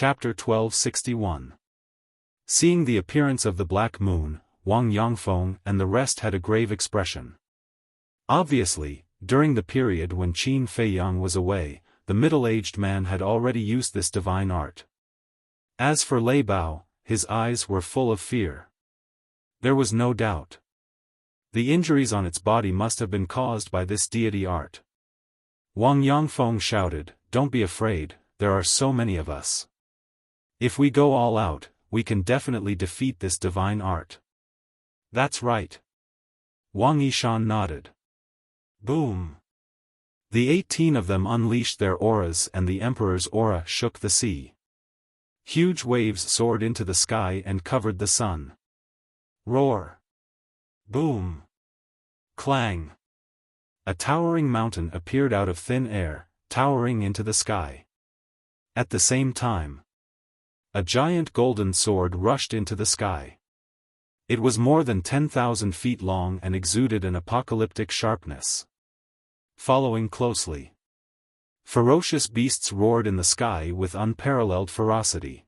Chapter 1261. Seeing the appearance of the black moon, Wang Yangfeng and the rest had a grave expression. Obviously, during the period when Qin Feiyang was away, the middle-aged man had already used this divine art. As for Lei Bao, his eyes were full of fear. There was no doubt. The injuries on its body must have been caused by this deity art. Wang Yangfeng shouted, "Don't be afraid, there are so many of us. If we go all out, we can definitely defeat this divine art." "That's right." Wang Yishan nodded. Boom! The 18 of them unleashed their auras and the Emperor's aura shook the sea. Huge waves soared into the sky and covered the sun. Roar! Boom! Clang! A towering mountain appeared out of thin air, towering into the sky. At the same time, a giant golden sword rushed into the sky. It was more than 10,000 feet long and exuded an apocalyptic sharpness. Following closely, ferocious beasts roared in the sky with unparalleled ferocity.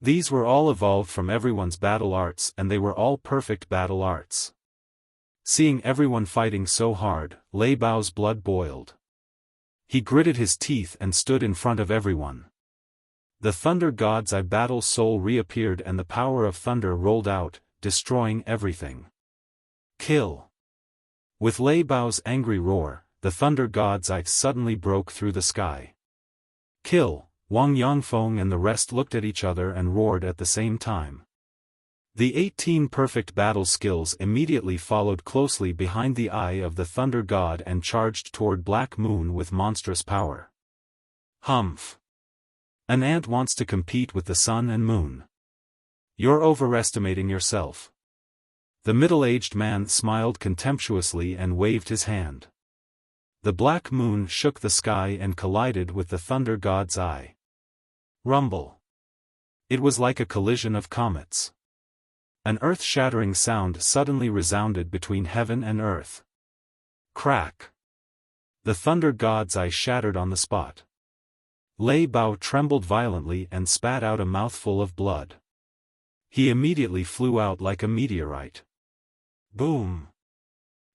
These were all evolved from everyone's battle arts and they were all perfect battle arts. Seeing everyone fighting so hard, Lei Bao's blood boiled. He gritted his teeth and stood in front of everyone. The thunder god's eye battle soul reappeared and the power of thunder rolled out, destroying everything. Kill! With Lei Bao's angry roar, the thunder god's eye suddenly broke through the sky. Kill! Wang Yangfeng and the rest looked at each other and roared at the same time. The 18 perfect battle skills immediately followed closely behind the eye of the thunder god and charged toward Black Moon with monstrous power. Humph! An ant wants to compete with the sun and moon. You're overestimating yourself. The middle-aged man smiled contemptuously and waved his hand. The black moon shook the sky and collided with the thunder god's eye. Rumble! It was like a collision of comets. An earth-shattering sound suddenly resounded between heaven and earth. Crack! The thunder god's eye shattered on the spot. Lei Bao trembled violently and spat out a mouthful of blood. He immediately flew out like a meteorite. Boom!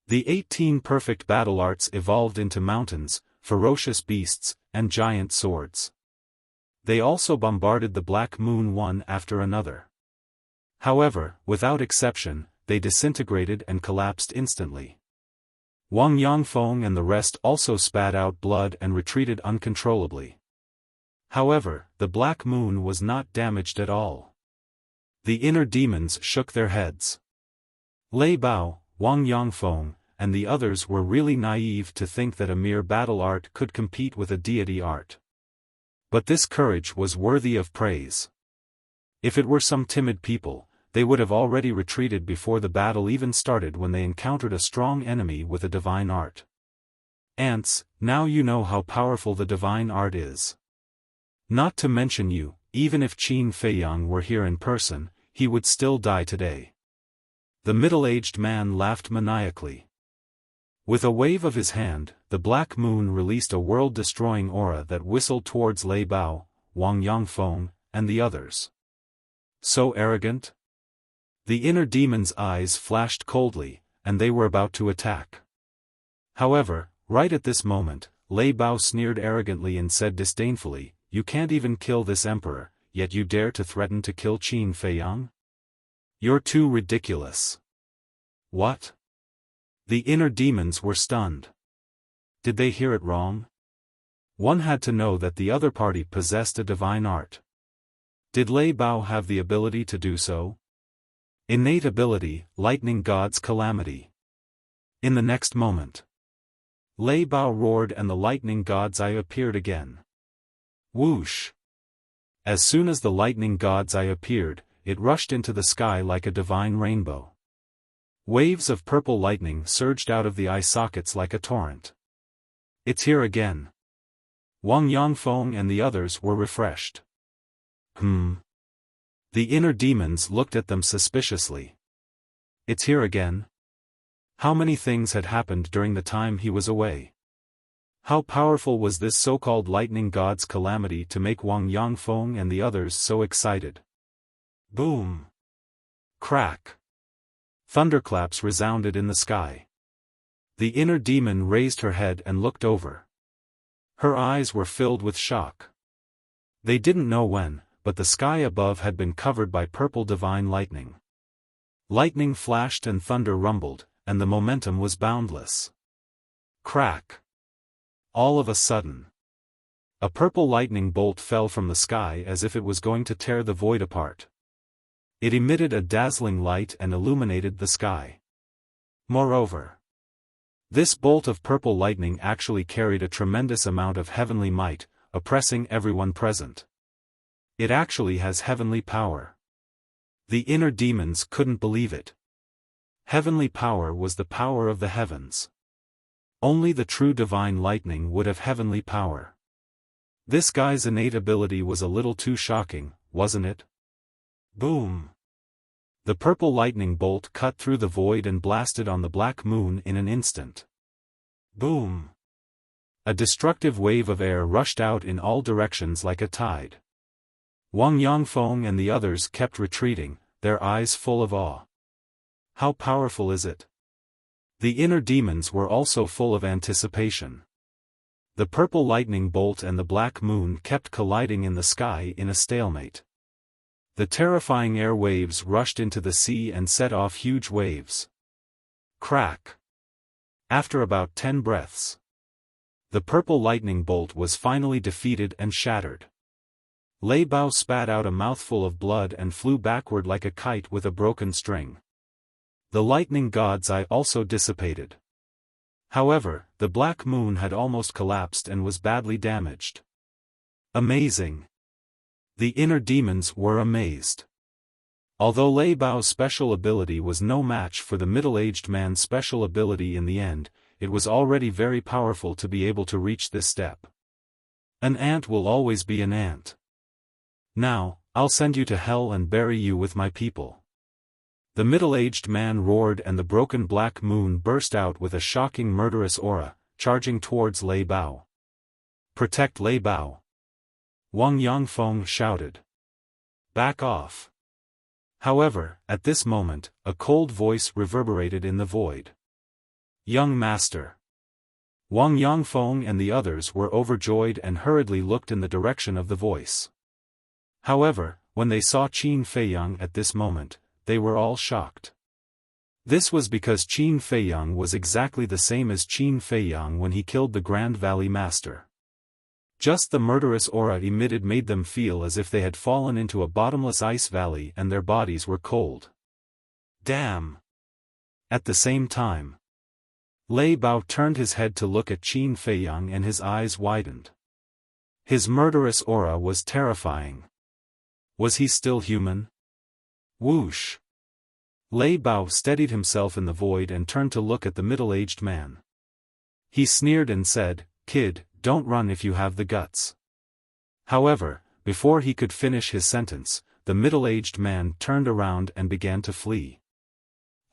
The 18 perfect battle arts evolved into mountains, ferocious beasts, and giant swords. They also bombarded the black moon one after another. However, without exception, they disintegrated and collapsed instantly. Wang Yangfeng and the rest also spat out blood and retreated uncontrollably. However, the black moon was not damaged at all. The inner demons shook their heads. Lei Bao, Wang Yangfeng, and the others were really naive to think that a mere battle art could compete with a deity art. But this courage was worthy of praise. If it were some timid people, they would have already retreated before the battle even started when they encountered a strong enemy with a divine art. Ants, now you know how powerful the divine art is. Not to mention you, even if Qin Feiyang were here in person, he would still die today. The middle-aged man laughed maniacally. With a wave of his hand, the black moon released a world-destroying aura that whistled towards Lei Bao, Wang Yangfeng, and the others. So arrogant? The inner demon's eyes flashed coldly, and they were about to attack. However, right at this moment, Lei Bao sneered arrogantly and said disdainfully, "You can't even kill this emperor, yet you dare to threaten to kill Qin Feiyang? You're too ridiculous." What? The inner demons were stunned. Did they hear it wrong? One had to know that the other party possessed a divine art. Did Lei Bao have the ability to do so? Innate ability, lightning god's calamity. In the next moment, Lei Bao roared and the lightning god's eye appeared again. Whoosh! As soon as the lightning god's eye appeared, it rushed into the sky like a divine rainbow. Waves of purple lightning surged out of the eye sockets like a torrent. It's here again. Wang Yangfeng and the others were refreshed. The inner demons looked at them suspiciously. It's here again? How many things had happened during the time he was away? How powerful was this so-called lightning god's calamity to make Wang Yangfeng and the others so excited? Boom! Crack! Thunderclaps resounded in the sky. The inner demon raised her head and looked over. Her eyes were filled with shock. They didn't know when, but the sky above had been covered by purple divine lightning. Lightning flashed and thunder rumbled, and the momentum was boundless. Crack! All of a sudden, a purple lightning bolt fell from the sky as if it was going to tear the void apart. It emitted a dazzling light and illuminated the sky. Moreover, this bolt of purple lightning actually carried a tremendous amount of heavenly might, oppressing everyone present. It actually has heavenly power. The inner demons couldn't believe it. Heavenly power was the power of the heavens. Only the true divine lightning would have heavenly power. This guy's innate ability was a little too shocking, wasn't it? Boom! The purple lightning bolt cut through the void and blasted on the black moon in an instant. Boom! A destructive wave of air rushed out in all directions like a tide. Wang Yangfeng and the others kept retreating, their eyes full of awe. How powerful is it? The inner demons were also full of anticipation. The purple lightning bolt and the black moon kept colliding in the sky in a stalemate. The terrifying air waves rushed into the sea and set off huge waves. Crack! After about 10 breaths, the purple lightning bolt was finally defeated and shattered. Lei Bao spat out a mouthful of blood and flew backward like a kite with a broken string. The lightning god's eye also dissipated. However, the black moon had almost collapsed and was badly damaged. Amazing! The inner demons were amazed. Although Lei Bao's special ability was no match for the middle-aged man's special ability in the end, it was already very powerful to be able to reach this step. An ant will always be an ant. Now, I'll send you to hell and bury you with my people. The middle-aged man roared and the broken black moon burst out with a shocking murderous aura, charging towards Lei Bao. Protect Lei Bao! Wang Yangfeng shouted. Back off! However, at this moment, a cold voice reverberated in the void. Young master! Wang Yangfeng and the others were overjoyed and hurriedly looked in the direction of the voice. However, when they saw Qin Feiyang at this moment, they were all shocked. This was because Qin Feiyang was exactly the same as Qin Feiyang when he killed the Grand Valley Master. Just the murderous aura emitted made them feel as if they had fallen into a bottomless ice valley and their bodies were cold. Damn! At the same time, Lei Bao turned his head to look at Qin Feiyang and his eyes widened. His murderous aura was terrifying. Was he still human? Whoosh! Lei Bao steadied himself in the void and turned to look at the middle-aged man. He sneered and said, "Kid, don't run if you have the guts." However, before he could finish his sentence, the middle-aged man turned around and began to flee.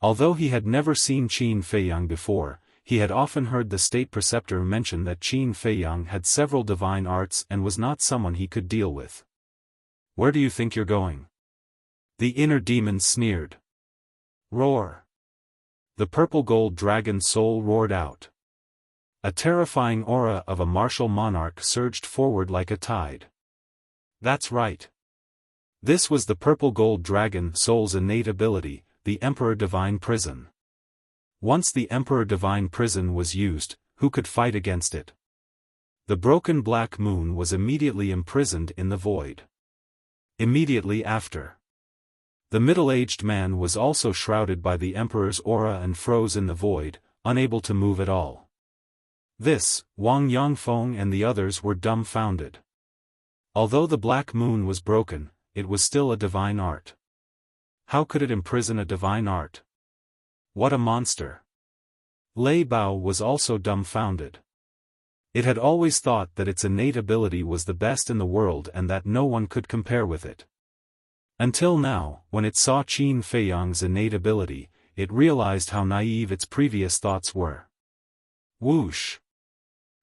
Although he had never seen Qin Feiyang before, he had often heard the state preceptor mention that Qin Feiyang had several divine arts and was not someone he could deal with. "Where do you think you're going?" The inner demon sneered. Roar! The purple gold dragon soul roared out. A terrifying aura of a martial monarch surged forward like a tide. That's right. This was the purple gold dragon soul's innate ability, the Emperor Divine Prison. Once the Emperor Divine Prison was used, who could fight against it? The broken black moon was immediately imprisoned in the void. Immediately after, the middle-aged man was also shrouded by the Emperor's aura and froze in the void, unable to move at all. This, Wang Yangfeng and the others were dumbfounded. Although the black moon was broken, it was still a divine art. How could it imprison a divine art? What a monster! Lei Bao was also dumbfounded. It had always thought that its innate ability was the best in the world and that no one could compare with it. Until now, when it saw Qin Feiyang's innate ability, it realized how naive its previous thoughts were. Whoosh!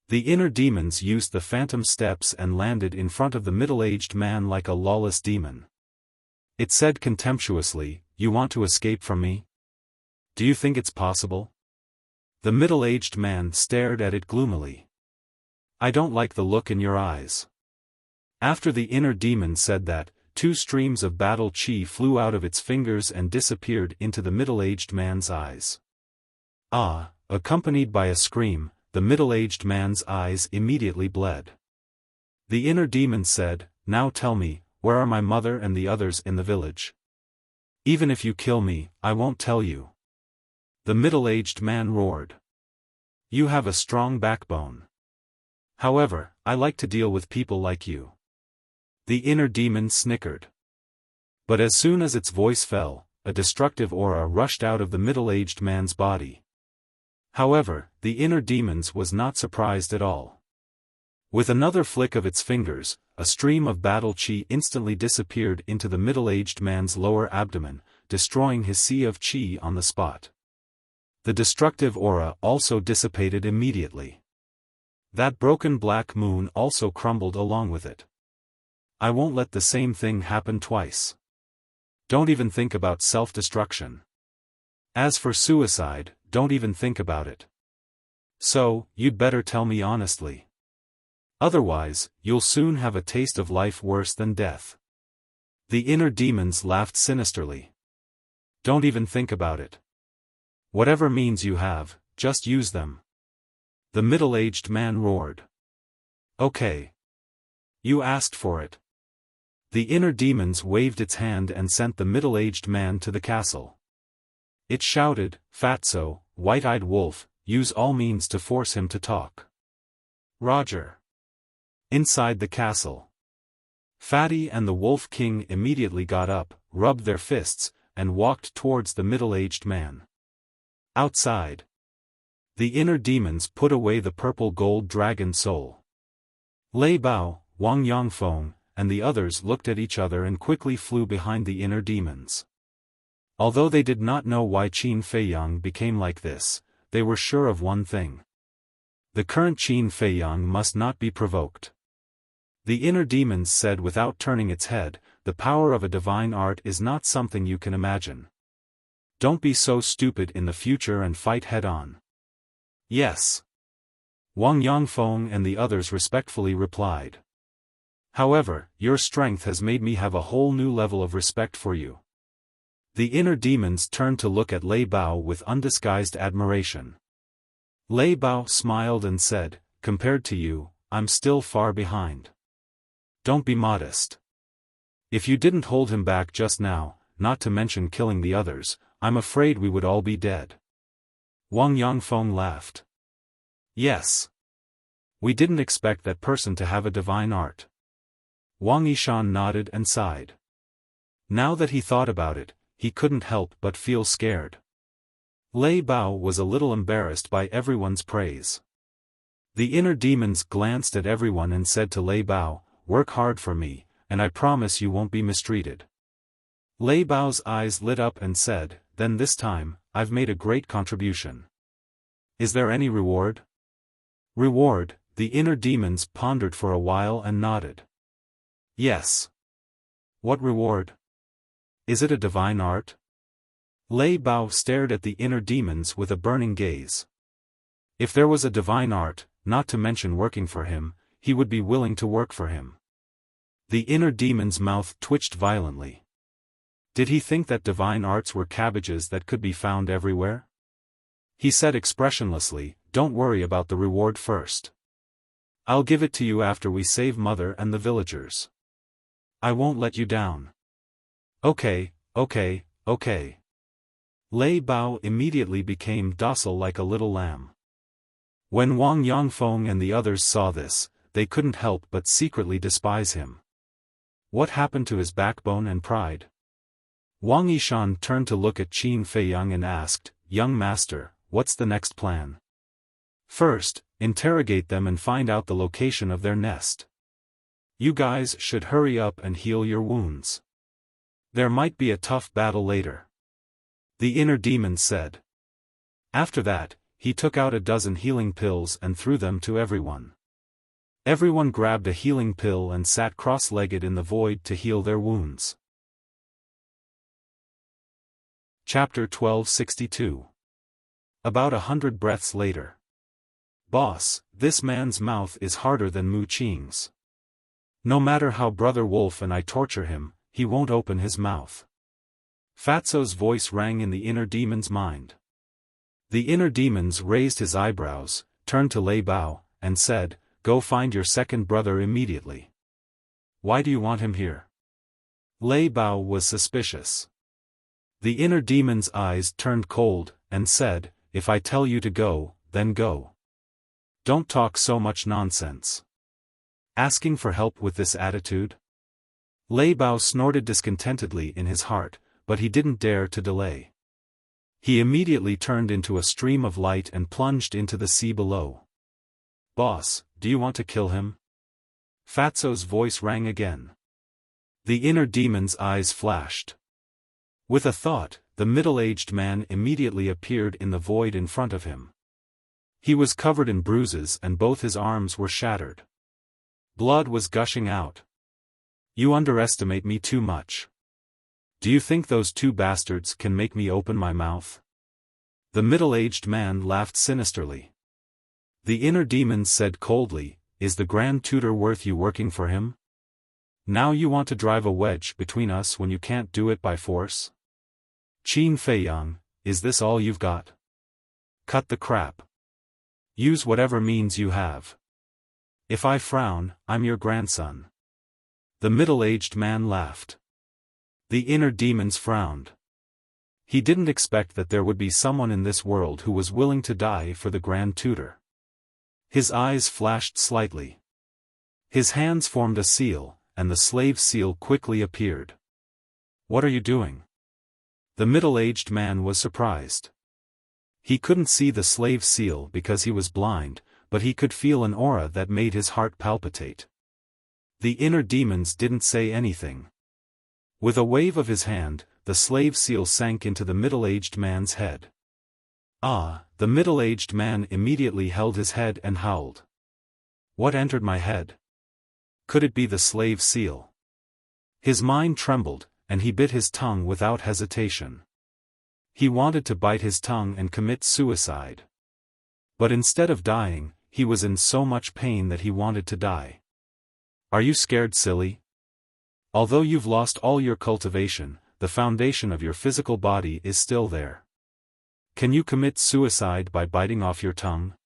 The inner demons used the phantom steps and landed in front of the middle-aged man like a lawless demon. It said contemptuously, "You want to escape from me? Do you think it's possible?" The middle-aged man stared at it gloomily. "I don't like the look in your eyes." After the inner demon said that, 2 streams of battle chi flew out of its fingers and disappeared into the middle-aged man's eyes. Ah! Accompanied by a scream, the middle-aged man's eyes immediately bled. The inner demon said, "Now tell me, where are my mother and the others in the village? Even if you kill me, I won't tell you." The middle-aged man roared. "You have a strong backbone. However, I like to deal with people like you." The inner demon snickered. But as soon as its voice fell, a destructive aura rushed out of the middle-aged man's body. However, the inner demons was not surprised at all. With another flick of its fingers, a stream of battle chi instantly disappeared into the middle-aged man's lower abdomen, destroying his sea of chi on the spot. The destructive aura also dissipated immediately. That broken black moon also crumbled along with it. I won't let the same thing happen twice. Don't even think about self-destruction. As for suicide, don't even think about it. So, you'd better tell me honestly. Otherwise, you'll soon have a taste of life worse than death. The inner demons laughed sinisterly. Don't even think about it. Whatever means you have, just use them. The middle-aged man roared. Okay. You asked for it. The inner demons waved its hand and sent the middle-aged man to the castle. It shouted, "Fatso, white-eyed wolf, use all means to force him to talk." Roger. Inside the castle, Fatty and the Wolf King immediately got up, rubbed their fists, and walked towards the middle-aged man. Outside, the inner demons put away the purple gold dragon soul. Lei Bao, Wang Yongfeng, and the others looked at each other and quickly flew behind the inner demons. Although they did not know why Qin Feiyang became like this, they were sure of one thing. The current Qin Feiyang must not be provoked. The inner demons said without turning its head, "The power of a divine art is not something you can imagine. Don't be so stupid in the future and fight head-on." "Yes." Wang Yongfeng and the others respectfully replied. "However, your strength has made me have a whole new level of respect for you." The inner demons turned to look at Lei Bao with undisguised admiration. Lei Bao smiled and said, "Compared to you, I'm still far behind. Don't be modest. If you didn't hold him back just now, not to mention killing the others, I'm afraid we would all be dead." Wang Yongfeng laughed. "Yes. We didn't expect that person to have a divine art." Wang Yishan nodded and sighed. Now that he thought about it, he couldn't help but feel scared. Lei Bao was a little embarrassed by everyone's praise. The inner demons glanced at everyone and said to Lei Bao, "Work hard for me, and I promise you won't be mistreated." Lei Bao's eyes lit up and said, "Then this time, I've made a great contribution. Is there any reward?" "Reward?" The inner demons pondered for a while and nodded. "Yes." "What reward? Is it a divine art?" Lei Bao stared at the inner demons with a burning gaze. If there was a divine art, not to mention working for him, he would be willing to work for him. The inner demon's mouth twitched violently. Did he think that divine arts were cabbages that could be found everywhere? He said expressionlessly, "Don't worry about the reward first. I'll give it to you after we save Mother and the villagers. I won't let you down." "Okay, okay, okay." Lei Bao immediately became docile like a little lamb. When Wang Yongfeng and the others saw this, they couldn't help but secretly despise him. What happened to his backbone and pride? Wang Yishan turned to look at Qin Feiyang and asked, "Young master, what's the next plan?" "First, interrogate them and find out the location of their nest. You guys should hurry up and heal your wounds. There might be a tough battle later," the inner demon said. After that, he took out a dozen healing pills and threw them to everyone. Everyone grabbed a healing pill and sat cross-legged in the void to heal their wounds. Chapter 1262. About 100 breaths later. Boss, this man's mouth is harder than Mu Qing's. No matter how Brother Wolf and I torture him, he won't open his mouth. Fatso's voice rang in the inner demon's mind. The inner demons raised his eyebrows, turned to Lei Bao, and said, "Go find your second brother immediately." "Why do you want him here?" Lei Bao was suspicious. The inner demon's eyes turned cold, and said, "If I tell you to go, then go. Don't talk so much nonsense." Asking for help with this attitude? Lei Bao snorted discontentedly in his heart, but he didn't dare to delay. He immediately turned into a stream of light and plunged into the sea below. "Boss, do you want to kill him?" Fatso's voice rang again. The inner demon's eyes flashed. With a thought, the middle-aged man immediately appeared in the void in front of him. He was covered in bruises and both his arms were shattered. Blood was gushing out. "You underestimate me too much. Do you think those two bastards can make me open my mouth?" The middle-aged man laughed sinisterly. The inner demon said coldly, "Is the Grand Tutor worth you working for him? Now you want to drive a wedge between us when you can't do it by force? Qin Feiyang, is this all you've got? Cut the crap. Use whatever means you have. If I frown, I'm your grandson." The middle-aged man laughed. The inner demons frowned. He didn't expect that there would be someone in this world who was willing to die for the Grand Tutor. His eyes flashed slightly. His hands formed a seal, and the slave seal quickly appeared. "What are you doing?" The middle-aged man was surprised. He couldn't see the slave seal because he was blind, but he could feel an aura that made his heart palpitate. The inner demons didn't say anything. With a wave of his hand, the slave seal sank into the middle-aged man's head. "Ah!" The middle-aged man immediately held his head and howled. "What entered my head? Could it be the slave seal?" His mind trembled, and he bit his tongue without hesitation. He wanted to bite his tongue and commit suicide. But instead of dying, he was in so much pain that he wanted to die. "Are you scared, silly? Although you've lost all your cultivation, the foundation of your physical body is still there. Can you commit suicide by biting off your tongue?"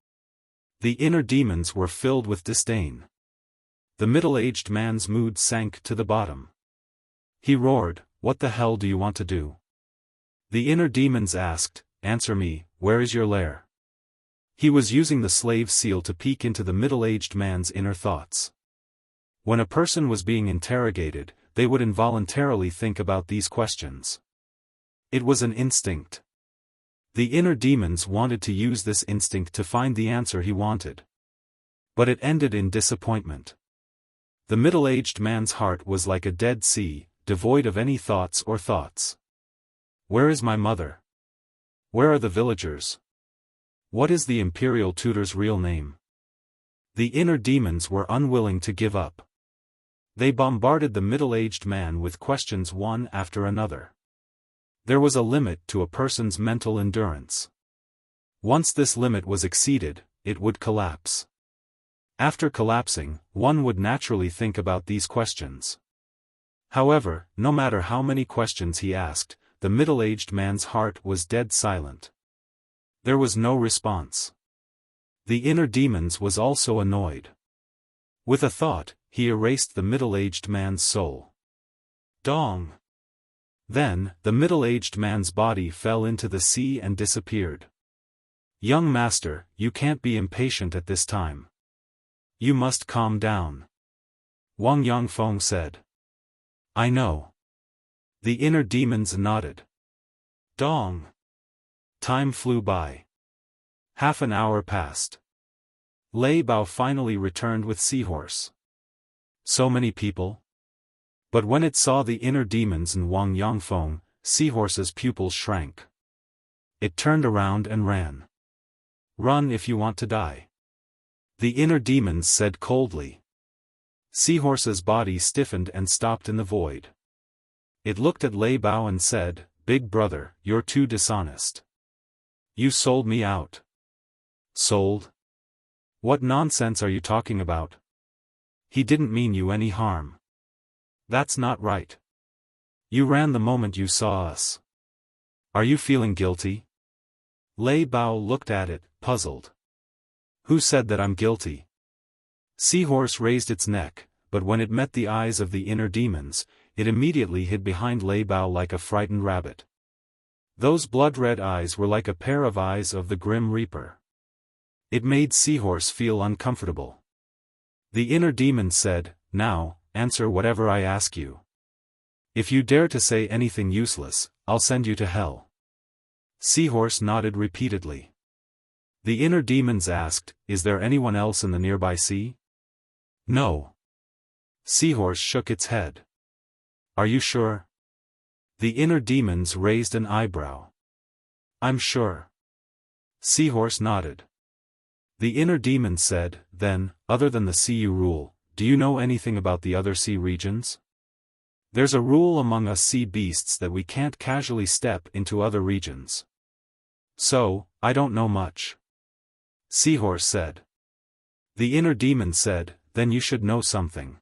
The inner demons were filled with disdain. The middle-aged man's mood sank to the bottom. He roared, "What the hell do you want to do?" The inner demons asked, "Answer me, where is your lair?" He was using the slave seal to peek into the middle-aged man's inner thoughts. When a person was being interrogated, they would involuntarily think about these questions. It was an instinct. The inner demons wanted to use this instinct to find the answer he wanted. But it ended in disappointment. The middle-aged man's heart was like a dead sea, devoid of any thoughts or thoughts. "Where is my mother? Where are the villagers? What is the imperial tutor's real name?" The inner demons were unwilling to give up. They bombarded the middle-aged man with questions one after another. There was a limit to a person's mental endurance. Once this limit was exceeded, it would collapse. After collapsing, one would naturally think about these questions. However, no matter how many questions he asked, the middle-aged man's heart was dead silent. There was no response. The inner demons was also annoyed. With a thought, he erased the middle-aged man's soul. Dong! Then, the middle-aged man's body fell into the sea and disappeared. "Young master, you can't be impatient at this time. You must calm down," Wang Yongfeng said. "I know." The inner demons nodded. Dong! Time flew by. Half an hour passed. Lei Bao finally returned with Seahorse. So many people? But when it saw the inner demons and Wang Yongfeng, Seahorse's pupils shrank. It turned around and ran. Run if you want to die. The inner demons said coldly. Seahorse's body stiffened and stopped in the void. It looked at Lei Bao and said, "Big brother, you're too dishonest. You sold me out." Sold? What nonsense are you talking about? He didn't mean you any harm. That's not right. You ran the moment you saw us. Are you feeling guilty? Lei Bao looked at it, puzzled. Who said that I'm guilty? Seahorse raised its neck, but when it met the eyes of the inner demons, it immediately hid behind Lei Bao like a frightened rabbit. Those blood-red eyes were like a pair of eyes of the Grim Reaper. It made Seahorse feel uncomfortable. The inner demon said, "Now, answer whatever I ask you. If you dare to say anything useless, I'll send you to hell." Seahorse nodded repeatedly. The inner demons asked, "Is there anyone else in the nearby sea?" "No." Seahorse shook its head. "Are you sure?" The inner demons raised an eyebrow. "I'm sure." Seahorse nodded. The inner demons said, "Then, other than the sea you rule, do you know anything about the other sea regions? There's a rule among us sea beasts that we can't casually step into other regions." "So, I don't know much," Seahorse said. The inner demon said, "Then you should know something.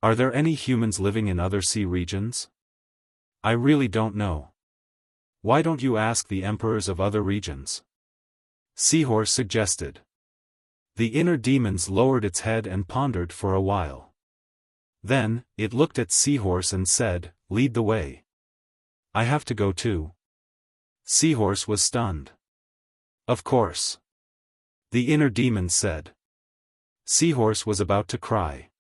Are there any humans living in other sea regions?" "I really don't know." "Why don't you ask the emperors of other regions?" Seahorse suggested. The inner demons lowered its head and pondered for a while. Then, it looked at Seahorse and said, "Lead the way." "I have to go too." Seahorse was stunned. "Of course." The inner demon said. Seahorse was about to cry.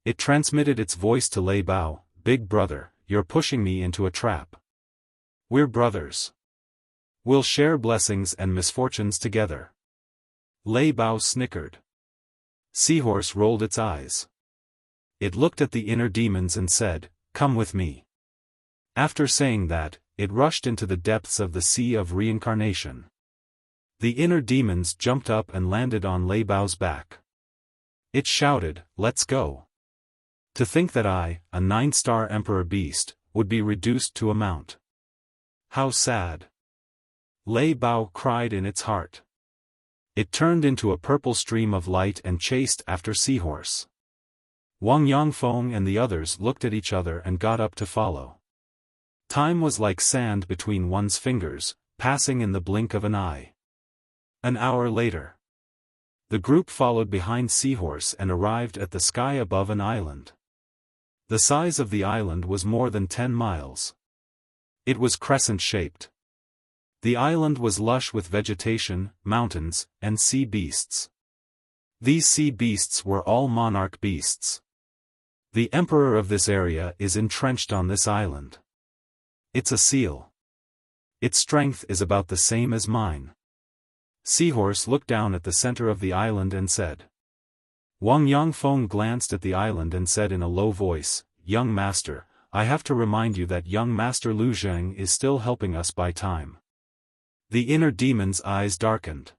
It transmitted its voice to Lei Bao, "Big brother, you're pushing me into a trap. We're brothers. We'll share blessings and misfortunes together." Lei Bao snickered. Seahorse rolled its eyes. It looked at the inner demons and said, "Come with me." After saying that, it rushed into the depths of the Sea of Reincarnation. The inner demons jumped up and landed on Lei Bao's back. It shouted, "Let's go. To think that I, a 9-star emperor beast, would be reduced to a mount. How sad." Lei Bao cried in its heart. It turned into a purple stream of light and chased after Seahorse. Wang Yangfeng and the others looked at each other and got up to follow. Time was like sand between one's fingers, passing in the blink of an eye. An hour later, the group followed behind Seahorse and arrived at the sky above an island. The size of the island was more than 10 miles. It was crescent-shaped. The island was lush with vegetation, mountains, and sea beasts. These sea beasts were all monarch beasts. The emperor of this area is entrenched on this island. It's a seal. Its strength is about the same as mine. Seahorse looked down at the center of the island and said. Wang Yangfeng glanced at the island and said in a low voice, "Young master, I have to remind you that young master Lu Zheng is still helping us buy time." The inner demon's eyes darkened.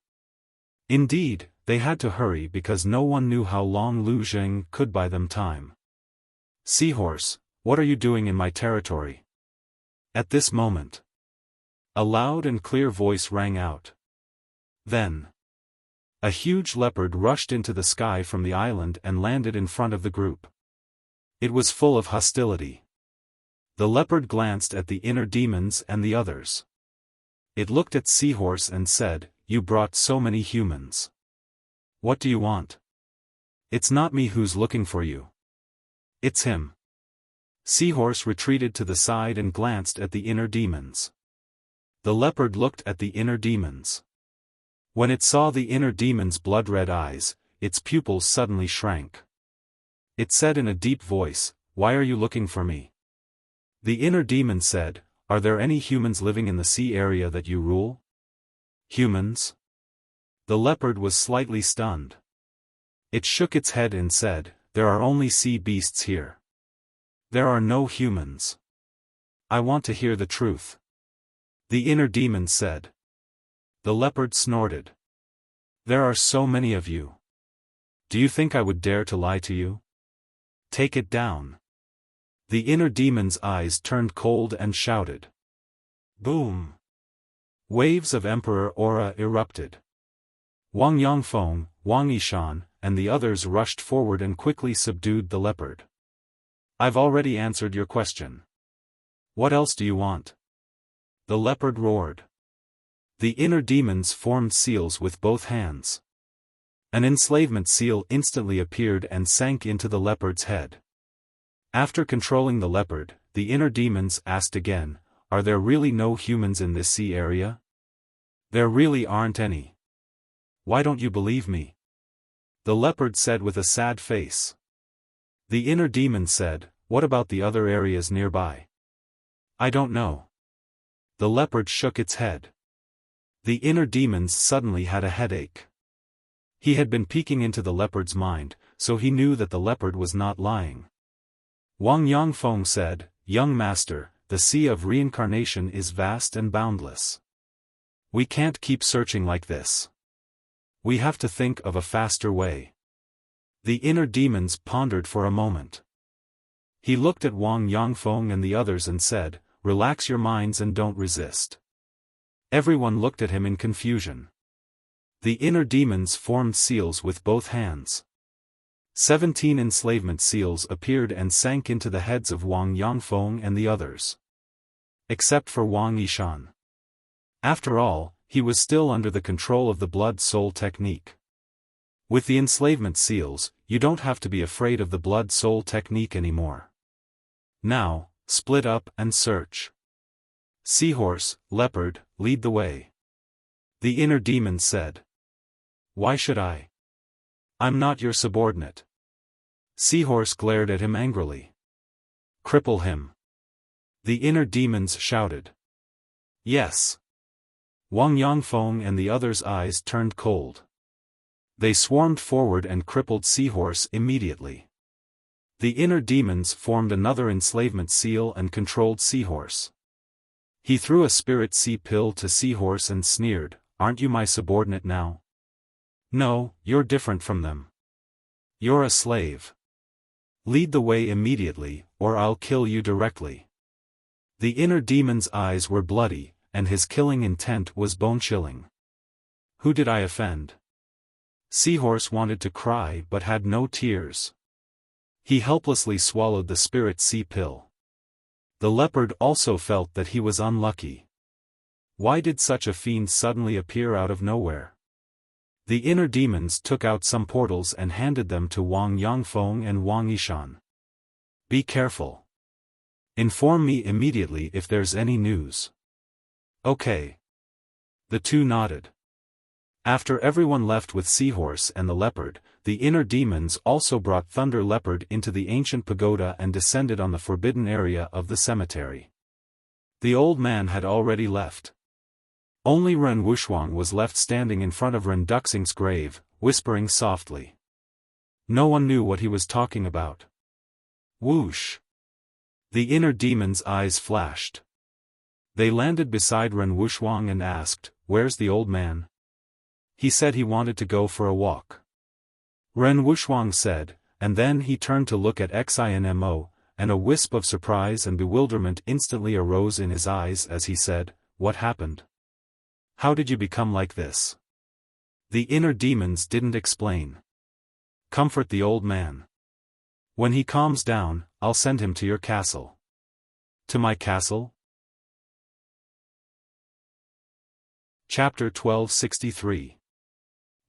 Indeed, they had to hurry because no one knew how long Lu Zheng could buy them time. "Seahorse, what are you doing in my territory?" At this moment, a loud and clear voice rang out. Then, a huge leopard rushed into the sky from the island and landed in front of the group. It was full of hostility. The leopard glanced at the inner demons and the others. It looked at Seahorse and said, "You brought so many humans. What do you want?" "It's not me who's looking for you. It's him." Seahorse retreated to the side and glanced at the inner demons. The leopard looked at the inner demons. When it saw the inner demon's blood-red eyes, its pupils suddenly shrank. It said in a deep voice, "Why are you looking for me?" The inner demon said, "Are there any humans living in the sea area that you rule?" "Humans?" The leopard was slightly stunned. It shook its head and said, "There are only sea beasts here. There are no humans. I want to hear the truth." The inner demon said. The leopard snorted. There are so many of you. Do you think I would dare to lie to you? Take it down. The inner demon's eyes turned cold and shouted. Boom! Waves of Emperor aura erupted. Wang Yongfeng, Wang Yishan, and the others rushed forward and quickly subdued the leopard. I've already answered your question. What else do you want? The leopard roared. The inner demons formed seals with both hands. An enslavement seal instantly appeared and sank into the leopard's head. After controlling the leopard, the inner demons asked again, are there really no humans in this sea area? There really aren't any. Why don't you believe me? The leopard said with a sad face. The inner demon said, what about the other areas nearby? I don't know. The leopard shook its head. The inner demons suddenly had a headache. He had been peeking into the leopard's mind, so he knew that the leopard was not lying. Wang Yongfeng said, young master, the sea of reincarnation is vast and boundless. We can't keep searching like this. We have to think of a faster way. The inner demons pondered for a moment. He looked at Wang Yongfeng and the others and said, relax your minds and don't resist. Everyone looked at him in confusion. The inner demons formed seals with both hands. 17 enslavement seals appeared and sank into the heads of Wang Yongfeng and the others. Except for Wang Yishan. After all, he was still under the control of the blood-soul technique. With the enslavement seals, you don't have to be afraid of the blood-soul technique anymore. Now, split up and search. Seahorse, leopard, lead the way. The inner demon said. Why should I? I'm not your subordinate. Seahorse glared at him angrily. Cripple him. The inner demons shouted. Yes. Wang Yongfeng and the others' eyes turned cold. They swarmed forward and crippled Seahorse immediately. The inner demons formed another enslavement seal and controlled Seahorse. He threw a spirit sea pill to Seahorse and sneered, aren't you my subordinate now? No, you're different from them. You're a slave. Lead the way immediately, or I'll kill you directly. The inner demon's eyes were bloody, and his killing intent was bone-chilling. Who did I offend? Seahorse wanted to cry but had no tears. He helplessly swallowed the spirit sea pill. The leopard also felt that he was unlucky. Why did such a fiend suddenly appear out of nowhere? The inner demons took out some portals and handed them to Wang Yongfeng and Wang Yishan. Be careful. Inform me immediately if there's any news. Okay. The two nodded. After everyone left with Seahorse and the leopard, the inner demons also brought Thunder Leopard into the ancient pagoda and descended on the forbidden area of the cemetery. The old man had already left. Only Ren Wuxuang was left standing in front of Ren Duxing's grave, whispering softly. No one knew what he was talking about. Whoosh! The inner demon's eyes flashed. They landed beside Ren Wuxuang and asked, where's the old man? He said he wanted to go for a walk. Ren Wuxuang said, and then he turned to look at Xinmo, and a wisp of surprise and bewilderment instantly arose in his eyes as he said, what happened? How did you become like this? The inner demons didn't explain. Comfort the old man. When he calms down, I'll send him to your castle. To my castle? Chapter 1263.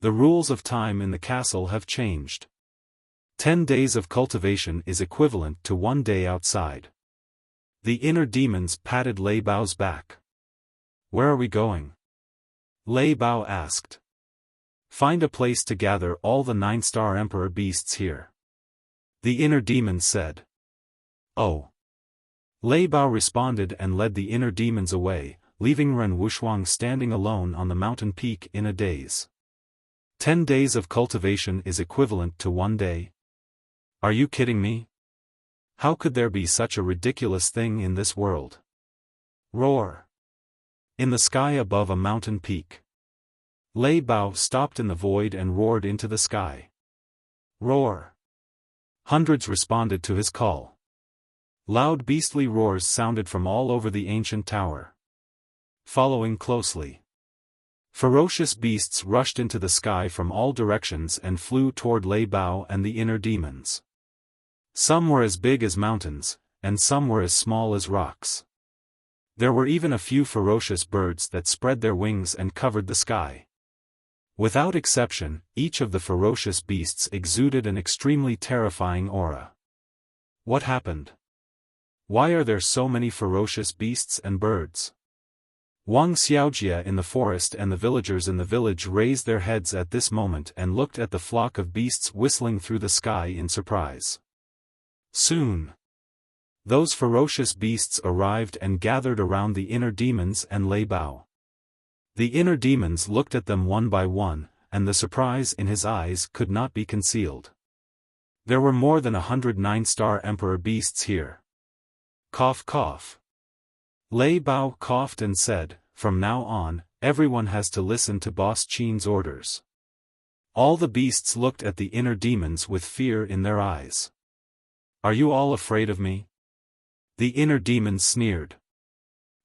The rules of time in the castle have changed. 10 days of cultivation is equivalent to 1 day outside. The inner demons patted Lei Bao's back. Where are we going? Lei Bao asked. Find a place to gather all the 9-star emperor beasts here. The inner demons said. Oh. Lei Bao responded and led the inner demons away, leaving Ren Wuxuang standing alone on the mountain peak in a daze. 10 days of cultivation is equivalent to 1 day? Are you kidding me? How could there be such a ridiculous thing in this world? Roar! In the sky above a mountain peak. Lei Bao stopped in the void and roared into the sky. Roar! Hundreds responded to his call. Loud beastly roars sounded from all over the ancient tower. Following closely, ferocious beasts rushed into the sky from all directions and flew toward Lei Bao and the inner demons. Some were as big as mountains, and some were as small as rocks. There were even a few ferocious birds that spread their wings and covered the sky. Without exception, each of the ferocious beasts exuded an extremely terrifying aura. What happened? Why are there so many ferocious beasts and birds? Wang Xiaojia in the forest and the villagers in the village raised their heads at this moment and looked at the flock of beasts whistling through the sky in surprise. Soon, those ferocious beasts arrived and gathered around the inner demons and Lei Bao. The inner demons looked at them one by one, and the surprise in his eyes could not be concealed. There were more than 100 nine-star emperor beasts here. Cough cough. Lei Bao coughed and said, "From now on, everyone has to listen to Boss Qin's orders." All the beasts looked at the inner demons with fear in their eyes. "Are you all afraid of me?" The inner demons sneered.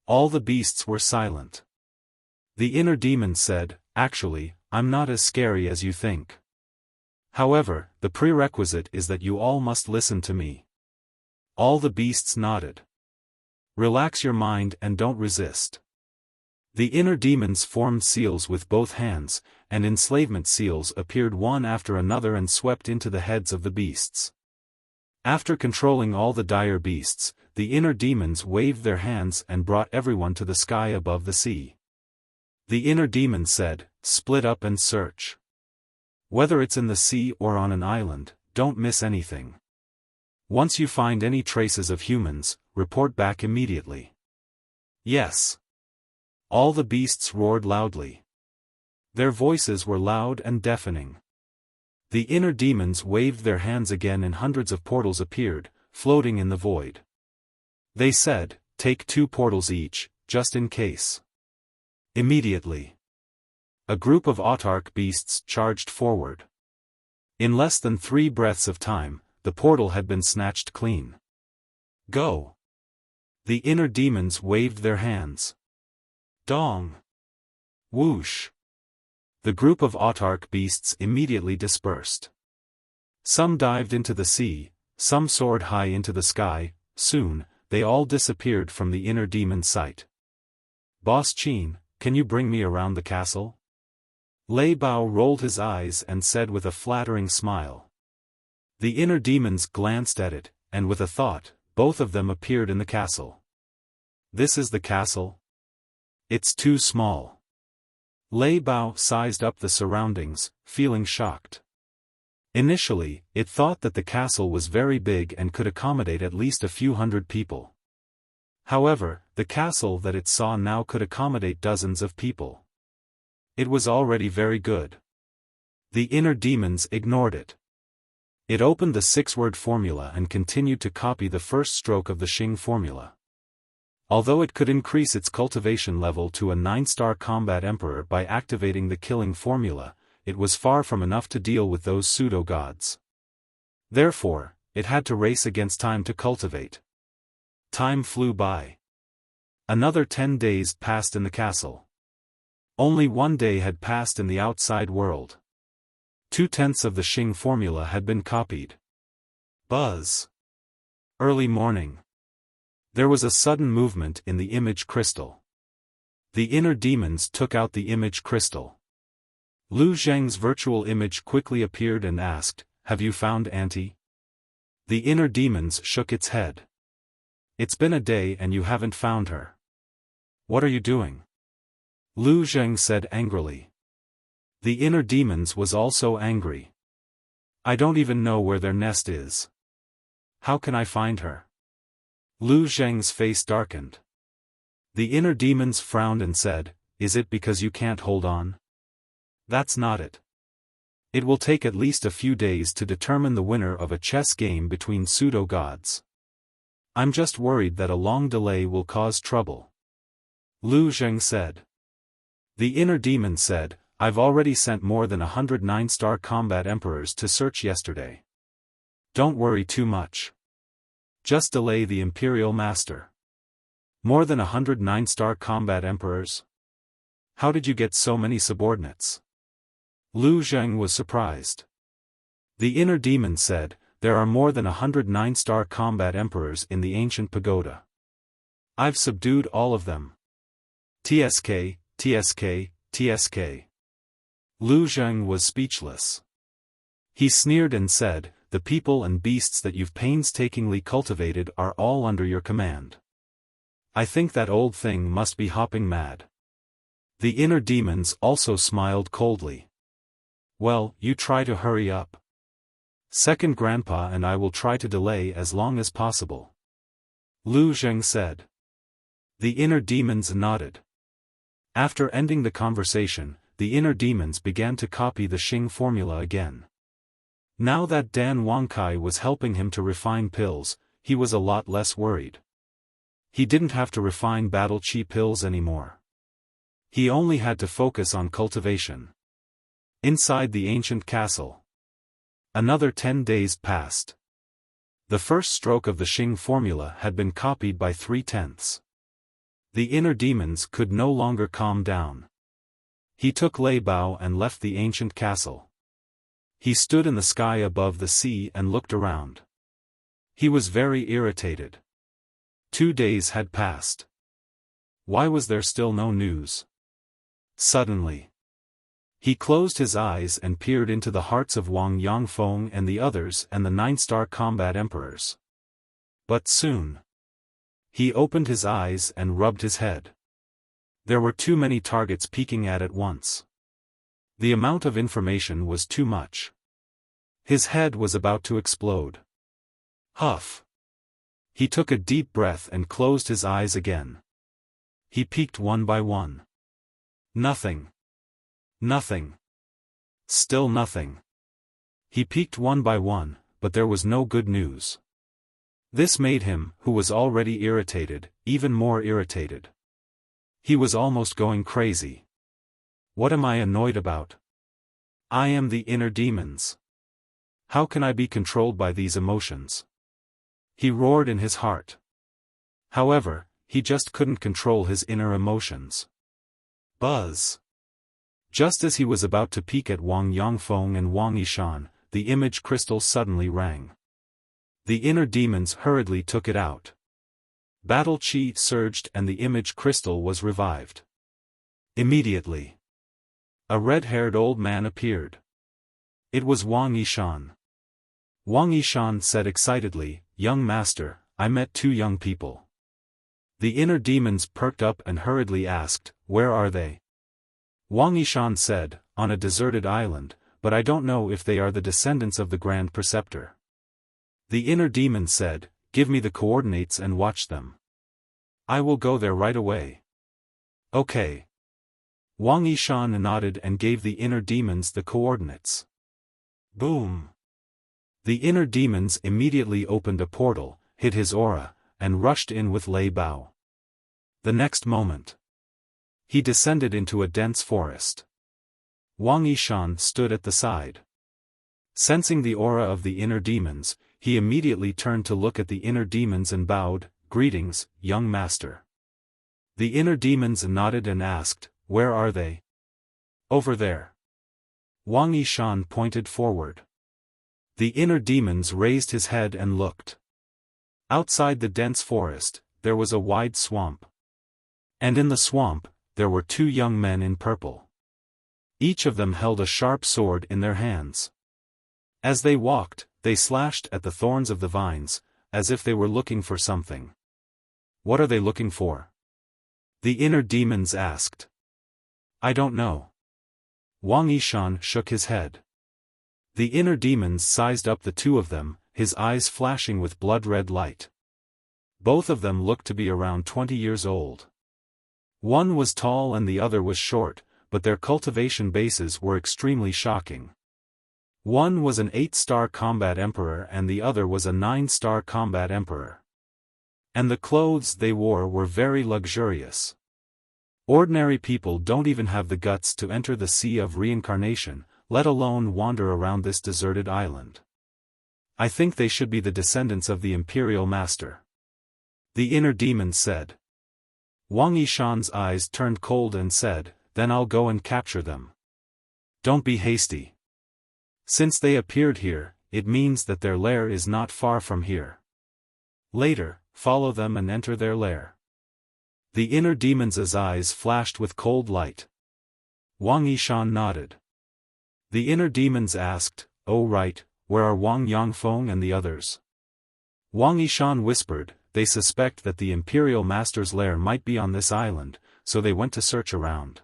All the beasts were silent. The inner demon said, "Actually, I'm not as scary as you think. However, the prerequisite is that you all must listen to me." All the beasts nodded. "Relax your mind and don't resist." The inner demons formed seals with both hands, and enslavement seals appeared one after another and swept into the heads of the beasts. After controlling all the dire beasts, the inner demons waved their hands and brought everyone to the sky above the sea. The inner demon said, "Split up and search. Whether it's in the sea or on an island, don't miss anything. Once you find any traces of humans, report back immediately." "Yes." All the beasts roared loudly. Their voices were loud and deafening. The inner demons waved their hands again and hundreds of portals appeared, floating in the void. They said, "Take 2 portals each, just in case." Immediately, a group of autarch beasts charged forward. In less than 3 breaths of time, the portal had been snatched clean. "Go!" The inner demons waved their hands. Dong! Whoosh! The group of autarch beasts immediately dispersed. Some dived into the sea, some soared high into the sky. Soon, they all disappeared from the inner demon's sight. "Boss Qin, can you bring me around the castle?" Lei Bao rolled his eyes and said with a flattering smile. The inner demons glanced at it, and with a thought, both of them appeared in the castle. "This is the castle? It's too small." Lei Bao sized up the surroundings, feeling shocked. Initially, it thought that the castle was very big and could accommodate at least a few hundred people. However, the castle that it saw now could accommodate dozens of people. It was already very good. The inner demons ignored it. It opened the 6-word formula and continued to copy the first stroke of the Xing formula. Although it could increase its cultivation level to a 9-star combat emperor by activating the killing formula, it was far from enough to deal with those pseudo-gods. Therefore, it had to race against time to cultivate. Time flew by. Another 10 days passed in the castle. Only 1 day had passed in the outside world. 2/10 of the Xing formula had been copied. Buzz. Early morning. There was a sudden movement in the image crystal. The inner demons took out the image crystal. Lu Zheng's virtual image quickly appeared and asked, "Have you found Auntie?" The inner demons shook its head. "It's been a day and you haven't found her. What are you doing?" Lu Zheng said angrily. The inner demons was also angry. "I don't even know where their nest is. How can I find her?" Lu Zheng's face darkened. The inner demons frowned and said, "Is it because you can't hold on?" "That's not it. It will take at least a few days to determine the winner of a chess game between pseudo-gods. I'm just worried that a long delay will cause trouble." Lu Zheng said. The inner demon said, I've already sent more than 100 9-star combat emperors to search yesterday. Don't worry too much. Just delay the Imperial Master. More than 100 9-star combat emperors? How did you get so many subordinates? Lu Zheng was surprised. The inner demon said, there are more than 100 9-star combat emperors in the ancient pagoda. I've subdued all of them. TSK, TSK, TSK. Lu Zheng was speechless. He sneered and said, the people and beasts that you've painstakingly cultivated are all under your command. I think that old thing must be hopping mad. The inner demons also smiled coldly. Well, you try to hurry up. Second Grandpa and I will try to delay as long as possible. Lu Zheng said. The inner demons nodded. After ending the conversation, the inner demons began to copy the Xing formula again. Now that Dan Wangkai was helping him to refine pills, he was a lot less worried. He didn't have to refine battle chi pills anymore. He only had to focus on cultivation. Inside the ancient castle. Another 10 days passed. The first stroke of the Xing formula had been copied by 3/10. The inner demons could no longer calm down. He took Lei Bao and left the ancient castle. He stood in the sky above the sea and looked around. He was very irritated. 2 days had passed. Why was there still no news? Suddenly, he closed his eyes and peered into the hearts of Wang Yangfeng and the others and the 9-star combat emperors. But soon, he opened his eyes and rubbed his head. There were too many targets peeking at once. The amount of information was too much. His head was about to explode. Huff. He took a deep breath and closed his eyes again. He peeked one by one. Nothing. Nothing. Still nothing. He peeked one by one, but there was no good news. This made him, who was already irritated, even more irritated. He was almost going crazy. What am I annoyed about? I am the inner demons. How can I be controlled by these emotions? He roared in his heart. However, he just couldn't control his inner emotions. Buzz. Just as he was about to peek at Wang Yangfeng and Wang Yishan, the image crystal suddenly rang. The inner demons hurriedly took it out. Battle chi surged and the image crystal was revived. Immediately, a red-haired old man appeared. It was Wang Yishan. Wang Yishan said excitedly, "Young master, I met 2 young people." The inner demons perked up and hurriedly asked, "Where are they?" Wang Yishan said, "On a deserted island, but I don't know if they are the descendants of the Grand Preceptor." The inner demon said, "Give me the coordinates and watch them. I will go there right away." Okay. Wang Yishan nodded and gave the inner demons the coordinates. Boom. The inner demons immediately opened a portal, hit his aura, and rushed in with Lei Bao. The next moment, he descended into a dense forest. Wang Yishan stood at the side. Sensing the aura of the inner demons, he immediately turned to look at the inner demons and bowed, "Greetings, young master." The inner demons nodded and asked, "Where are they?" "Over there." Wang Yishan pointed forward. The inner demons raised his head and looked. Outside the dense forest, there was a wide swamp. And in the swamp, there were 2 young men in purple. Each of them held a sharp sword in their hands. As they walked, they slashed at the thorns of the vines, as if they were looking for something. "What are they looking for?" the inner demons asked. "I don't know." Wang Yishan shook his head. The inner demons sized up the 2 of them, his eyes flashing with blood-red light. Both of them looked to be around 20 years old. One was tall and the other was short, but their cultivation bases were extremely shocking. One was an 8-star combat emperor and the other was a 9-star combat emperor. And the clothes they wore were very luxurious. Ordinary people don't even have the guts to enter the sea of reincarnation, let alone wander around this deserted island. I think they should be the descendants of the Imperial Master. The inner demon said. Wang Yishan's eyes turned cold and said, then I'll go and capture them. Don't be hasty. Since they appeared here, it means that their lair is not far from here. Later, follow them and enter their lair. The inner demon's eyes flashed with cold light. Wang Yishan nodded. The inner demons asked, oh right, where are Wang Yangfeng and the others? Wang Yishan whispered, they suspect that the Imperial Master's lair might be on this island, so they went to search around.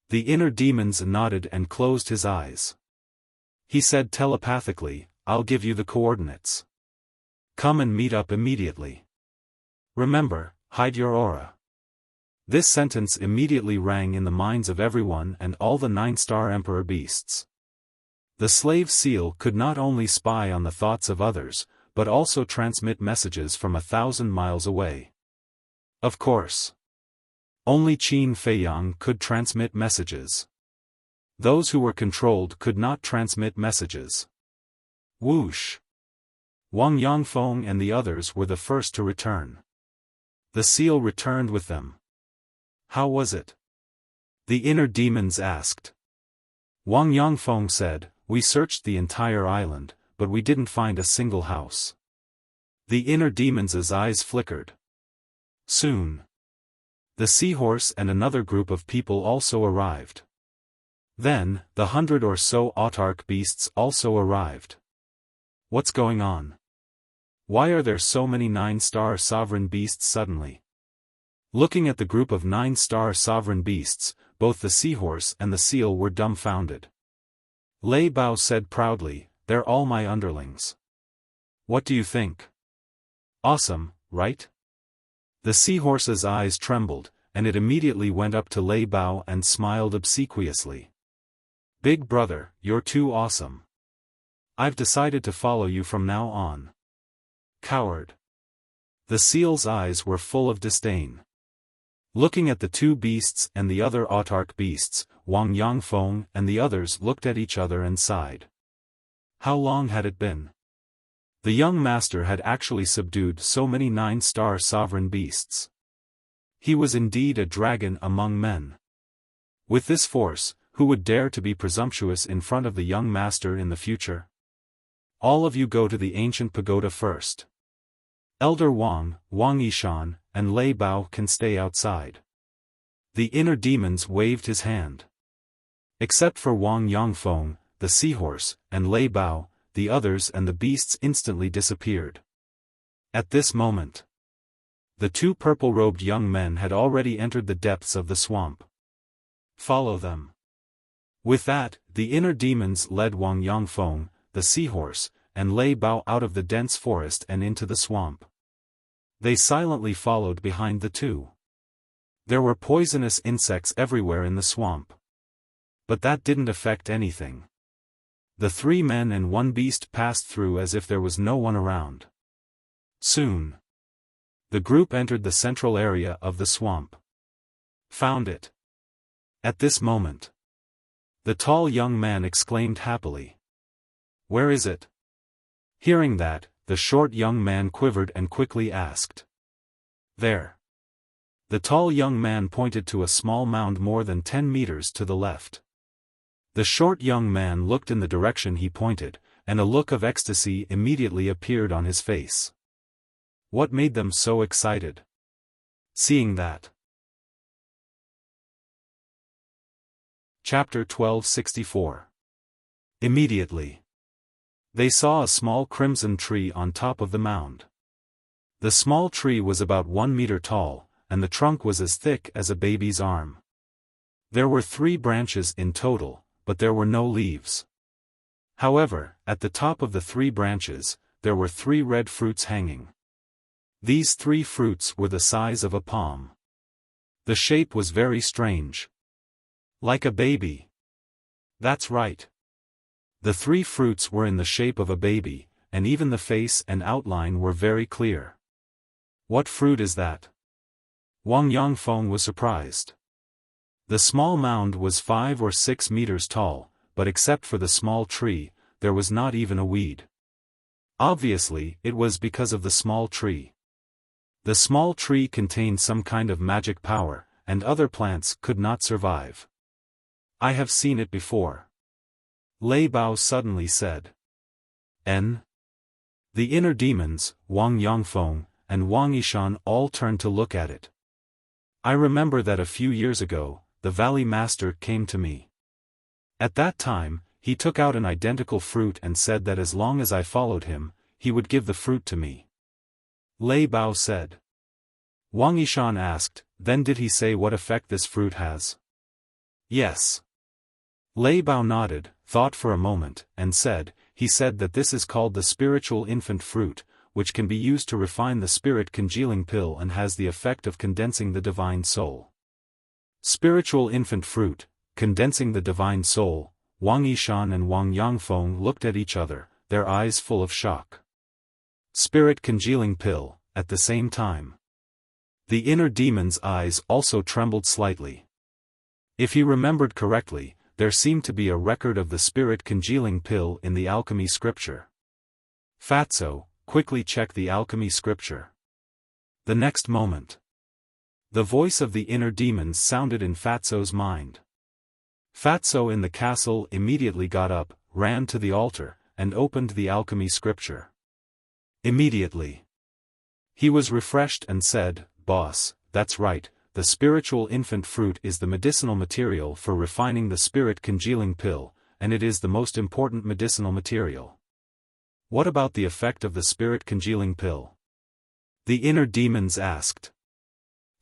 The inner demons nodded and closed his eyes. He said telepathically, I'll give you the coordinates. Come and meet up immediately. Remember, hide your aura. This sentence immediately rang in the minds of everyone and all the 9-star Emperor beasts. The slave seal could not only spy on the thoughts of others, but also transmit messages from 1,000 miles away. Of course. Only Qin Feiyang could transmit messages. Those who were controlled could not transmit messages. Whoosh! Wang Yangfeng and the others were the first to return. The seal returned with them. How was it? The inner demons asked. Wang Yangfeng said, we searched the entire island, but we didn't find a single house. The inner demon's eyes flickered. Soon. The seahorse and another group of people also arrived. Then, the 100 or so autarch beasts also arrived. What's going on? Why are there so many 9-star sovereign beasts suddenly? Looking at the group of 9-star sovereign beasts, both the seahorse and the seal were dumbfounded. Lei Bao said proudly, they're all my underlings. What do you think? Awesome, right? The seahorse's eyes trembled, and it immediately went up to Lei Bao and smiled obsequiously. Big brother, you're too awesome. I've decided to follow you from now on. Coward. The seal's eyes were full of disdain. Looking at the two beasts and the other autarch beasts, Wang Yangfeng and the others looked at each other and sighed. How long had it been? The young master had actually subdued so many 9-star sovereign beasts. He was indeed a dragon among men. With this force, who would dare to be presumptuous in front of the young master in the future? All of you go to the ancient pagoda first. Elder Wang, Wang Yishan, and Lei Bao can stay outside. The inner demons waved his hand. Except for Wang Yangfeng, the seahorse, and Lei Bao, the others and the beasts instantly disappeared. At this moment, the two purple-robed young men had already entered the depths of the swamp. Follow them. With that, the inner demons led Wang Yangfeng, the seahorse, and Lei Bao out of the dense forest and into the swamp. They silently followed behind the two. There were poisonous insects everywhere in the swamp. But that didn't affect anything. The 3 men and 1 beast passed through as if there was no one around. Soon, the group entered the central area of the swamp. Found it. At this moment, the tall young man exclaimed happily. Where is it? Hearing that, the short young man quivered and quickly asked. There. The tall young man pointed to a small mound more than 10 meters to the left. The short young man looked in the direction he pointed, and a look of ecstasy immediately appeared on his face. What made them so excited? Seeing that. Chapter 1264. Immediately, they saw a small crimson tree on top of the mound. The small tree was about 1 meter tall, and the trunk was as thick as a baby's arm. There were 3 branches in total, but there were no leaves. However, at the top of the 3 branches, there were 3 red fruits hanging. These 3 fruits were the size of a palm. The shape was very strange. Like a baby. That's right. The 3 fruits were in the shape of a baby, and even the face and outline were very clear. What fruit is that? Wang Yangfeng was surprised. The small mound was 5 or 6 meters tall, but except for the small tree, there was not even a weed. Obviously, it was because of the small tree. The small tree contained some kind of magic power, and other plants could not survive. I have seen it before. Lei Bao suddenly said. N. The inner demons, Wang Yongfeng, and Wang Yishan all turned to look at it. I remember that a few years ago, the Valley Master came to me. At that time, he took out an identical fruit and said that as long as I followed him, he would give the fruit to me. Lei Bao said. Wang Yishan asked, then did he say what effect this fruit has? Yes. Lei Bao nodded, thought for a moment, and said, he said that this is called the spiritual infant fruit, which can be used to refine the spirit congealing pill and has the effect of condensing the divine soul. Spiritual infant fruit, condensing the divine soul. Wang Yishan and Wang Yongfeng looked at each other, their eyes full of shock. Spirit congealing pill, at the same time. The inner demon's eyes also trembled slightly. If he remembered correctly, there seemed to be a record of the spirit congealing pill in the alchemy scripture. Fatso, quickly check the alchemy scripture. The next moment, the voice of the inner demons sounded in Fatso's mind. Fatso in the castle immediately got up, ran to the altar, and opened the alchemy scripture. Immediately, he was refreshed and said, Boss, that's right, the spiritual infant fruit is the medicinal material for refining the spirit congealing pill, and it is the most important medicinal material. What about the effect of the spirit congealing pill? The inner demons asked.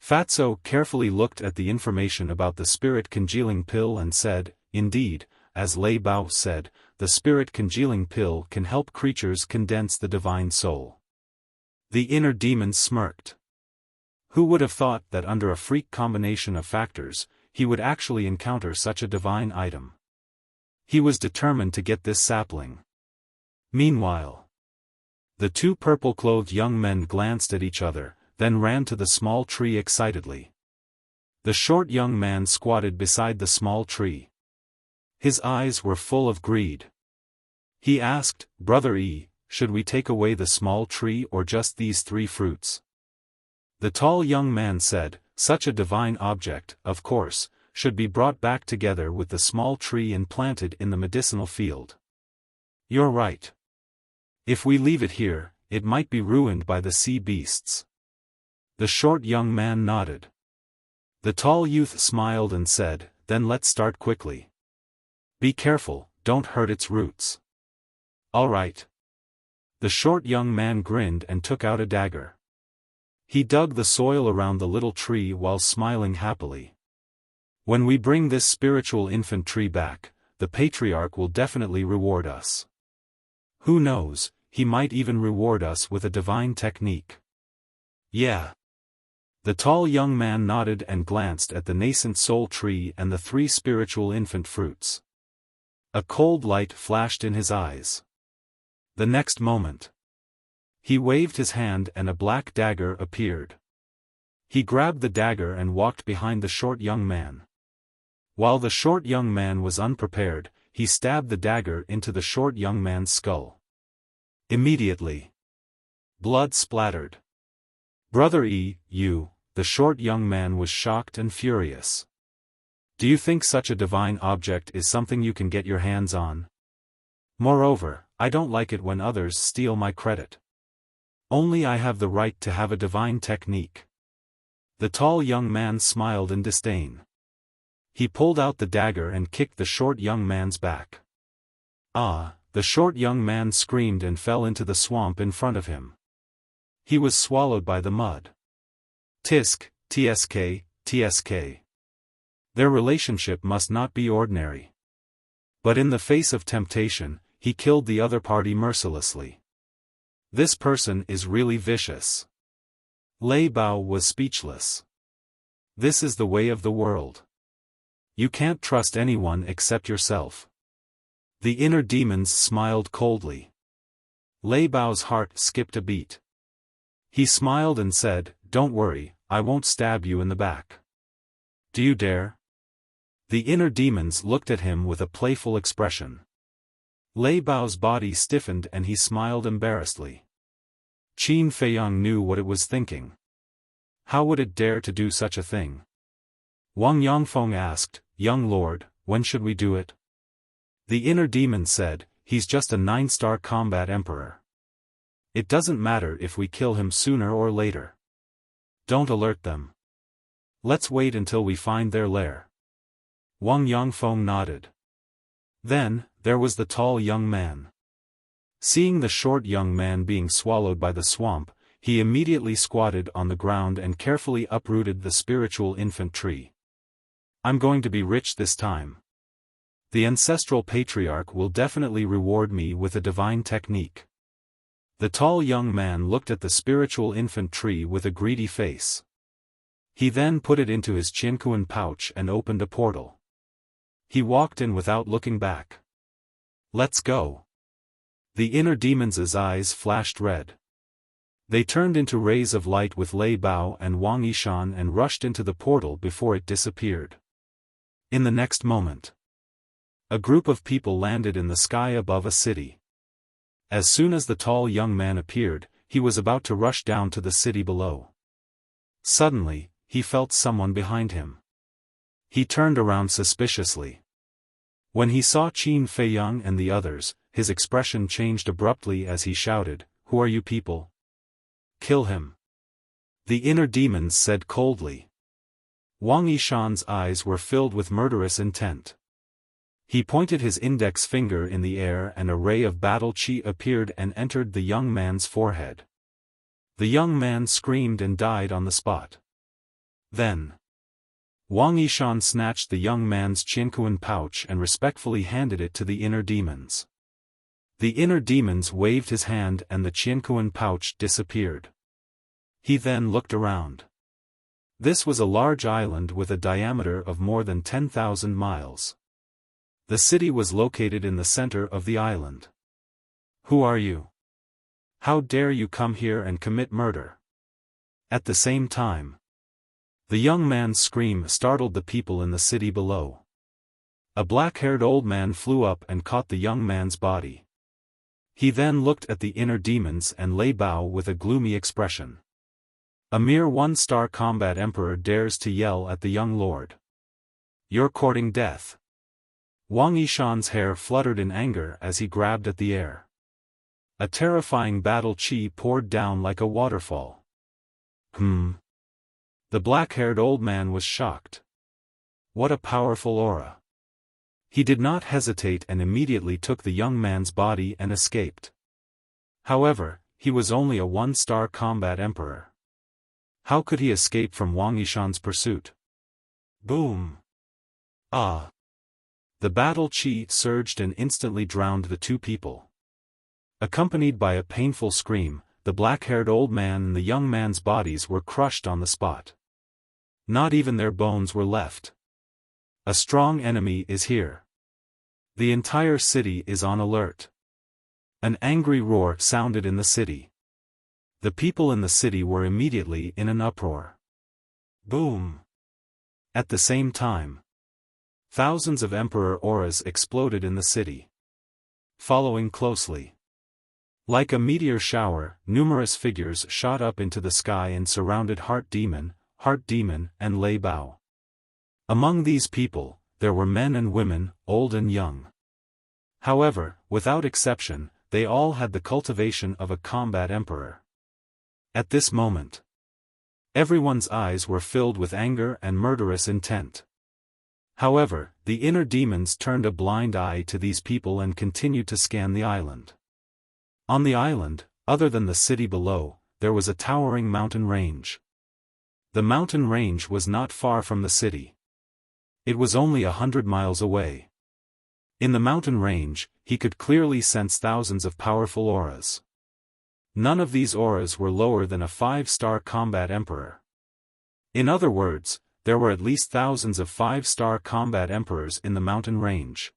Fatso carefully looked at the information about the spirit congealing pill and said, indeed, as Lei Bao said, the spirit congealing pill can help creatures condense the divine soul. The inner demons smirked. Who would have thought that under a freak combination of factors, he would actually encounter such a divine item? He was determined to get this sapling. Meanwhile, the two purple-clothed young men glanced at each other, then ran to the small tree excitedly. The short young man squatted beside the small tree. His eyes were full of greed. He asked, Brother E, should we take away the small tree or just these 3 fruits? The tall young man said, such a divine object, of course, should be brought back together with the small tree and planted in the medicinal field. You're right. If we leave it here, it might be ruined by the sea beasts. The short young man nodded. The tall youth smiled and said, then let's start quickly. Be careful, don't hurt its roots. All right. The short young man grinned and took out a dagger. He dug the soil around the little tree while smiling happily. When we bring this spiritual infant tree back, the patriarch will definitely reward us. Who knows, he might even reward us with a divine technique. Yeah. The tall young man nodded and glanced at the nascent soul tree and the 3 spiritual infant fruits. A cold light flashed in his eyes. The next moment, he waved his hand and a black dagger appeared. He grabbed the dagger and walked behind the short young man. While the short young man was unprepared, he stabbed the dagger into the short young man's skull. Immediately, blood splattered. Brother E, the short young man was shocked and furious. Do you think such a divine object is something you can get your hands on? Moreover, I don't like it when others steal my credit. Only I have the right to have a divine technique. The tall young man smiled in disdain. He pulled out the dagger and kicked the short young man's back. Ah, the short young man screamed and fell into the swamp in front of him. He was swallowed by the mud. Tisk, tsk, tsk. Their relationship must not be ordinary. But in the face of temptation, he killed the other party mercilessly. This person is really vicious. Lei Bao was speechless. This is the way of the world. You can't trust anyone except yourself. The inner demons smiled coldly. Lei Bao's heart skipped a beat. He smiled and said, Don't worry, I won't stab you in the back. Do you dare? The inner demons looked at him with a playful expression. Lei Bao's body stiffened and he smiled embarrassedly. Qin Feiyang knew what it was thinking. How would it dare to do such a thing? Wang Yangfeng asked, "Young lord, when should we do it?" The inner demon said, "He's just a 9-star combat emperor. It doesn't matter if we kill him sooner or later. Don't alert them. Let's wait until we find their lair." Wang Yangfeng nodded. Then, there was the tall young man. Seeing the short young man being swallowed by the swamp, he immediately squatted on the ground and carefully uprooted the spiritual infant tree. "I'm going to be rich this time. The ancestral patriarch will definitely reward me with a divine technique." The tall young man looked at the spiritual infant tree with a greedy face. He then put it into his Qiankuan pouch and opened a portal. He walked in without looking back. "Let's go." The inner demons' eyes flashed red. They turned into rays of light with Lei Bao and Wang Yishan and rushed into the portal before it disappeared. In the next moment, a group of people landed in the sky above a city. As soon as the tall young man appeared, he was about to rush down to the city below. Suddenly, he felt someone behind him. He turned around suspiciously. When he saw Qin Feiyang and the others, his expression changed abruptly as he shouted, "Who are you people? Kill him." The inner demons said coldly. Wang Yishan's eyes were filled with murderous intent. He pointed his index finger in the air and a ray of battle chi appeared and entered the young man's forehead. The young man screamed and died on the spot. Then, Wang Yishan snatched the young man's Qiankuan pouch and respectfully handed it to the inner demons. The inner demons waved his hand and the Qiankuan pouch disappeared. He then looked around. This was a large island with a diameter of more than 10,000 miles. The city was located in the center of the island. "Who are you? How dare you come here and commit murder?" At the same time, the young man's scream startled the people in the city below. A black-haired old man flew up and caught the young man's body. He then looked at the inner demons and Lei Bao with a gloomy expression. "A mere 1-star combat emperor dares to yell at the young lord. You're courting death." Wang Yishan's hair fluttered in anger as he grabbed at the air. A terrifying battle chi poured down like a waterfall. The black-haired old man was shocked. What a powerful aura. He did not hesitate and immediately took the young man's body and escaped. However, he was only a 1-star combat emperor. How could he escape from Wang Yishan's pursuit? Boom! Ah! The battle chi surged and instantly drowned the two people. Accompanied by a painful scream, the black-haired old man and the young man's bodies were crushed on the spot. Not even their bones were left. A strong enemy is here. The entire city is on alert. An angry roar sounded in the city. The people in the city were immediately in an uproar. Boom! At the same time, thousands of emperor auras exploded in the city. Following closely, like a meteor shower, numerous figures shot up into the sky and surrounded Heart Demon, and Lei Bao. Among these people, there were men and women, old and young. However, without exception, they all had the cultivation of a combat emperor. At this moment, everyone's eyes were filled with anger and murderous intent. However, the inner demons turned a blind eye to these people and continued to scan the island. On the island, other than the city below, there was a towering mountain range. The mountain range was not far from the city. It was only 100 miles away. In the mountain range, he could clearly sense thousands of powerful auras. None of these auras were lower than a 5-star combat emperor. In other words, there were at least thousands of 5-star combat emperors in the mountain range.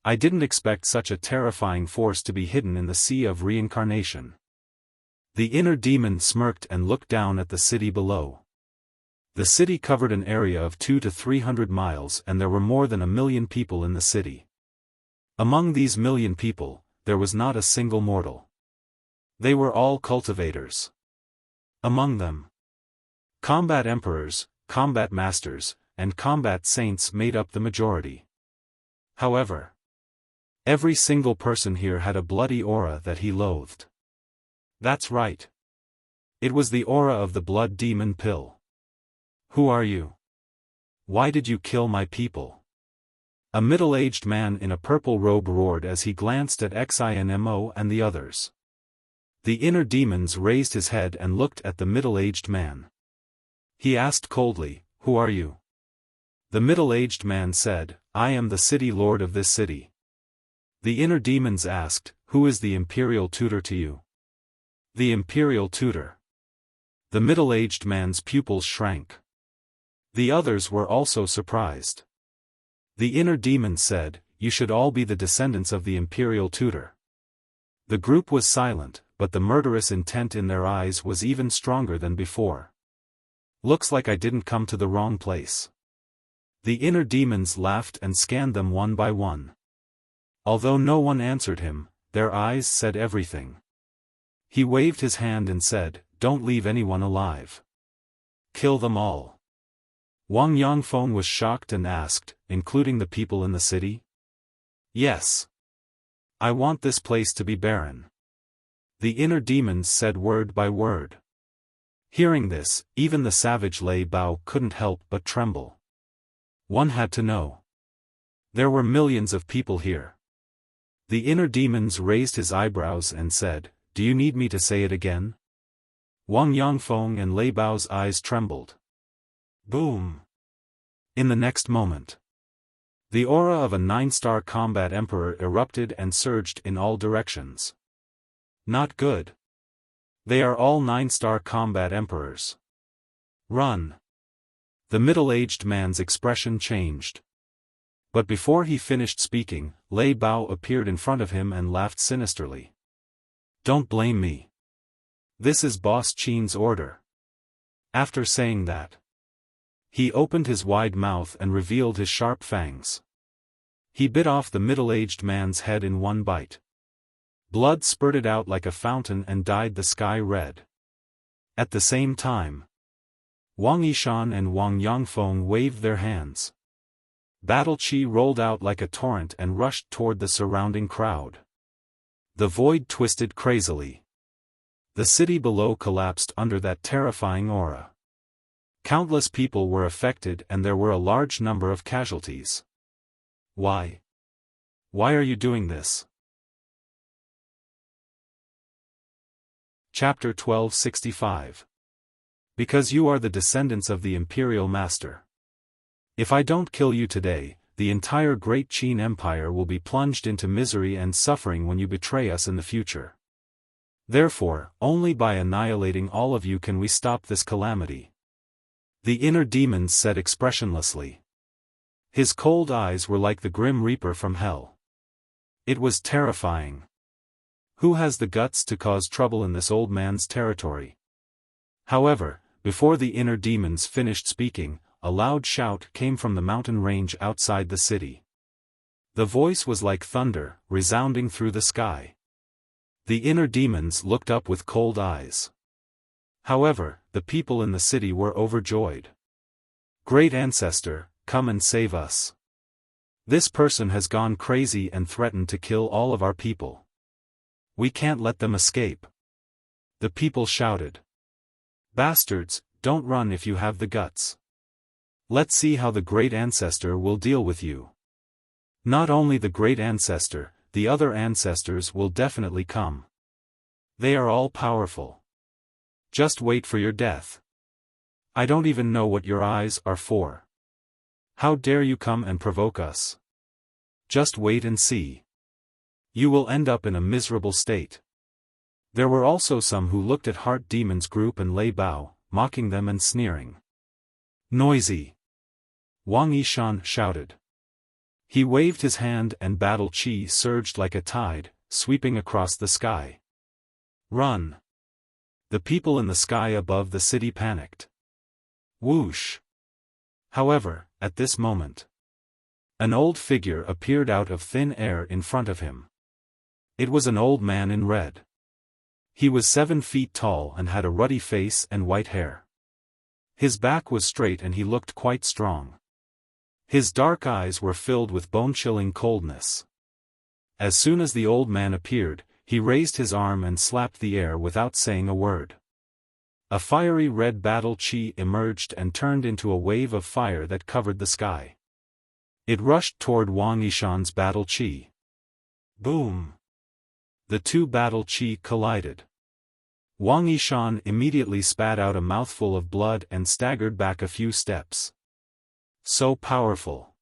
I didn't expect such a terrifying force to be hidden in the sea of reincarnation. The inner demon smirked and looked down at the city below. The city covered an area of 200 to 300 miles and there were more than 1 million people in the city. Among these million people, there was not a single mortal. They were all cultivators. Among them, combat emperors, combat masters, and combat saints made up the majority. However, every single person here had a bloody aura that he loathed. That's right. It was the aura of the blood demon pill. Who are you? Why did you kill my people? A middle-aged man in a purple robe roared as he glanced at Xinmo and the others. The inner demons raised his head and looked at the middle-aged man. He asked coldly, "Who are you?" The middle-aged man said, "I am the city lord of this city." The inner demons asked, "Who is the imperial tutor to you?" The imperial tutor. The middle-aged man's pupils shrank. The others were also surprised. The inner demon said, "You should all be the descendants of the imperial tutor." The group was silent, but the murderous intent in their eyes was even stronger than before. Looks like I didn't come to the wrong place. The inner demons laughed and scanned them one by one. Although no one answered him, their eyes said everything. He waved his hand and said, "Don't leave anyone alive. Kill them all." Wang Yangfeng was shocked and asked, "Including the people in the city?" "Yes. I want this place to be barren." The inner demons said word by word. Hearing this, even the savage Lei Bao couldn't help but tremble. One had to know. There were millions of people here. The inner demons raised his eyebrows and said, "Do you need me to say it again?" Wang Yangfeng and Lei Bao's eyes trembled. Boom! In the next moment, the aura of a 9-star combat emperor erupted and surged in all directions. Not good. They are all 9-star combat emperors. Run! The middle-aged man's expression changed. But before he finished speaking, Lei Bao appeared in front of him and laughed sinisterly. "Don't blame me. This is Boss Qin's order." After saying that, he opened his wide mouth and revealed his sharp fangs. He bit off the middle-aged man's head in one bite. Blood spurted out like a fountain and dyed the sky red. At the same time, Wang Yishan and Wang Yangfeng waved their hands. Battle chi rolled out like a torrent and rushed toward the surrounding crowd. The void twisted crazily. The city below collapsed under that terrifying aura. Countless people were affected and there were a large number of casualties. Why? Why are you doing this? Chapter 1265. Because you are the descendants of the Imperial Master. If I don't kill you today, the entire Great Qin Empire will be plunged into misery and suffering when you betray us in the future. Therefore, only by annihilating all of you can we stop this calamity. The inner demons said expressionlessly. His cold eyes were like the grim reaper from hell. It was terrifying. Who has the guts to cause trouble in this old man's territory? However, before the inner demons finished speaking, a loud shout came from the mountain range outside the city. The voice was like thunder, resounding through the sky. The inner demons looked up with cold eyes. However, the people in the city were overjoyed. "Great Ancestor, come and save us. This person has gone crazy and threatened to kill all of our people. We can't let them escape." The people shouted. "Bastards, don't run if you have the guts. Let's see how the Great Ancestor will deal with you." Not only the Great Ancestor, the other ancestors will definitely come. They are all powerful. Just wait for your death. I don't even know what your eyes are for. How dare you come and provoke us? Just wait and see. You will end up in a miserable state. There were also some who looked at Heart Demon's group and Lei Bao, mocking them and sneering. "Noisy!" Wang Yishan shouted. He waved his hand and battle chi surged like a tide, sweeping across the sky. "Run!" The people in the sky above the city panicked. Whoosh! However, at this moment, an old figure appeared out of thin air in front of him. It was an old man in red. He was 7 feet tall and had a ruddy face and white hair. His back was straight and he looked quite strong. His dark eyes were filled with bone-chilling coldness. As soon as the old man appeared, he raised his arm and slapped the air without saying a word. A fiery red battle chi emerged and turned into a wave of fire that covered the sky. It rushed toward Wang Yishan's battle chi. Boom! The two battle chi collided. Wang Yishan immediately spat out a mouthful of blood and staggered back a few steps. So powerful.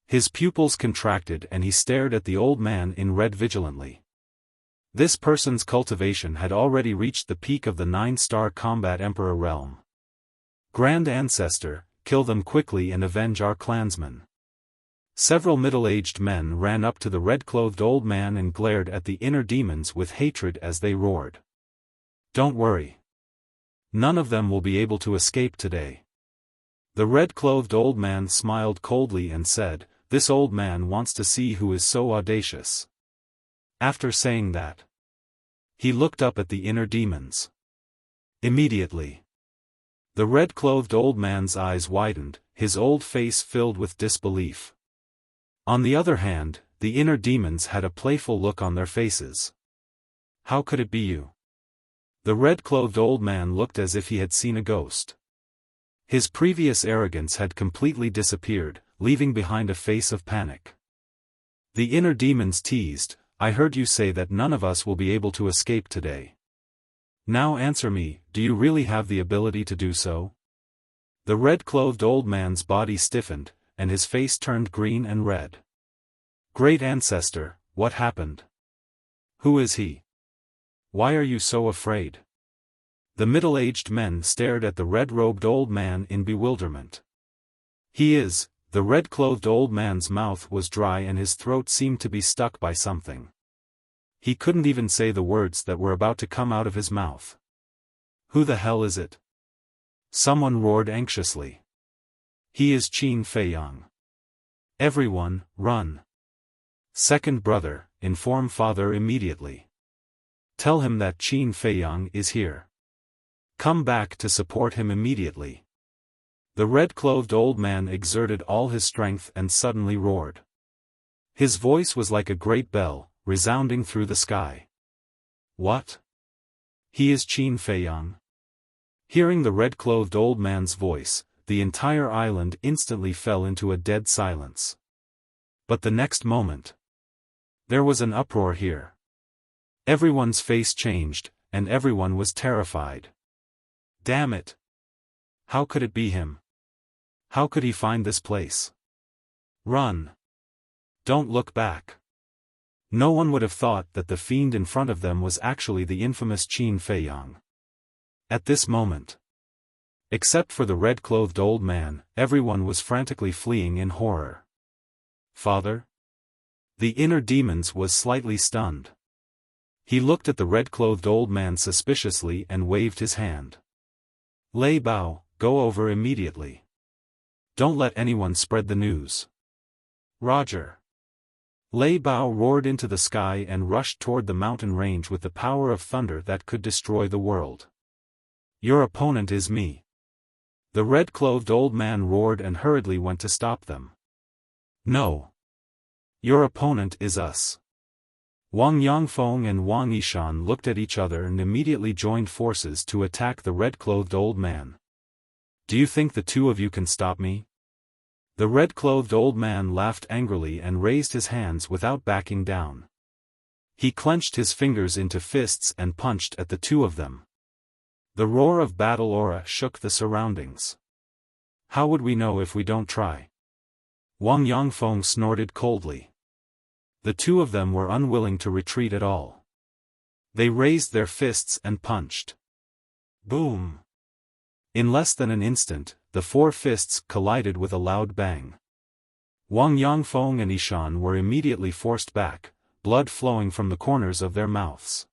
His pupils contracted and he stared at the old man in red vigilantly. This person's cultivation had already reached the peak of the 9-star combat emperor realm. Grand Ancestor, kill them quickly and avenge our clansmen. Several middle-aged men ran up to the red-clothed old man and glared at the inner demons with hatred as they roared. Don't worry. None of them will be able to escape today. The red-clothed old man smiled coldly and said, "This old man wants to see who is so audacious." After saying that, he looked up at the inner demons. Immediately, the red-clothed old man's eyes widened, his old face filled with disbelief. On the other hand, the inner demons had a playful look on their faces. How could it be you? The red-clothed old man looked as if he had seen a ghost. His previous arrogance had completely disappeared, leaving behind a face of panic. The inner demons teased, "I heard you say that none of us will be able to escape today. Now answer me, do you really have the ability to do so?" The red-clothed old man's body stiffened, and his face turned green and red. "Great Ancestor, what happened? Who is he? Why are you so afraid?" The middle-aged men stared at the red-robed old man in bewilderment. The red-clothed old man's mouth was dry and his throat seemed to be stuck by something. He couldn't even say the words that were about to come out of his mouth. "Who the hell is it?" Someone roared anxiously. "He is Qin Feiyang. Everyone, run. Second brother, inform father immediately. Tell him that Qin Feiyang is here. Come back to support him immediately." The red-clothed old man exerted all his strength and suddenly roared. His voice was like a great bell, resounding through the sky. "What? He is Qin Feiyang?" Hearing the red-clothed old man's voice, the entire island instantly fell into a dead silence. But the next moment, there was an uproar here. Everyone's face changed, and everyone was terrified. Damn it! How could it be him? How could he find this place? Run! Don't look back. No one would have thought that the fiend in front of them was actually the infamous Qin Feiyang. At this moment, except for the red-clothed old man, everyone was frantically fleeing in horror. "Father?" The inner demons was slightly stunned. He looked at the red-clothed old man suspiciously and waved his hand. "Lei Bao, go over immediately. Don't let anyone spread the news." "Roger." Lei Bao roared into the sky and rushed toward the mountain range with the power of thunder that could destroy the world. "Your opponent is me." The red-clothed old man roared and hurriedly went to stop them. "No. Your opponent is us." Wang Yangfeng and Wang Yishan looked at each other and immediately joined forces to attack the red-clothed old man. "Do you think the two of you can stop me?" The red-clothed old man laughed angrily and raised his hands without backing down. He clenched his fingers into fists and punched at the two of them. The roar of battle aura shook the surroundings. "How would we know if we don't try?" Wang Yangfeng snorted coldly. The two of them were unwilling to retreat at all. They raised their fists and punched. Boom! In less than an instant, the four fists collided with a loud bang. Wang Yangfeng and Yishan were immediately forced back, blood flowing from the corners of their mouths.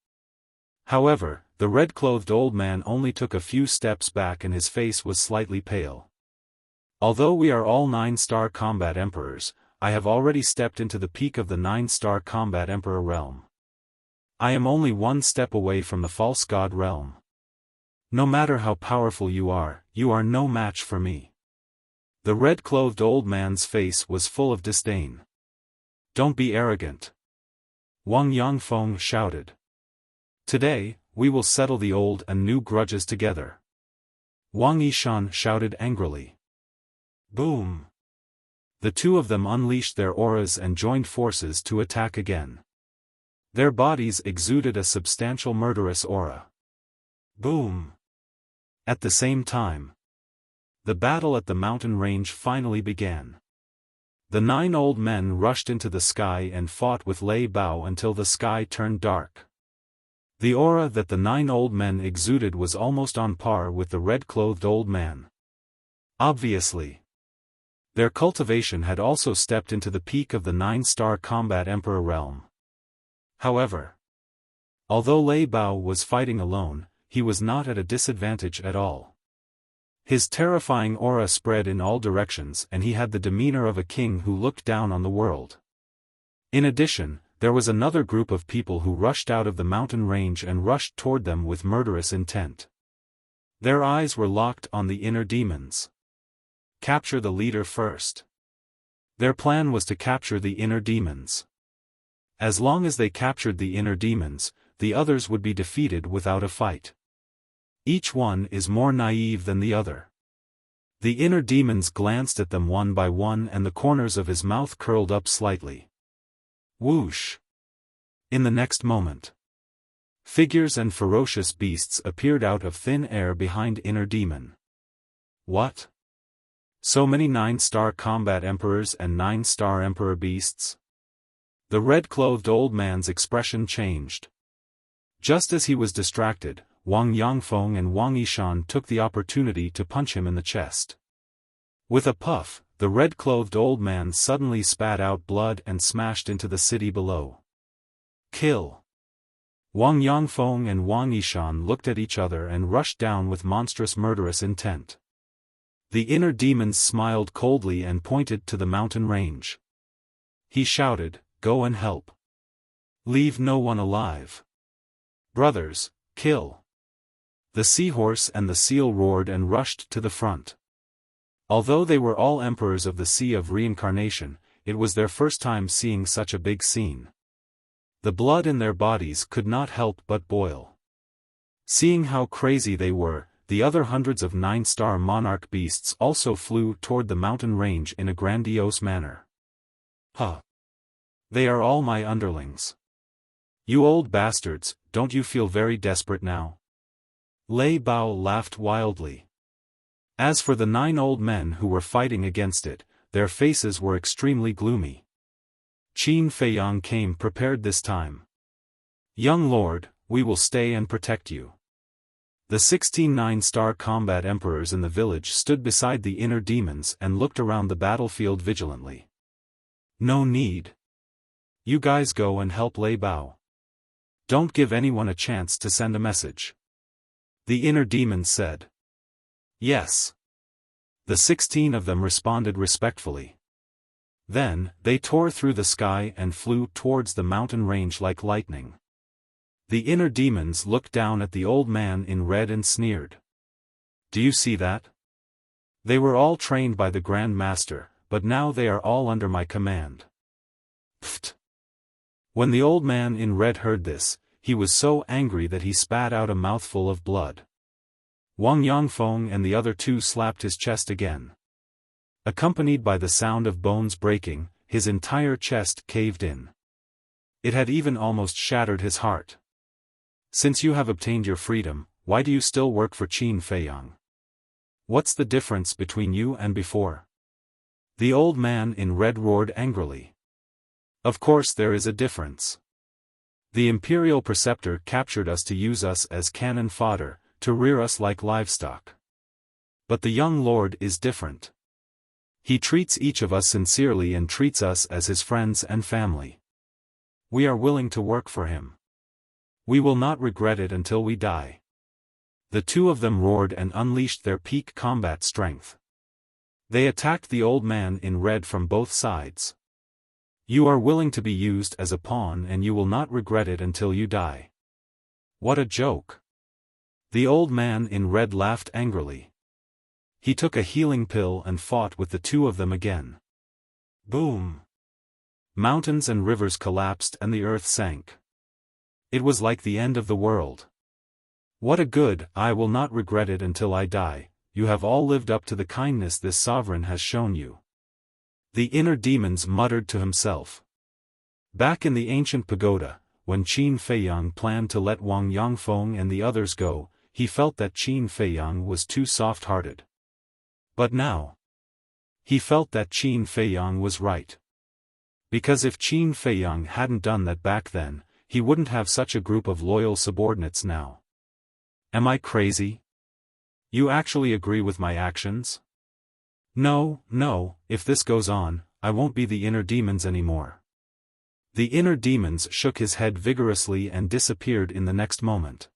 However, The red-clothed old man only took a few steps back and his face was slightly pale. Although we are all 9-star combat emperors, I have already stepped into the peak of the 9-star combat emperor realm. I am only one step away from the false god realm. No matter how powerful you are no match for me. The red-clothed old man's face was full of disdain. Don't be arrogant. Wang Yangfeng shouted. Today, we will settle the old and new grudges together. Wang Yishan shouted angrily. Boom! The two of them unleashed their auras and joined forces to attack again. Their bodies exuded a substantial murderous aura. Boom! At the same time, the battle at the mountain range finally began. The 9 old men rushed into the sky and fought with Lei Bao until the sky turned dark. The aura that the 9 old men exuded was almost on par with the red-clothed old man. Obviously, their cultivation had also stepped into the peak of the 9-star combat emperor realm. However, although Lei Bao was fighting alone, he was not at a disadvantage at all. His terrifying aura spread in all directions and he had the demeanor of a king who looked down on the world. In addition, there was another group of people who rushed out of the mountain range and rushed toward them with murderous intent. Their eyes were locked on the inner demons. Capture the leader first. Their plan was to capture the inner demons. As long as they captured the inner demons, the others would be defeated without a fight. Each one is more naive than the other. The inner demons glanced at them one by one and the corners of his mouth curled up slightly. Whoosh! In the next moment, figures and ferocious beasts appeared out of thin air behind inner demon. What? So many 9-star combat emperors and 9-star emperor beasts? The red-clothed old man's expression changed. Just as he was distracted, Wang Yangfeng and Wang Yishan took the opportunity to punch him in the chest. With a puff, the red-clothed old man suddenly spat out blood and smashed into the city below. Kill! Wang Yangfeng and Wang Yishan looked at each other and rushed down with monstrous murderous intent. The inner demons smiled coldly and pointed to the mountain range. He shouted, "Go and help. Leave no one alive. Brothers, kill!" The seahorse and the seal roared and rushed to the front. Although they were all emperors of the Sea of Reincarnation, it was their first time seeing such a big scene. The blood in their bodies could not help but boil. Seeing how crazy they were, the other hundreds of 9-star monarch beasts also flew toward the mountain range in a grandiose manner. Huh! They are all my underlings. You old bastards, don't you feel very desperate now? Lei Bao laughed wildly. As for the 9 old men who were fighting against it, their faces were extremely gloomy. Qin Feiyang came prepared this time. Young lord, we will stay and protect you. The 16 9-star combat emperors in the village stood beside the inner demons and looked around the battlefield vigilantly. No need. You guys go and help Lei Bao. Don't give anyone a chance to send a message. The inner demons said. Yes. The 16 of them responded respectfully. Then, they tore through the sky and flew towards the mountain range like lightning. The inner demons looked down at the old man in red and sneered. Do you see that? They were all trained by the Grand Master, but now they are all under my command. Pfft! When the old man in red heard this, he was so angry that he spat out a mouthful of blood. Wang Yangfeng and the other two slapped his chest again. Accompanied by the sound of bones breaking, his entire chest caved in. It had even almost shattered his heart. Since you have obtained your freedom, why do you still work for Qin Feiyang? What's the difference between you and before? The old man in red roared angrily. Of course there is a difference. The Imperial Preceptor captured us to use us as cannon fodder, to rear us like livestock. But the young lord is different. He treats each of us sincerely and treats us as his friends and family. We are willing to work for him. We will not regret it until we die. The two of them roared and unleashed their peak combat strength. They attacked the old man in red from both sides. You are willing to be used as a pawn and you will not regret it until you die. What a joke. The old man in red laughed angrily. He took a healing pill and fought with the two of them again. Boom! Mountains and rivers collapsed and the earth sank. It was like the end of the world. What a good, I will not regret it until I die, you have all lived up to the kindness this sovereign has shown you. The inner demons muttered to himself. Back in the ancient pagoda, when Qin Feiyang planned to let Wang Yangfeng and the others go, he felt that Qin Feiyang was too soft-hearted. But now, he felt that Qin Feiyang was right. Because if Qin Feiyang hadn't done that back then, he wouldn't have such a group of loyal subordinates now. Am I crazy? You actually agree with my actions? No, if this goes on, I won't be the inner demons anymore. The inner demons shook his head vigorously and disappeared in the next moment.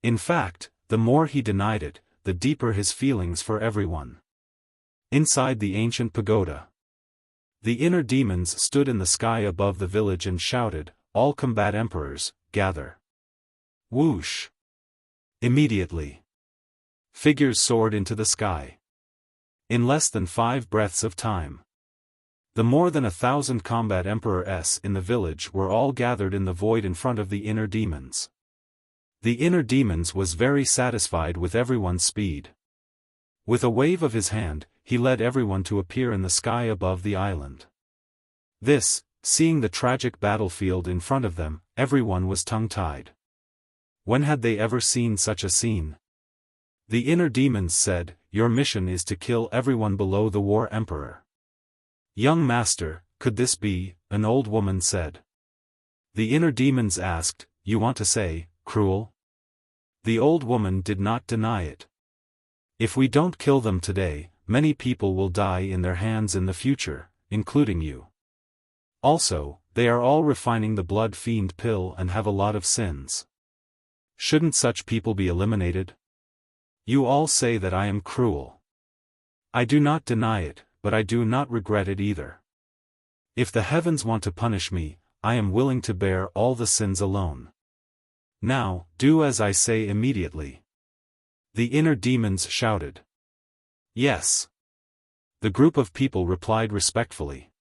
In fact, the more he denied it, the deeper his feelings for everyone. Inside the ancient pagoda, the inner demons stood in the sky above the village and shouted, "All combat emperors, gather." Whoosh! Immediately, figures soared into the sky. In less than 5 breaths of time, the more than 1,000 combat emperors in the village were all gathered in the void in front of the inner demons. The inner demons was very satisfied with everyone's speed. With a wave of his hand, he led everyone to appear in the sky above the island. Seeing the tragic battlefield in front of them, everyone was tongue-tied. When had they ever seen such a scene? The inner demons said, "Your mission is to kill everyone below the war emperor." "Young master, could this be?" an old woman said. The inner demons asked, "You want to say, cruel?" The old woman did not deny it. "If we don't kill them today, many people will die in their hands in the future, including you. Also, they are all refining the blood fiend pill and have a lot of sins. Shouldn't such people be eliminated? You all say that I am cruel. I do not deny it, but I do not regret it either. If the heavens want to punish me, I am willing to bear all the sins alone. Now, do as I say immediately." The inner demons shouted. "Yes." The group of people replied respectfully.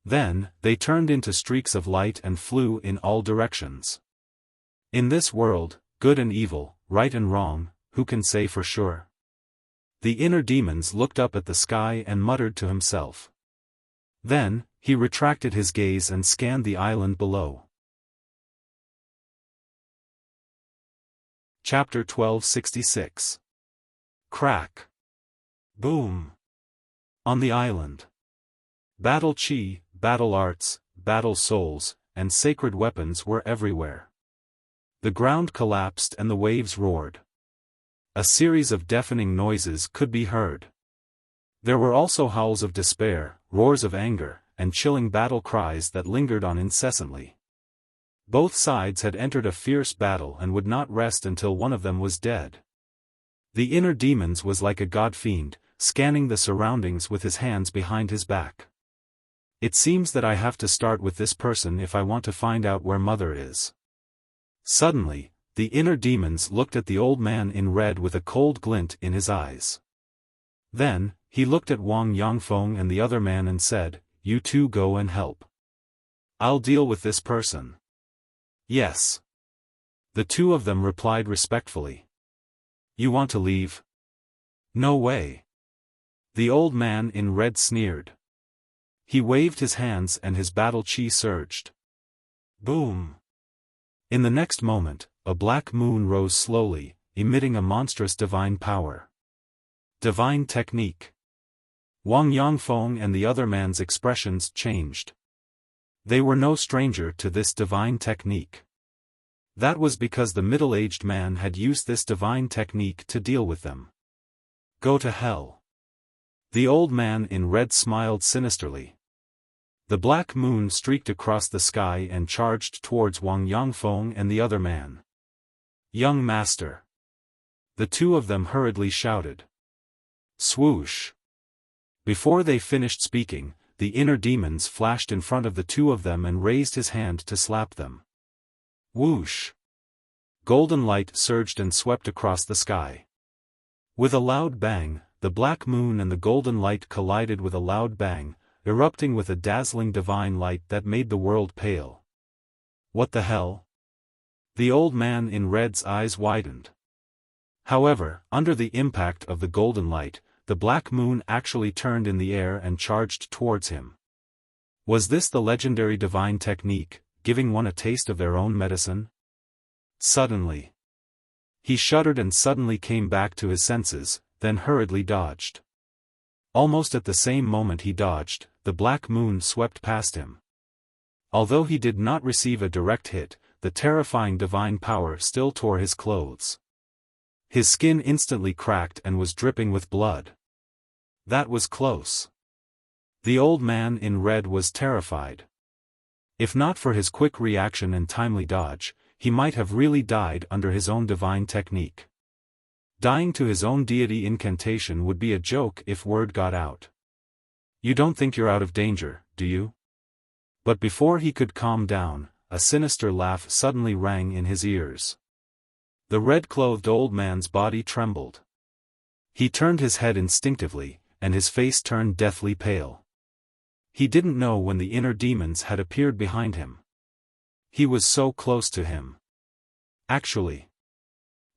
Then, they turned into streaks of light and flew in all directions. In this world, good and evil, right and wrong, who can say for sure? The inner demons looked up at the sky and muttered to himself. Then, he retracted his gaze and scanned the island below. Chapter 1266. Crack. Boom. On the island. Battle chi, battle arts, battle souls, and sacred weapons were everywhere. The ground collapsed and the waves roared. A series of deafening noises could be heard. There were also howls of despair, roars of anger, and chilling battle cries that lingered on incessantly. Both sides had entered a fierce battle and would not rest until one of them was dead. The inner demons was like a god-fiend, scanning the surroundings with his hands behind his back. "It seems that I have to start with this person if I want to find out where Mother is." Suddenly, the inner demons looked at the old man in red with a cold glint in his eyes. Then, he looked at Wang Yangfeng and the other man and said, "You two go and help. I'll deal with this person." "Yes." The two of them replied respectfully. "You want to leave?" "No way." The old man in red sneered. He waved his hands and his battle chi surged. Boom! In the next moment, a black moon rose slowly, emitting a monstrous divine power. Divine technique. Wang Yangfeng and the other man's expressions changed. They were no stranger to this divine technique. That was because the middle-aged man had used this divine technique to deal with them. Go to hell. The old man in red smiled sinisterly. The black moon streaked across the sky and charged towards Wang Yangfeng and the other man. "Young master. The two of them hurriedly shouted. Swoosh! Before they finished speaking, the inner demons flashed in front of the two of them and raised his hand to slap them. Whoosh! Golden light surged and swept across the sky. With a loud bang, the black moon and the golden light collided with a loud bang, erupting with a dazzling divine light that made the world pale. What the hell? The old man in red's eyes widened. However, under the impact of the golden light, the black moon actually turned in the air and charged towards him. Was this the legendary divine technique, giving one a taste of their own medicine? Suddenly. He shuddered and suddenly came back to his senses, then hurriedly dodged. Almost at the same moment he dodged, the black moon swept past him. Although he did not receive a direct hit, the terrifying divine power still tore his clothes. His skin instantly cracked and was dripping with blood. That was close. The old man in red was terrified. If not for his quick reaction and timely dodge, he might have really died under his own divine technique. Dying to his own deity incantation would be a joke if word got out. You don't think you're out of danger, do you? But before he could calm down, a sinister laugh suddenly rang in his ears. The red-clothed old man's body trembled. He turned his head instinctively, and his face turned deathly pale. He didn't know when the inner demons had appeared behind him. He was so close to him. Actually,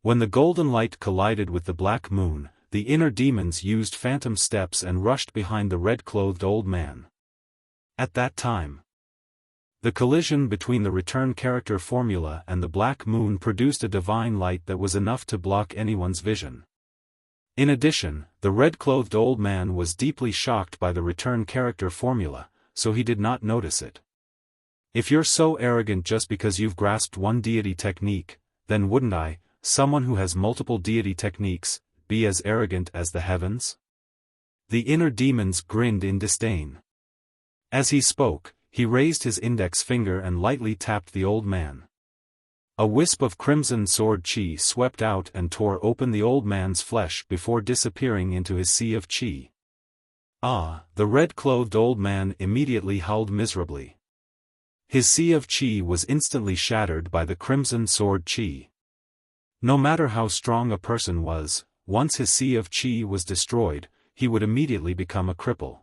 when the golden light collided with the black moon, the inner demons used phantom steps and rushed behind the red-clothed old man. At that time, the collision between the return character formula and the black moon produced a divine light that was enough to block anyone's vision. In addition, the red-clothed old man was deeply shocked by the return character formula, so he did not notice it. If you're so arrogant just because you've grasped one deity technique, then wouldn't I, someone who has multiple deity techniques, be as arrogant as the heavens? The inner demons grinned in disdain. As he spoke, he raised his index finger and lightly tapped the old man. A wisp of crimson sword chi swept out and tore open the old man's flesh before disappearing into his sea of chi. Ah, the red-clothed old man immediately howled miserably. His sea of chi was instantly shattered by the crimson sword chi. No matter how strong a person was, once his sea of chi was destroyed, he would immediately become a cripple.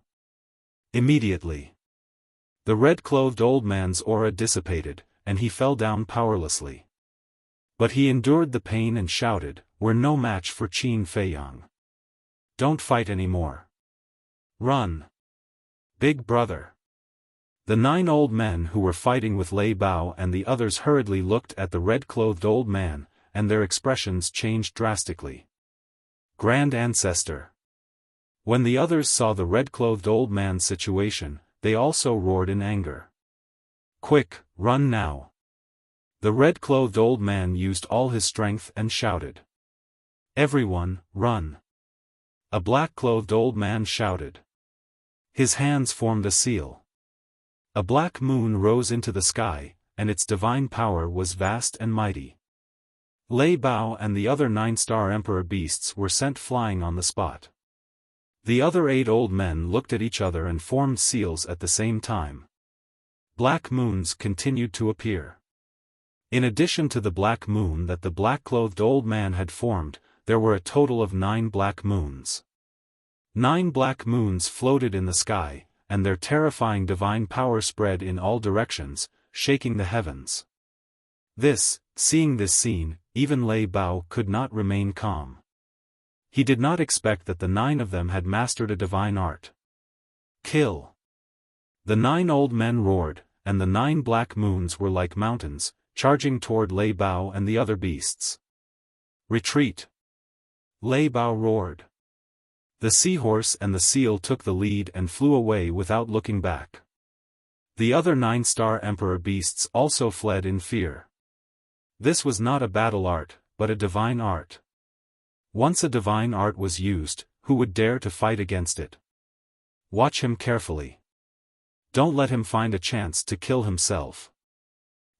Immediately. The red-clothed old man's aura dissipated, and he fell down powerlessly. But he endured the pain and shouted, "We're no match for Qin Feiyang. Don't fight anymore. Run. Big brother." The 9 old men who were fighting with Lei Bao and the others hurriedly looked at the red-clothed old man, and their expressions changed drastically. Grand Ancestor. When the others saw the red-clothed old man's situation, they also roared in anger. "Quick, run now." The red-clothed old man used all his strength and shouted. "Everyone, run." A black-clothed old man shouted. His hands formed a seal. A black moon rose into the sky, and its divine power was vast and mighty. Lei Bao and the other 9-star emperor beasts were sent flying on the spot. The other 8 old men looked at each other and formed seals at the same time. Black moons continued to appear. In addition to the black moon that the black-clothed old man had formed, there were a total of 9 black moons. 9 black moons floated in the sky, and their terrifying divine power spread in all directions, shaking the heavens. Seeing this scene, even Lei Bao could not remain calm. He did not expect that the 9 of them had mastered a divine art. Kill! The 9 old men roared, and the 9 black moons were like mountains, charging toward Lei Bao and the other beasts. Retreat! Lei Bao roared. The seahorse and the seal took the lead and flew away without looking back. The other 9-star emperor beasts also fled in fear. This was not a battle art, but a divine art. Once a divine art was used, who would dare to fight against it? Watch him carefully. Don't let him find a chance to kill himself.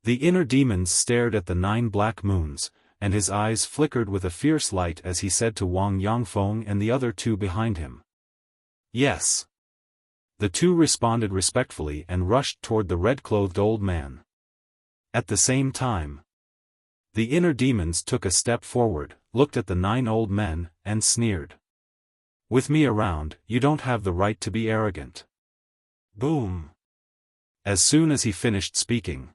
The inner demons stared at the 9 black moons, and his eyes flickered with a fierce light as he said to Wang Yangfeng and the other two behind him. "Yes." The two responded respectfully and rushed toward the red-clothed old man. At the same time, the inner demons took a step forward, looked at the 9 old men, and sneered. "With me around, you don't have the right to be arrogant." Boom! As soon as he finished speaking,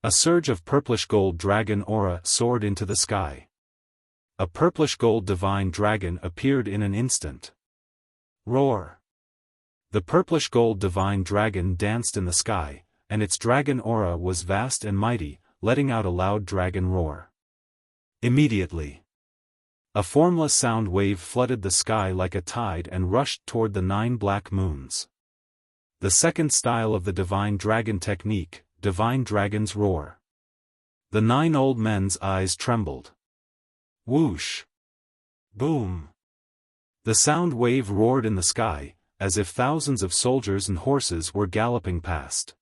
a surge of purplish-gold dragon aura soared into the sky. A purplish-gold divine dragon appeared in an instant. Roar! The purplish-gold divine dragon danced in the sky, and its dragon aura was vast and mighty, letting out a loud dragon roar. Immediately, a formless sound wave flooded the sky like a tide and rushed toward the 9 black moons. The second style of the divine dragon technique, divine dragon's roar. The 9 old men's eyes trembled. Whoosh! Boom! The sound wave roared in the sky, as if thousands of soldiers and horses were galloping past.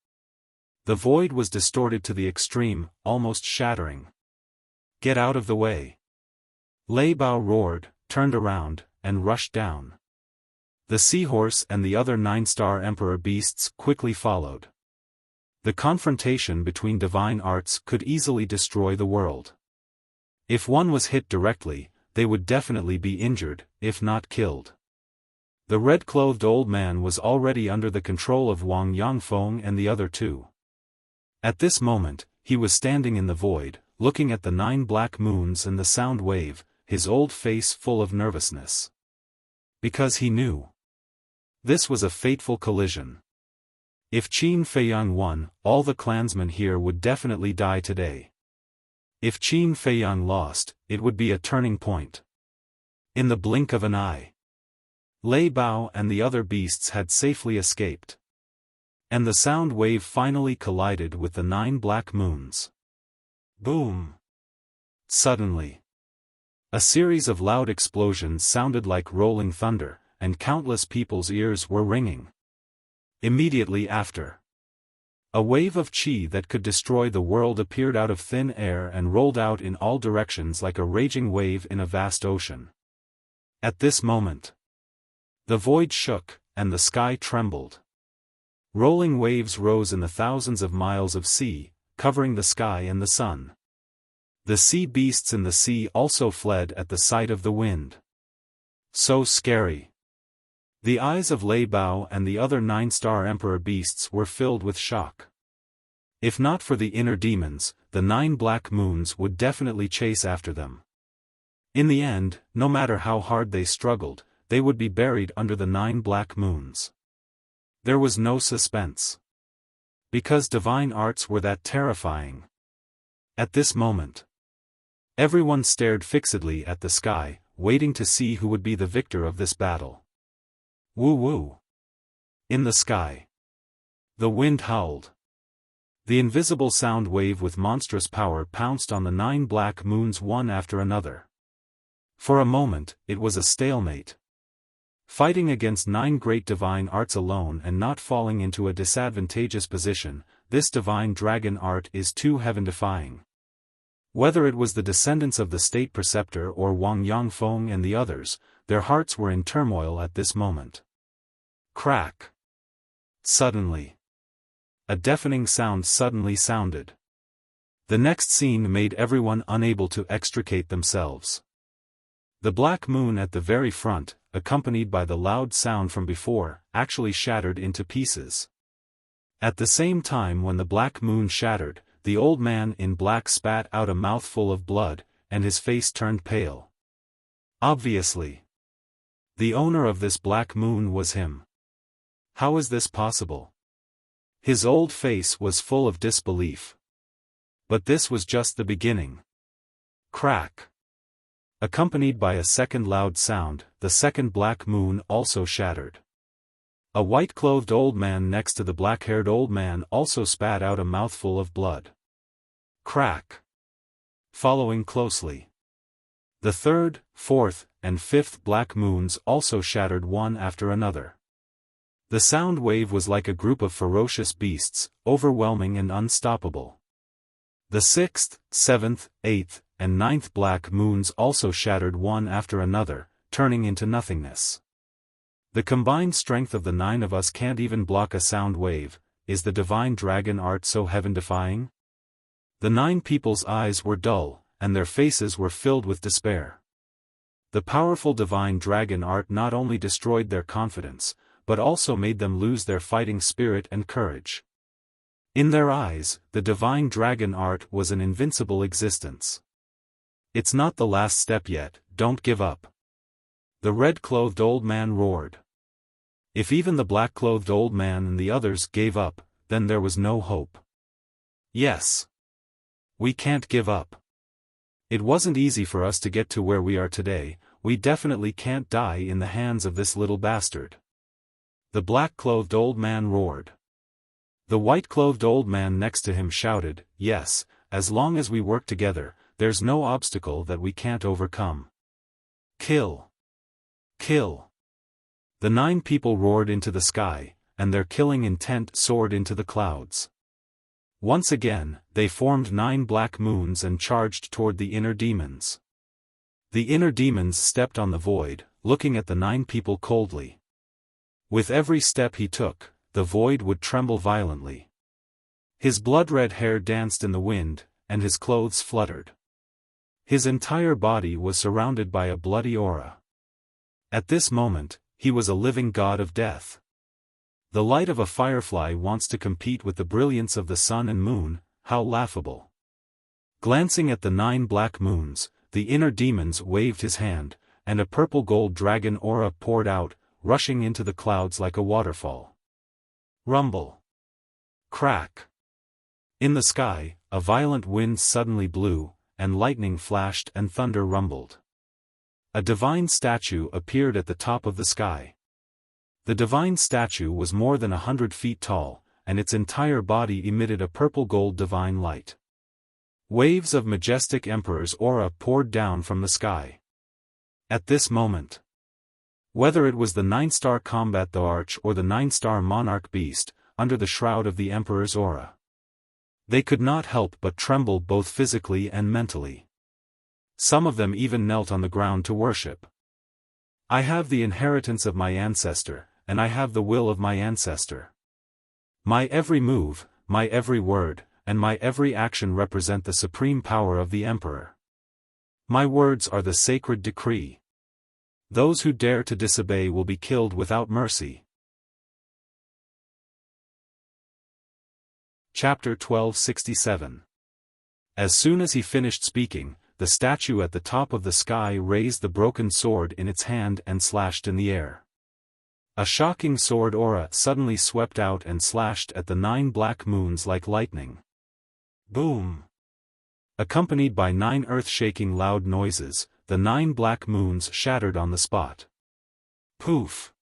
The void was distorted to the extreme, almost shattering. "Get out of the way!" Lei Bao roared, turned around, and rushed down. The seahorse and the other 9-star emperor beasts quickly followed. The confrontation between divine arts could easily destroy the world. If one was hit directly, they would definitely be injured, if not killed. The red-clothed old man was already under the control of Wang Yangfeng and the other two. At this moment, he was standing in the void, looking at the 9 black moons and the sound wave, his old face full of nervousness. Because he knew this was a fateful collision. If Qin Feiyang won, all the clansmen here would definitely die today. If Qin Feiyang lost, it would be a turning point. In the blink of an eye, Lei Bao and the other beasts had safely escaped. And the sound wave finally collided with the 9 black moons. Boom! Suddenly, a series of loud explosions sounded like rolling thunder, and countless people's ears were ringing. Immediately after, a wave of qi that could destroy the world appeared out of thin air and rolled out in all directions like a raging wave in a vast ocean. At this moment, the void shook, and the sky trembled. Rolling waves rose in the thousands of miles of sea, covering the sky and the sun. The sea beasts in the sea also fled at the sight of the wind. So scary! The eyes of Lei Bao and the other 9-star emperor beasts were filled with shock. If not for the inner demons, the 9 black moons would definitely chase after them. In the end, no matter how hard they struggled, they would be buried under the 9 black moons. There was no suspense. Because divine arts were that terrifying. At this moment, everyone stared fixedly at the sky, waiting to see who would be the victor of this battle. Woo-woo! In the sky, the wind howled. The invisible sound wave with monstrous power pounced on the 9 black moons one after another. For a moment, it was a stalemate. Fighting against 9 great divine arts alone and not falling into a disadvantageous position, this divine dragon art is too heaven-defying. Whether it was the descendants of the state preceptor or Wang Yangfeng and the others, their hearts were in turmoil at this moment. Crack! Suddenly, a deafening sound suddenly sounded. The next scene made everyone unable to extricate themselves. The black moon at the very front, accompanied by the loud sound from before, actually shattered into pieces. At the same time when the black moon shattered, the old man in black spat out a mouthful of blood, and his face turned pale. Obviously, the owner of this black moon was him. How is this possible? His old face was full of disbelief. But this was just the beginning. Crack! Accompanied by a second loud sound, the second black moon also shattered. A white-clothed old man next to the black-haired old man also spat out a mouthful of blood. Crack! Following closely, the third, fourth, and fifth black moons also shattered one after another. The sound wave was like a group of ferocious beasts, overwhelming and unstoppable. The 6th, 7th, 8th, and 9th black moons also shattered one after another, turning into nothingness. The combined strength of the 9 of us can't even block a sound wave. Is the divine dragon art so heaven-defying? The 9 people's eyes were dull, and their faces were filled with despair. The powerful divine dragon art not only destroyed their confidence, but also made them lose their fighting spirit and courage. In their eyes, the divine dragon art was an invincible existence. It's not the last step yet, don't give up. The red-clothed old man roared. If even the black-clothed old man and the others gave up, then there was no hope. Yes. We can't give up. It wasn't easy for us to get to where we are today, we definitely can't die in the hands of this little bastard. The black-clothed old man roared. The white-clothed old man next to him shouted, yes, as long as we work together, there's no obstacle that we can't overcome. Kill. Kill. The 9 people roared into the sky, and their killing intent soared into the clouds. Once again, they formed 9 black moons and charged toward the inner demons. The inner demons stepped on the void, looking at the 9 people coldly. With every step he took, the void would tremble violently. His blood-red hair danced in the wind, and his clothes fluttered. His entire body was surrounded by a bloody aura. At this moment, he was a living god of death. The light of a firefly wants to compete with the brilliance of the sun and moon, how laughable. Glancing at the 9 black moons, the inner demons waved his hand, and a purple-gold dragon aura poured out, rushing into the clouds like a waterfall. Rumble. Crack. In the sky, a violent wind suddenly blew, and lightning flashed and thunder rumbled. A divine statue appeared at the top of the sky. The divine statue was more than 100 feet tall, and its entire body emitted a purple-gold divine light. Waves of majestic emperor's aura poured down from the sky. At this moment, whether it was the 9-star combat the arch or the 9-star monarch beast, under the shroud of the emperor's aura, they could not help but tremble both physically and mentally. Some of them even knelt on the ground to worship. I have the inheritance of my ancestor, and I have the will of my ancestor. My every move, my every word, and my every action represent the supreme power of the emperor. My words are the sacred decree. Those who dare to disobey will be killed without mercy. Chapter 1267. As soon as he finished speaking, the statue at the top of the sky raised the broken sword in its hand and slashed in the air. A shocking sword aura suddenly swept out and slashed at the 9 black moons like lightning. Boom! Accompanied by 9 earth-shaking loud noises, the 9 black moons shattered on the spot. Poof!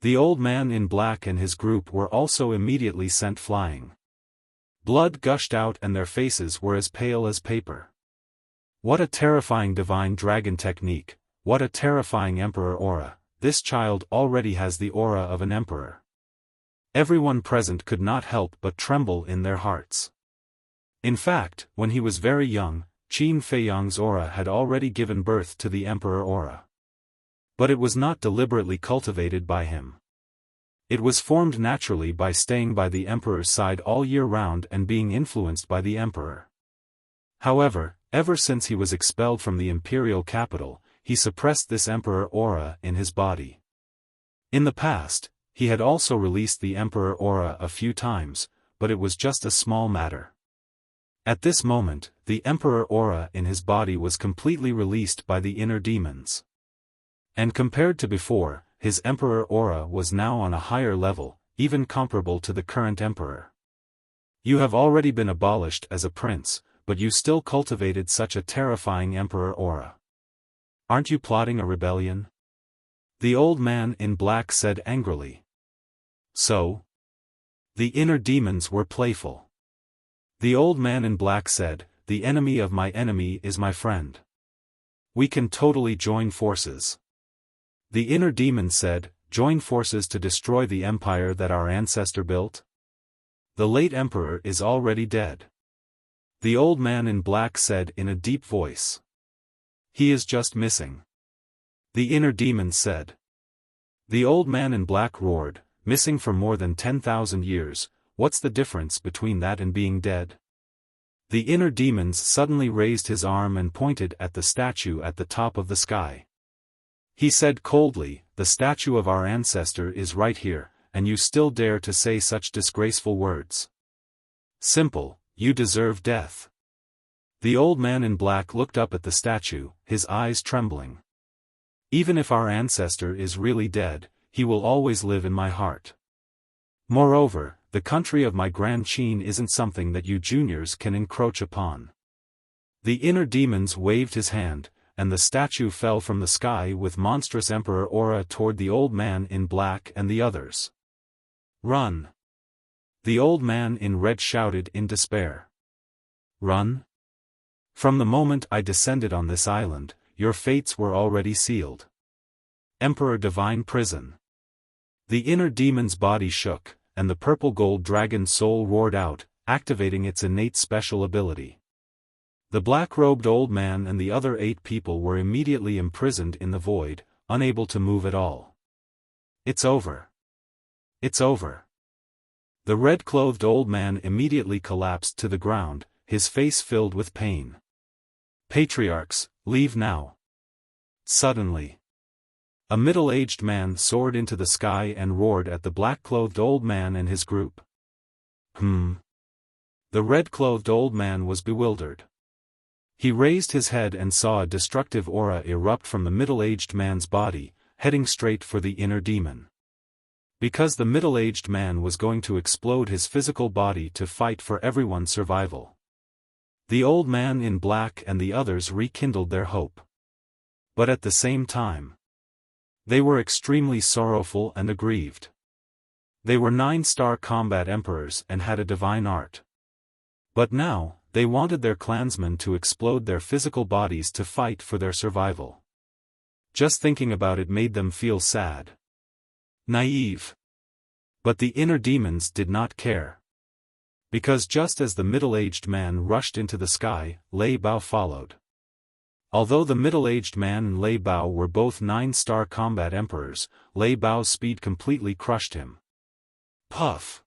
The old man in black and his group were also immediately sent flying. Blood gushed out and their faces were as pale as paper. What a terrifying divine dragon technique, what a terrifying emperor aura, this child already has the aura of an emperor. Everyone present could not help but tremble in their hearts. In fact, when he was very young, Qin Feiyang's aura had already given birth to the emperor aura. But it was not deliberately cultivated by him. It was formed naturally by staying by the emperor's side all year round and being influenced by the emperor. However, ever since he was expelled from the imperial capital, he suppressed this emperor aura in his body. In the past, he had also released the emperor aura a few times, but it was just a small matter. At this moment, the emperor aura in his body was completely released by the inner demons. And compared to before, his emperor aura was now on a higher level, even comparable to the current emperor. You have already been abolished as a prince, but you still cultivated such a terrifying emperor aura. Aren't you plotting a rebellion? The old man in black said angrily. So? The inner demons were playful. The old man in black said, the enemy of my enemy is my friend. We can totally join forces. The inner demon said, join forces to destroy the empire that our ancestor built? The late emperor is already dead. The old man in black said in a deep voice. He is just missing. The inner demon said. The old man in black roared, missing for more than 10,000 years, what's the difference between that and being dead? The inner demons suddenly raised his arm and pointed at the statue at the top of the sky. He said coldly, the statue of our ancestor is right here, and you still dare to say such disgraceful words. Simple, you deserve death. The old man in black looked up at the statue, his eyes trembling. Even if our ancestor is really dead, he will always live in my heart. Moreover, the country of my grand Qin isn't something that you juniors can encroach upon. The inner demons waved his hand, and the statue fell from the sky with monstrous emperor aura toward the old man in black and the others. Run! The old man in red shouted in despair. Run? From the moment I descended on this island, your fates were already sealed. Emperor Divine Prison. The inner demon's body shook, and the purple gold dragon soul roared out, activating its innate special ability. The black-robed old man and the other 8 people were immediately imprisoned in the void, unable to move at all. It's over. It's over. The red-clothed old man immediately collapsed to the ground, his face filled with pain. Patriarchs, leave now. Suddenly, a middle-aged man soared into the sky and roared at the black-clothed old man and his group. The red-clothed old man was bewildered. He raised his head and saw a destructive aura erupt from the middle-aged man's body, heading straight for the inner demon. Because the middle-aged man was going to explode his physical body to fight for everyone's survival. The old man in black and the others rekindled their hope. But at the same time, they were extremely sorrowful and aggrieved. They were 9-star combat emperors and had a divine art. But now, they wanted their clansmen to explode their physical bodies to fight for their survival. Just thinking about it made them feel sad. Naive. But the inner demons did not care. Because just as the middle-aged man rushed into the sky, Lei Bao followed. Although the middle-aged man and Lei Bao were both 9-star combat emperors, Lei Bao's speed completely crushed him. Puff!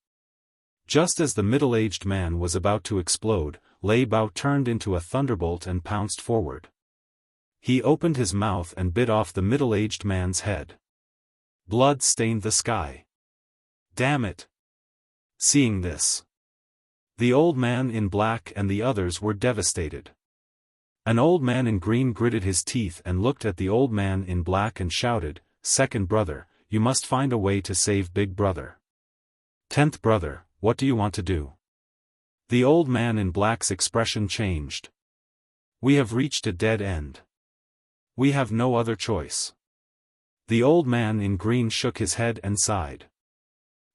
Just as the middle-aged man was about to explode, Lei Bao turned into a thunderbolt and pounced forward. He opened his mouth and bit off the middle-aged man's head. Blood stained the sky. Damn it! Seeing this, the old man in black and the others were devastated. An old man in green gritted his teeth and looked at the old man in black and shouted, "Second brother, you must find a way to save big brother. 10th brother, what do you want to do?" The old man in black's expression changed. We have reached a dead end. We have no other choice. The old man in green shook his head and sighed.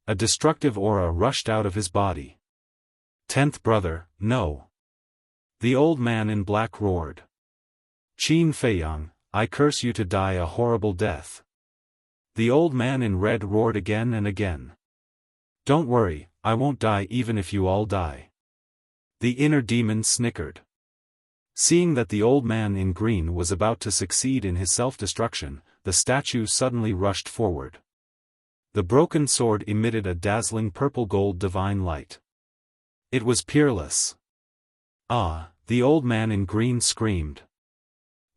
A destructive aura rushed out of his body. 10th brother, no. The old man in black roared. Qin Feiyang, I curse you to die a horrible death. The old man in red roared again and again. Don't worry, I won't die even if you all die. The inner demon snickered. Seeing that the old man in green was about to succeed in his self-destruction, the statue suddenly rushed forward. The broken sword emitted a dazzling purple-gold divine light. It was peerless. Ah, the old man in green screamed.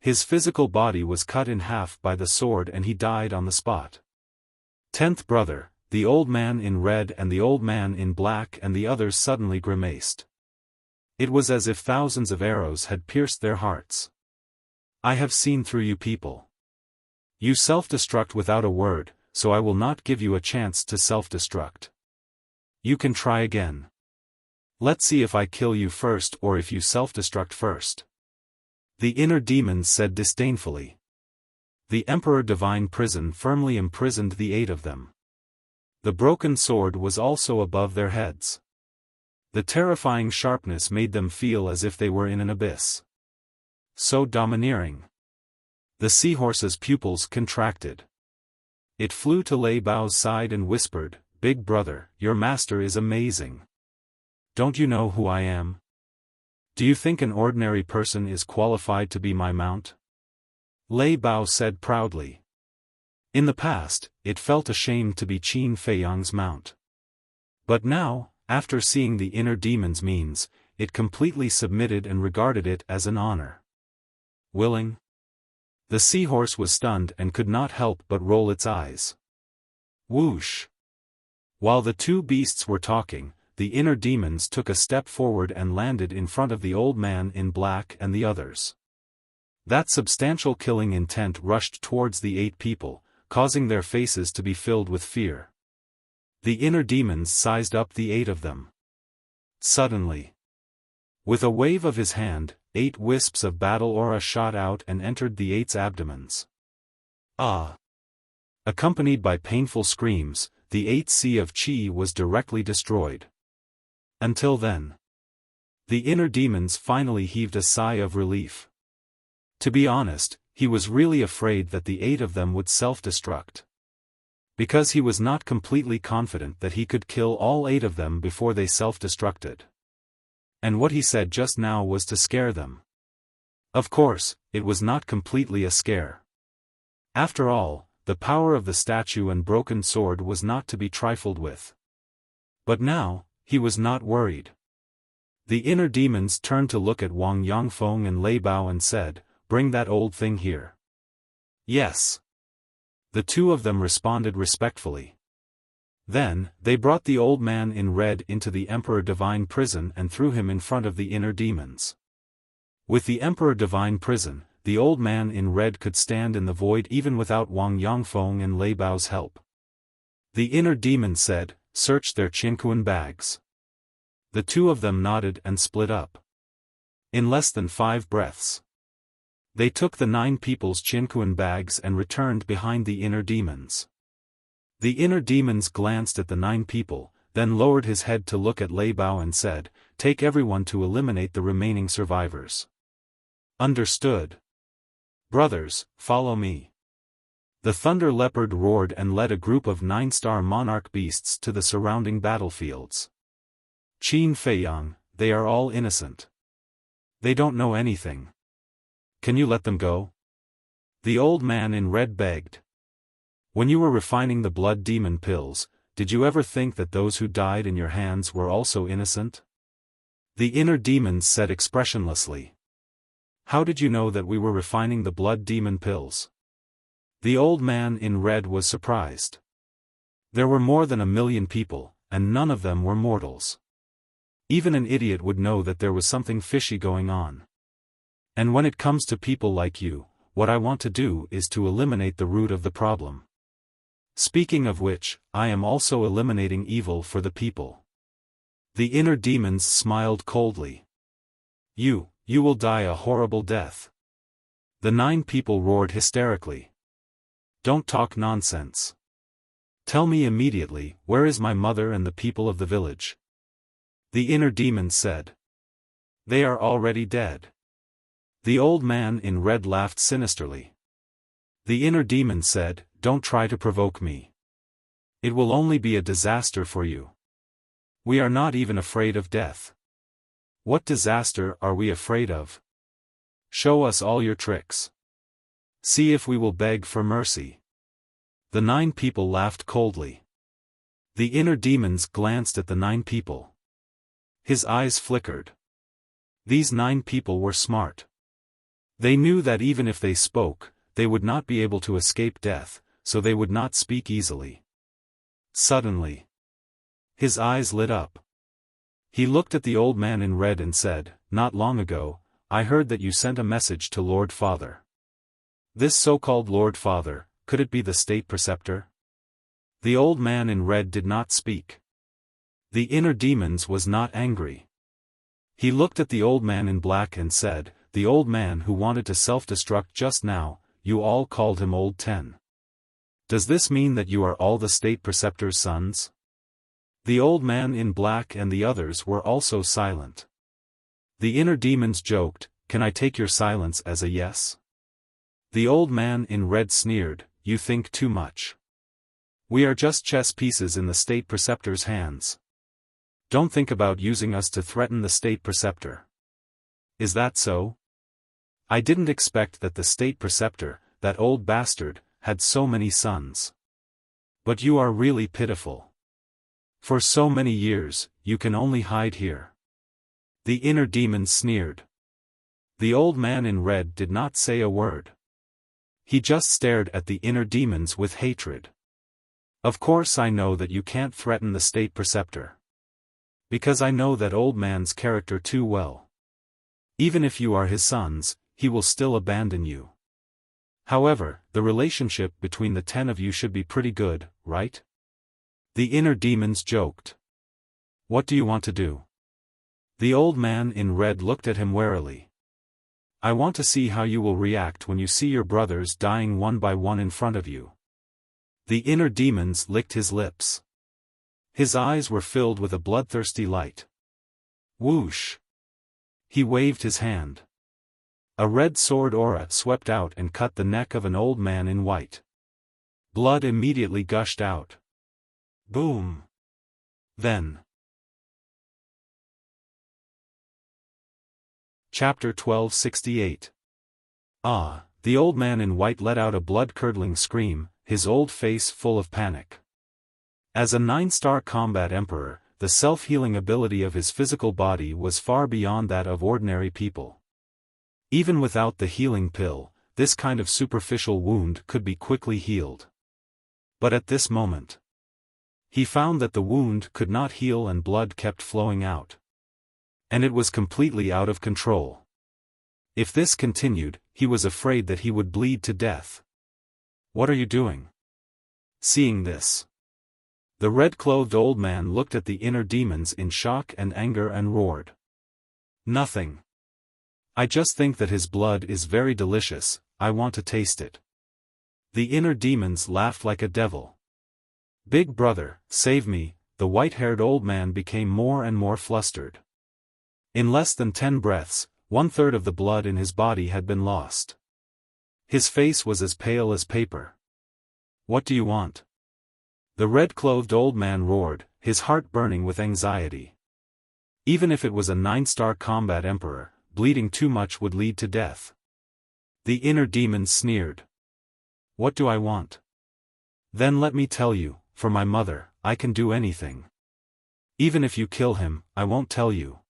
His physical body was cut in half by the sword and he died on the spot. 10th brother, the old man in red and the old man in black and the others suddenly grimaced. It was as if thousands of arrows had pierced their hearts. I have seen through you people. You self-destruct without a word, so I will not give you a chance to self-destruct. You can try again. Let's see if I kill you first or if you self-destruct first. The inner demons said disdainfully. The Emperor Divine Prison firmly imprisoned the 8 of them. The broken sword was also above their heads. The terrifying sharpness made them feel as if they were in an abyss. So domineering. The seahorse's pupils contracted. It flew to Lei Bao's side and whispered, "Big brother, your master is amazing. Don't you know who I am?" Do you think an ordinary person is qualified to be my mount? Lei Bao said proudly. In the past, it felt ashamed to be Qin Feiyang's mount. But now, after seeing the inner demon's means, it completely submitted and regarded it as an honor. Willing? The seahorse was stunned and could not help but roll its eyes. Whoosh! While the two beasts were talking, the inner demons took a step forward and landed in front of the old man in black and the others. That substantial killing intent rushed towards the 8 people, causing their faces to be filled with fear. The inner demons sized up the 8 of them. Suddenly, with a wave of his hand, 8 wisps of battle aura shot out and entered the 8's abdomens. Ah! Accompanied by painful screams, the 8th sea of Qi was directly destroyed. Until then, the inner demons finally heaved a sigh of relief. To be honest, he was really afraid that the 8 of them would self-destruct. Because he was not completely confident that he could kill all 8 of them before they self-destructed. And what he said just now was to scare them. Of course, it was not completely a scare. After all, the power of the statue and broken sword was not to be trifled with. But now, he was not worried. The inner demons turned to look at Wang Yangfeng and Lei Bao and said, "Bring that old thing here." Yes. The 2 of them responded respectfully. Then, they brought the old man in red into the Emperor Divine Prison and threw him in front of the inner demons. With the Emperor Divine Prison, the old man in red could stand in the void even without Wang Yangfeng and Lei Bao's help. The inner demons said, "Search their Qinkuan bags." The 2 of them nodded and split up. In less than 5 breaths, they took the 9 people's Qinkuan bags and returned behind the inner demons. The inner demons glanced at the 9 people, then lowered his head to look at Lei Bao and said, "Take everyone to eliminate the remaining survivors." Understood. Brothers, follow me. The Thunder Leopard roared and led a group of 9-star monarch beasts to the surrounding battlefields. Qin Feiyang, they are all innocent. They don't know anything. Can you let them go? The old man in red begged. When you were refining the blood demon pills, did you ever think that those who died in your hands were also innocent? The inner demons said expressionlessly. How did you know that we were refining the blood demon pills? The old man in red was surprised. There were more than 1 million people, and none of them were mortals. Even an idiot would know that there was something fishy going on. And when it comes to people like you, what I want to do is to eliminate the root of the problem. Speaking of which, I am also eliminating evil for the people. The inner demons smiled coldly. You will die a horrible death. The 9 people roared hysterically. Don't talk nonsense. Tell me immediately, where is my mother and the people of the village? The inner demons said. They are already dead. The old man in red laughed sinisterly. The inner demon said, "Don't try to provoke me. It will only be a disaster for you. We are not even afraid of death. What disaster are we afraid of? Show us all your tricks. See if we will beg for mercy." The 9 people laughed coldly. The inner demons glanced at the 9 people. His eyes flickered. These 9 people were smart. They knew that even if they spoke, they would not be able to escape death, so they would not speak easily. Suddenly, his eyes lit up. He looked at the old man in red and said, "Not long ago, I heard that you sent a message to Lord Father. This so-called Lord Father, could it be the state preceptor?" The old man in red did not speak. The inner demons was not angry. He looked at the old man in black and said, "The old man who wanted to self-destruct just now, you all called him Old 10. Does this mean that you are all the state preceptor's sons?" The old man in black and the others were also silent. The inner demons joked, "Can I take your silence as a yes?" The old man in red sneered, "You think too much. We are just chess pieces in the state preceptor's hands. Don't think about using us to threaten the state preceptor." Is that so? I didn't expect that the state preceptor, that old bastard, had so many sons. But you are really pitiful. For so many years, you can only hide here. The inner demon sneered. The old man in red did not say a word. He just stared at the inner demons with hatred. Of course I know that you can't threaten the state preceptor. Because I know that old man's character too well. Even if you are his sons, he will still abandon you. However, the relationship between the 10 of you should be pretty good, right? The inner demons joked. What do you want to do? The old man in red looked at him warily. I want to see how you will react when you see your brothers dying one by one in front of you. The inner demons licked his lips. His eyes were filled with a bloodthirsty light. Whoosh! He waved his hand. A red sword aura swept out and cut the neck of an old man in white. Blood immediately gushed out. Boom! Then. Chapter 1268. Ah, the old man in white let out a blood-curdling scream, his old face full of panic. As a 9-star combat emperor, the self-healing ability of his physical body was far beyond that of ordinary people. Even without the healing pill, this kind of superficial wound could be quickly healed. But at this moment, he found that the wound could not heal and blood kept flowing out. And it was completely out of control. If this continued, he was afraid that he would bleed to death. What are you doing? Seeing this, the red-clothed old man looked at the inner demons in shock and anger and roared. Nothing. I just think that his blood is very delicious, I want to taste it. The inner demons laughed like a devil. Big brother, save me, the white-haired old man became more and more flustered. In less than 10 breaths, 1/3 of the blood in his body had been lost. His face was as pale as paper. What do you want? The red-clothed old man roared, his heart burning with anxiety. Even if it was a 9-star combat emperor, bleeding too much would lead to death. The inner demon sneered. What do I want? Then let me tell you, for my mother, I can do anything. Even if you kill him, I won't tell you.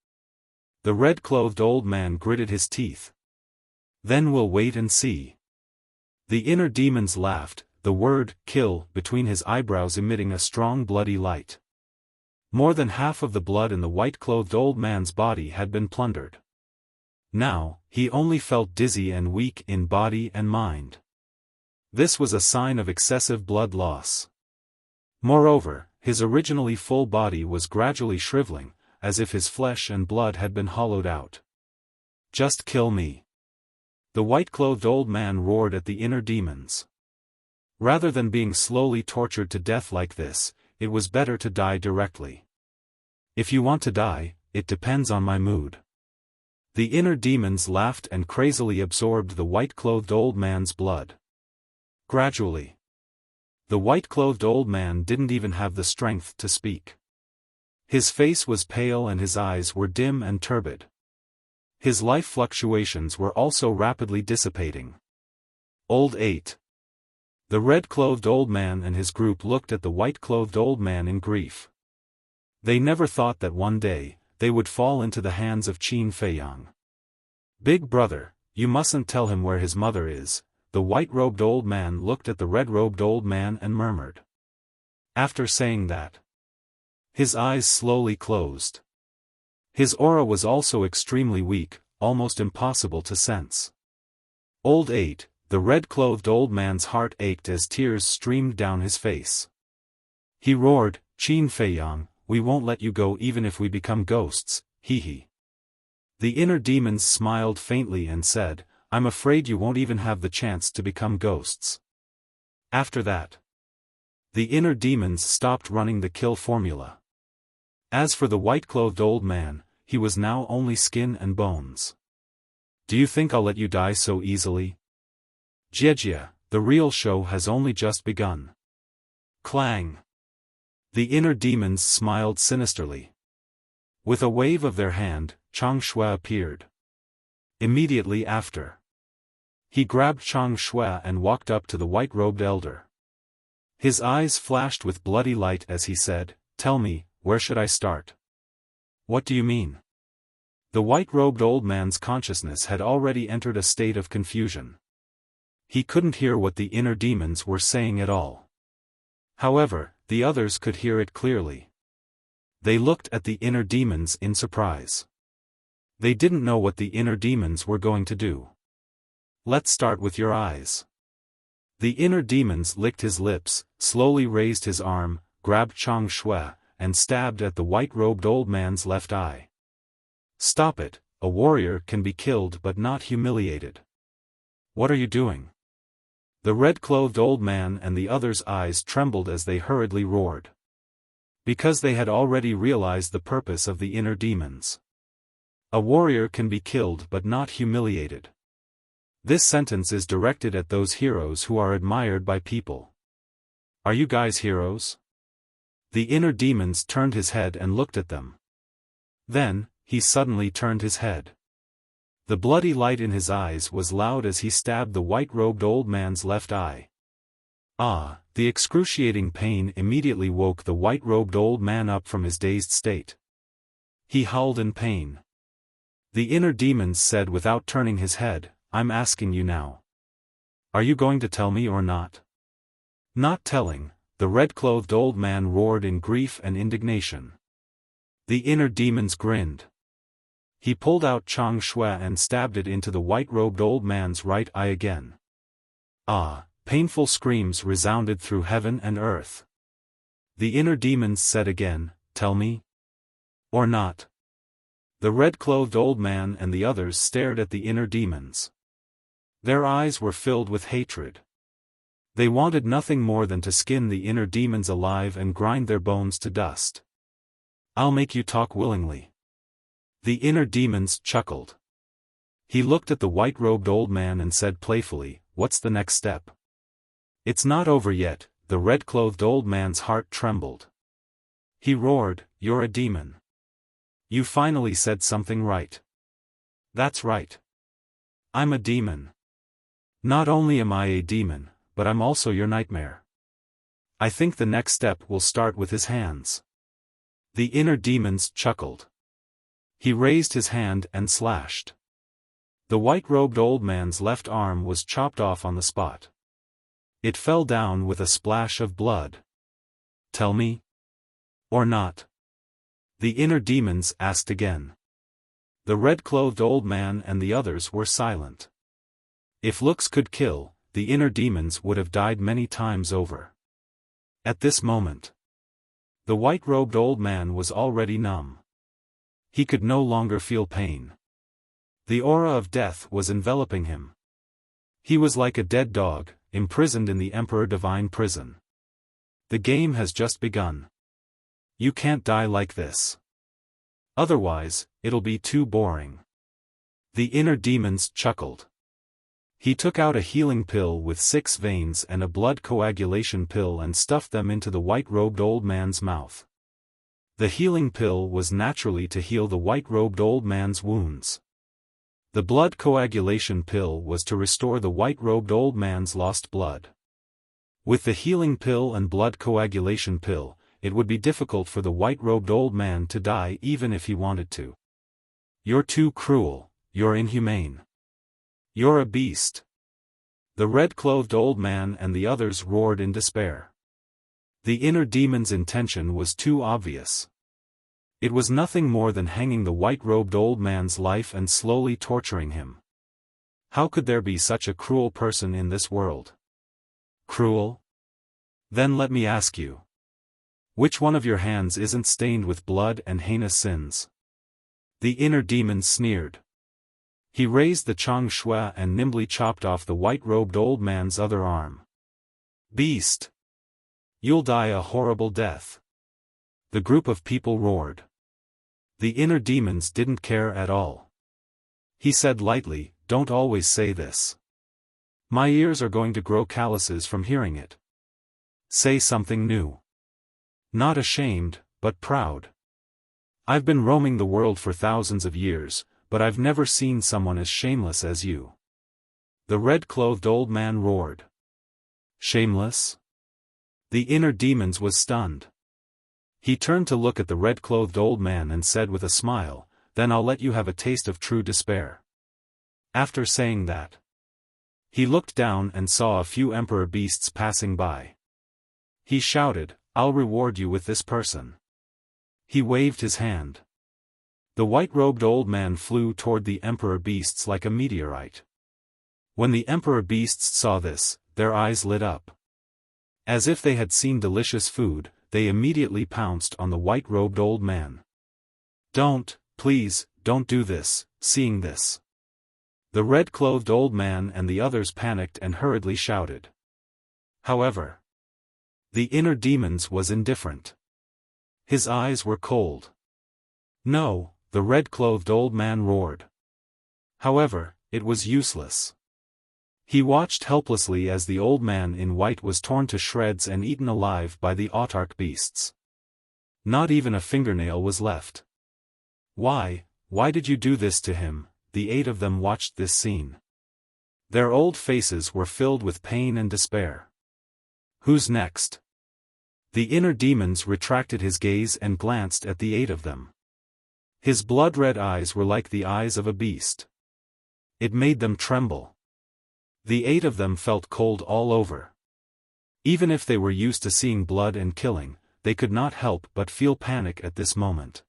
The red-clothed old man gritted his teeth. Then we'll wait and see. The inner demons laughed, the word, kill, between his eyebrows emitting a strong bloody light. More than half of the blood in the white-clothed old man's body had been plundered. Now, he only felt dizzy and weak in body and mind. This was a sign of excessive blood loss. Moreover, his originally full body was gradually shriveling, as if his flesh and blood had been hollowed out. Just kill me. The white-clothed old man roared at the inner demons. Rather than being slowly tortured to death like this, it was better to die directly. If you want to die, it depends on my mood. The inner demons laughed and crazily absorbed the white-clothed old man's blood. Gradually. The white-clothed old man didn't even have the strength to speak. His face was pale and his eyes were dim and turbid. His life fluctuations were also rapidly dissipating. Old 8. The red-clothed old man and his group looked at the white-clothed old man in grief. They never thought that one day, they would fall into the hands of Qin Feiyang. Big brother, you mustn't tell him where his mother is. The white-robed old man looked at the red-robed old man and murmured. After saying that, his eyes slowly closed. His aura was also extremely weak, almost impossible to sense. Old 8, the red-clothed old man's heart ached as tears streamed down his face. He roared, Qin Feiyang, we won't let you go even if we become ghosts, hee. The inner demons smiled faintly and said, I'm afraid you won't even have the chance to become ghosts. After that, the inner demons stopped running the kill formula. As for the white-clothed old man, he was now only skin and bones. Do you think I'll let you die so easily? Jiejia, the real show has only just begun. Clang. The inner demons smiled sinisterly. With a wave of their hand, Changshui appeared. Immediately after, he grabbed Chang Shui and walked up to the white-robed elder. His eyes flashed with bloody light as he said, "Tell me, where should I start?" "What do you mean?" The white-robed old man's consciousness had already entered a state of confusion. He couldn't hear what the inner demons were saying at all. However, the others could hear it clearly. They looked at the inner demons in surprise. They didn't know what the inner demons were going to do. "Let's start with your eyes." The inner demons licked his lips, slowly raised his arm, grabbed Chang Shui, and stabbed at the white-robed old man's left eye. "Stop it, a warrior can be killed but not humiliated." "What are you doing?" The red-clothed old man and the others' eyes trembled as they hurriedly roared. Because they had already realized the purpose of the inner demons. A warrior can be killed but not humiliated. This sentence is directed at those heroes who are admired by people. Are you guys heroes? The inner demons turned his head and looked at them. Then, he suddenly turned his head. The bloody light in his eyes was loud as he stabbed the white-robed old man's left eye. Ah, the excruciating pain immediately woke the white-robed old man up from his dazed state. He howled in pain. The inner demons said without turning his head, "I'm asking you now. Are you going to tell me or not?" "Not telling," the red-clothed old man roared in grief and indignation. The inner demons grinned. He pulled out Chang Shui and stabbed it into the white-robed old man's right eye again. Ah, painful screams resounded through heaven and earth. The inner demons said again, "Tell me? Or not?" The red-clothed old man and the others stared at the inner demons. Their eyes were filled with hatred. They wanted nothing more than to skin the inner demons alive and grind their bones to dust. "I'll make you talk willingly." The inner demons chuckled. He looked at the white-robed old man and said playfully, "What's the next step?" "It's not over yet," the red-clothed old man's heart trembled. He roared, "You're a demon. You finally said something right." "That's right. I'm a demon. Not only am I a demon, but I'm also your nightmare. I think the next step will start with his hands." The inner demons chuckled. He raised his hand and slashed. The white-robed old man's left arm was chopped off on the spot. It fell down with a splash of blood. "Tell me? Or not?" The inner demons asked again. The red-clothed old man and the others were silent. If looks could kill, the inner demons would have died many times over. At this moment, the white-robed old man was already numb. He could no longer feel pain. The aura of death was enveloping him. He was like a dead dog, imprisoned in the Emperor Divine prison. The game has just begun. You can't die like this. Otherwise, it'll be too boring. The inner demons chuckled. He took out a healing pill with 6 veins and a blood coagulation pill and stuffed them into the white-robed old man's mouth. The healing pill was naturally to heal the white-robed old man's wounds. The blood coagulation pill was to restore the white-robed old man's lost blood. With the healing pill and blood coagulation pill, it would be difficult for the white-robed old man to die even if he wanted to. "You're too cruel, you're inhumane. You're a beast." The red-clothed old man and the others roared in despair. The inner demon's intention was too obvious. It was nothing more than hanging the white-robed old man's life and slowly torturing him. How could there be such a cruel person in this world? Cruel? Then let me ask you. Which one of your hands isn't stained with blood and heinous sins? The inner demon sneered. He raised the Chang Shui and nimbly chopped off the white-robed old man's other arm. "Beast! You'll die a horrible death." The group of people roared. The inner demons didn't care at all. He said lightly, "Don't always say this. My ears are going to grow calluses from hearing it. Say something new. Not ashamed, but proud. I've been roaming the world for thousands of years, but I've never seen someone as shameless as you. The red-clothed old man roared. Shameless? The inner demons was stunned. He turned to look at the red-clothed old man and said with a smile, "Then I'll let you have a taste of true despair." After saying that, he looked down and saw a few emperor beasts passing by. He shouted, "I'll reward you with this person." He waved his hand. The white-robed old man flew toward the emperor beasts like a meteorite. When the emperor beasts saw this, their eyes lit up. As if they had seen delicious food, they immediately pounced on the white-robed old man. "Don't, please, don't do this." Seeing this, the red-clothed old man and the others panicked and hurriedly shouted. However, the inner demons was indifferent. His eyes were cold. "No," the red-clothed old man roared. However, it was useless. He watched helplessly as the old man in white was torn to shreds and eaten alive by the autarch beasts. Not even a fingernail was left. Why did you do this to him?" The 8 of them watched this scene. Their old faces were filled with pain and despair. "Who's next?" The inner demons retracted his gaze and glanced at the 8 of them. His blood-red eyes were like the eyes of a beast. It made them tremble. The 8 of them felt cold all over. Even if they were used to seeing blood and killing, they could not help but feel panic at this moment.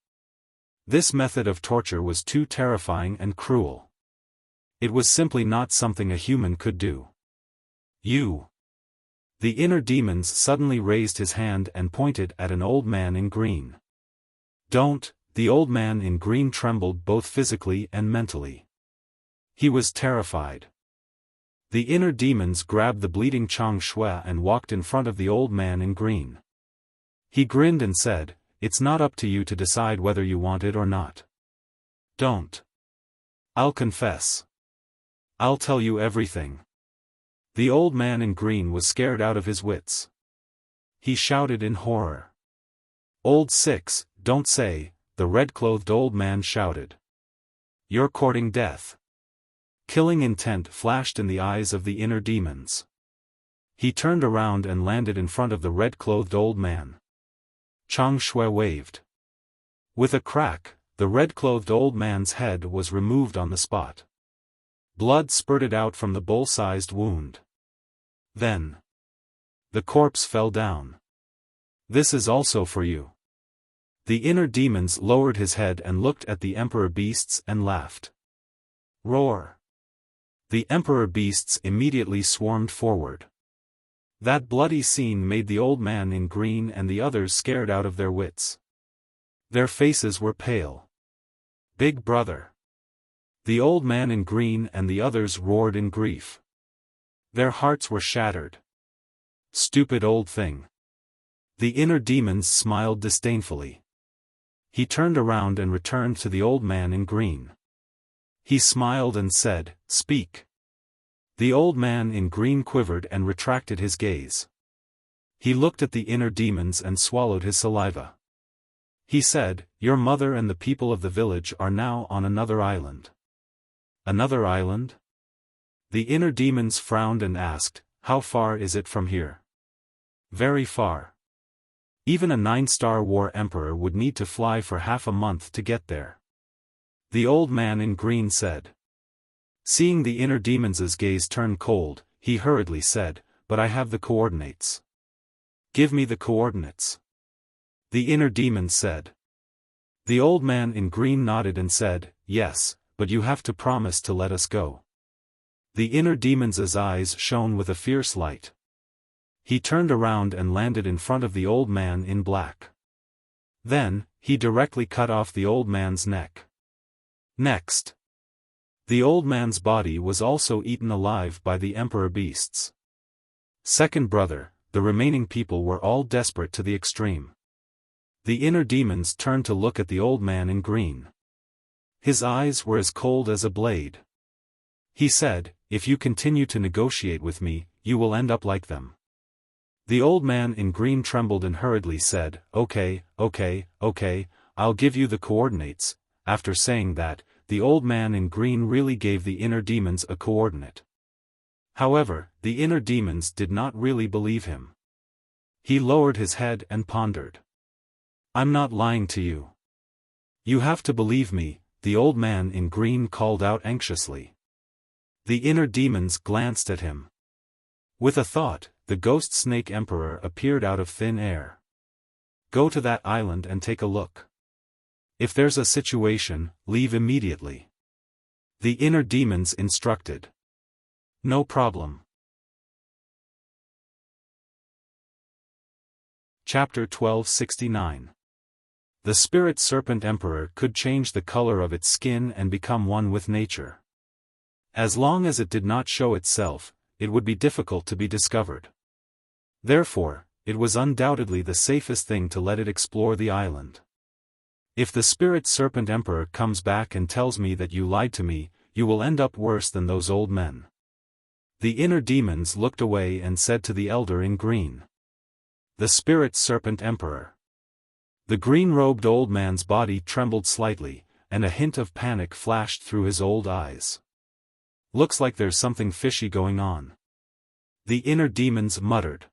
This method of torture was too terrifying and cruel. It was simply not something a human could do. "You!" The inner demons suddenly raised his hand and pointed at an old man in green. "Don't!" The old man in green trembled both physically and mentally. He was terrified. The inner demons grabbed the bleeding Chang Shui and walked in front of the old man in green. He grinned and said, "It's not up to you to decide whether you want it or not. Don't. I'll confess. I'll tell you everything." The old man in green was scared out of his wits. He shouted in horror. "Old Six, don't say," the red-clothed old man shouted. "You're courting death." Killing intent flashed in the eyes of the inner demons. He turned around and landed in front of the red-clothed old man. Chang Shui waved. With a crack, the red-clothed old man's head was removed on the spot. Blood spurted out from the bull-sized wound. Then, the corpse fell down. "This is also for you." The inner demons lowered his head and looked at the emperor beasts and laughed. Roar! The emperor beasts immediately swarmed forward. That bloody scene made the old man in green and the others scared out of their wits. Their faces were pale. "Big brother!" The old man in green and the others roared in grief. Their hearts were shattered. "Stupid old thing." The inner demons smiled disdainfully. He turned around and returned to the old man in green. He smiled and said, "Speak." The old man in green quivered and retracted his gaze. He looked at the inner demons and swallowed his saliva. He said, "Your mother and the people of the village are now on another island." "Another island?" The inner demons frowned and asked, "How far is it from here?" "Very far. Even a 9-star war emperor would need to fly for half a month to get there." The old man in green said. Seeing the inner demons' gaze turn cold, he hurriedly said, "But I have the coordinates." "Give me the coordinates." The inner demons said. The old man in green nodded and said, "Yes, but you have to promise to let us go." The inner demons' eyes shone with a fierce light. He turned around and landed in front of the old man in black. Then, he directly cut off the old man's neck. Next, the old man's body was also eaten alive by the emperor beasts. Second brother, the remaining people were all desperate to the extreme. The inner demons turned to look at the old man in green. His eyes were as cold as a blade. He said, "If you continue to negotiate with me, you will end up like them." The old man in green trembled and hurriedly said, "Okay, I'll give you the coordinates." After saying that, the old man in green really gave the inner demons a coordinate. However, the inner demons did not really believe him. He lowered his head and pondered. "I'm not lying to you. You have to believe me," the old man in green called out anxiously. The inner demons glanced at him. With a thought, the ghost snake emperor appeared out of thin air. "Go to that island and take a look. If there's a situation, leave immediately." The inner demons instructed. "No problem." Chapter 1269. The spirit serpent emperor could change the color of its skin and become one with nature. As long as it did not show itself, it would be difficult to be discovered. Therefore, it was undoubtedly the safest thing to let it explore the island. "If the spirit serpent emperor comes back and tells me that you lied to me, you will end up worse than those old men." The inner demons looked away and said to the elder in green. "The spirit serpent emperor." The green-robed old man's body trembled slightly, and a hint of panic flashed through his old eyes. "Looks like there's something fishy going on," the inner demons muttered.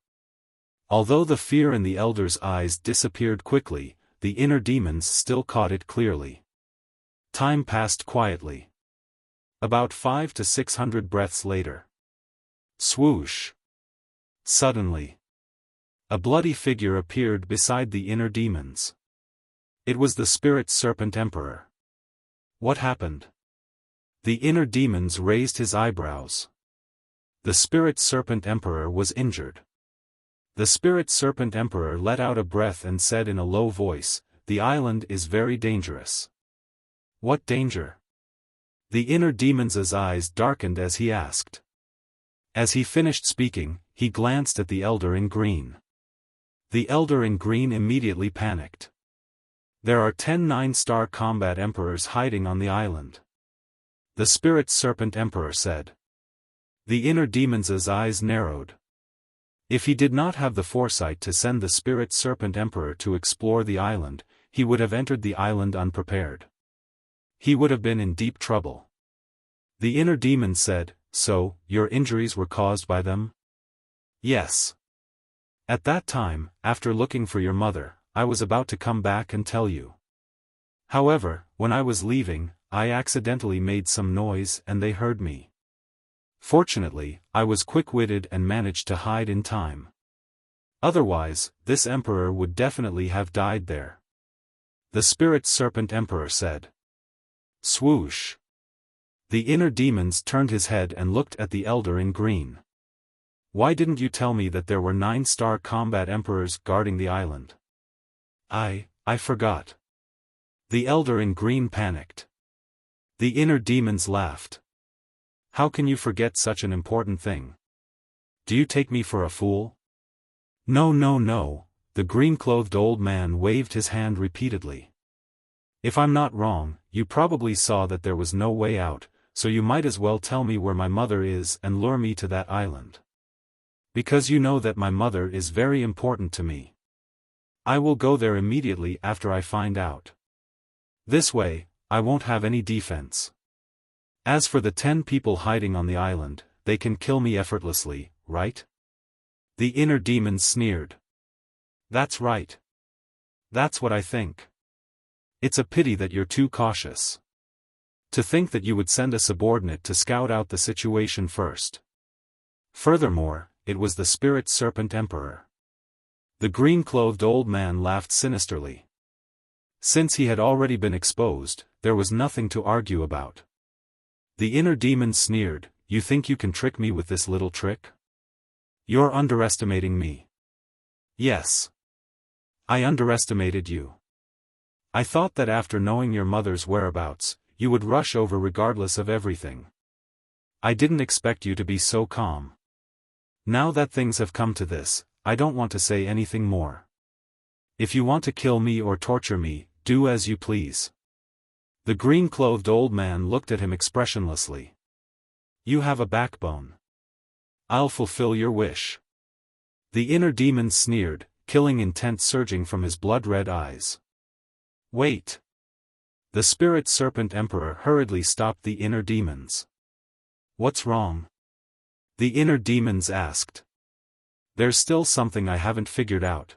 Although the fear in the elder's eyes disappeared quickly, the inner demons still caught it clearly. Time passed quietly. About 500 to 600 breaths later. Swoosh! Suddenly, a bloody figure appeared beside the inner demons. It was the spirit serpent emperor. What happened? The inner demons raised his eyebrows. The spirit serpent emperor was injured. The spirit serpent emperor let out a breath and said in a low voice, "The island is very dangerous." "What danger?" The inner demon's eyes darkened as he asked. As he finished speaking, he glanced at the elder in green. The elder in green immediately panicked. "There are 10 9-star combat emperors hiding on the island," the spirit serpent emperor said. The inner demon's eyes narrowed. If he did not have the foresight to send the spirit serpent emperor to explore the island, he would have entered the island unprepared. He would have been in deep trouble. The inner demon said, "So, your injuries were caused by them?" "Yes. At that time, after looking for your mother, I was about to come back and tell you. However, when I was leaving, I accidentally made some noise and they heard me. Fortunately, I was quick-witted and managed to hide in time. Otherwise, this emperor would definitely have died there," the spirit serpent emperor said. Swoosh! The inner demons turned his head and looked at the elder in green. "Why didn't you tell me that there were 9-star combat emperors guarding the island?" I forgot." The elder in green panicked. The inner demons laughed. "How can you forget such an important thing? Do you take me for a fool?" No, the green-clothed old man waved his hand repeatedly. "If I'm not wrong, you probably saw that there was no way out, so you might as well tell me where my mother is and lure me to that island. Because you know that my mother is very important to me. I will go there immediately after I find out. This way, I won't have any defense. As for the 10 people hiding on the island, they can kill me effortlessly, right?" The inner demon sneered. "That's right. That's what I think. It's a pity that you're too cautious. To think that you would send a subordinate to scout out the situation first. Furthermore, it was the spirit serpent emperor." The green-clothed old man laughed sinisterly. Since he had already been exposed, there was nothing to argue about. The inner demon sneered, "You think you can trick me with this little trick? You're underestimating me." "Yes. I underestimated you. I thought that after knowing your mother's whereabouts, you would rush over regardless of everything. I didn't expect you to be so calm. Now that things have come to this, I don't want to say anything more. If you want to kill me or torture me, do as you please." The green-clothed old man looked at him expressionlessly. "You have a backbone. I'll fulfill your wish." The inner demon sneered, killing intent surging from his blood-red eyes. "Wait." The Spirit Serpent Emperor hurriedly stopped the inner demons. "What's wrong?" the inner demons asked. "There's still something I haven't figured out,"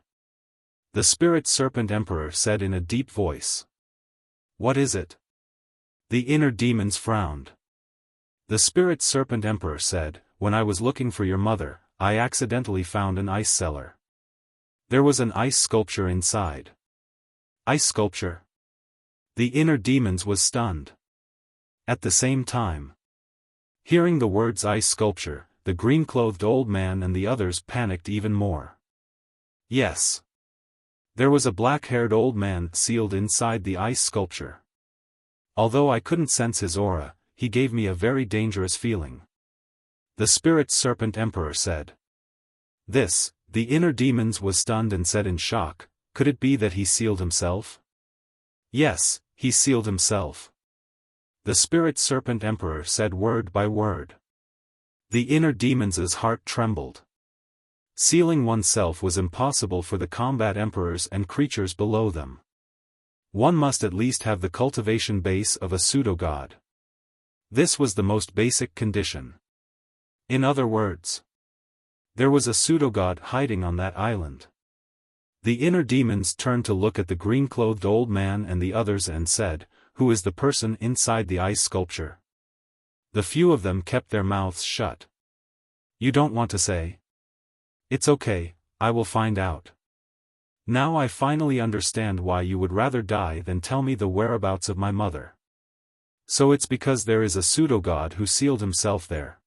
the Spirit Serpent Emperor said in a deep voice. "What is it?" the inner demons frowned. The Spirit Serpent Emperor said, "When I was looking for your mother, I accidentally found an ice cellar. There was an ice sculpture inside." "Ice sculpture?" The inner demons was stunned. At the same time, hearing the words ice sculpture, the green-clothed old man and the others panicked even more. Yes. There was a black-haired old man sealed inside the ice sculpture. Although I couldn't sense his aura, he gave me a very dangerous feeling. The Spirit Serpent Emperor said. This, the inner demons was stunned and said in shock, could it be that he sealed himself? Yes, he sealed himself. The Spirit Serpent Emperor said word by word. The inner demons' heart trembled. Sealing oneself was impossible for the combat emperors and creatures below them. One must at least have the cultivation base of a pseudo-god. This was the most basic condition. In other words, there was a pseudo-god hiding on that island. The inner demons turned to look at the green-clothed old man and the others and said, "Who is the person inside the ice sculpture?" The few of them kept their mouths shut. "You don't want to say?" "It's okay, I will find out. Now I finally understand why you would rather die than tell me the whereabouts of my mother. So it's because there is a pseudo-god who sealed himself there.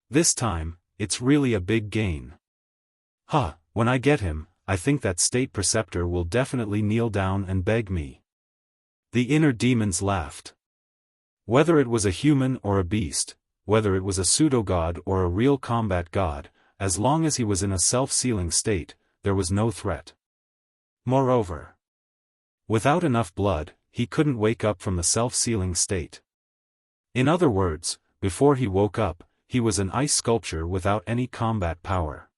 This time, it's really a big gain. When I get him, I think that state preceptor will definitely kneel down and beg me." The inner demons laughed. Whether it was a human or a beast, whether it was a pseudo-god or a real combat god, as long as he was in a self-sealing state, there was no threat. Moreover, without enough blood, he couldn't wake up from the self-sealing state. In other words, before he woke up, he was an ice sculpture without any combat power.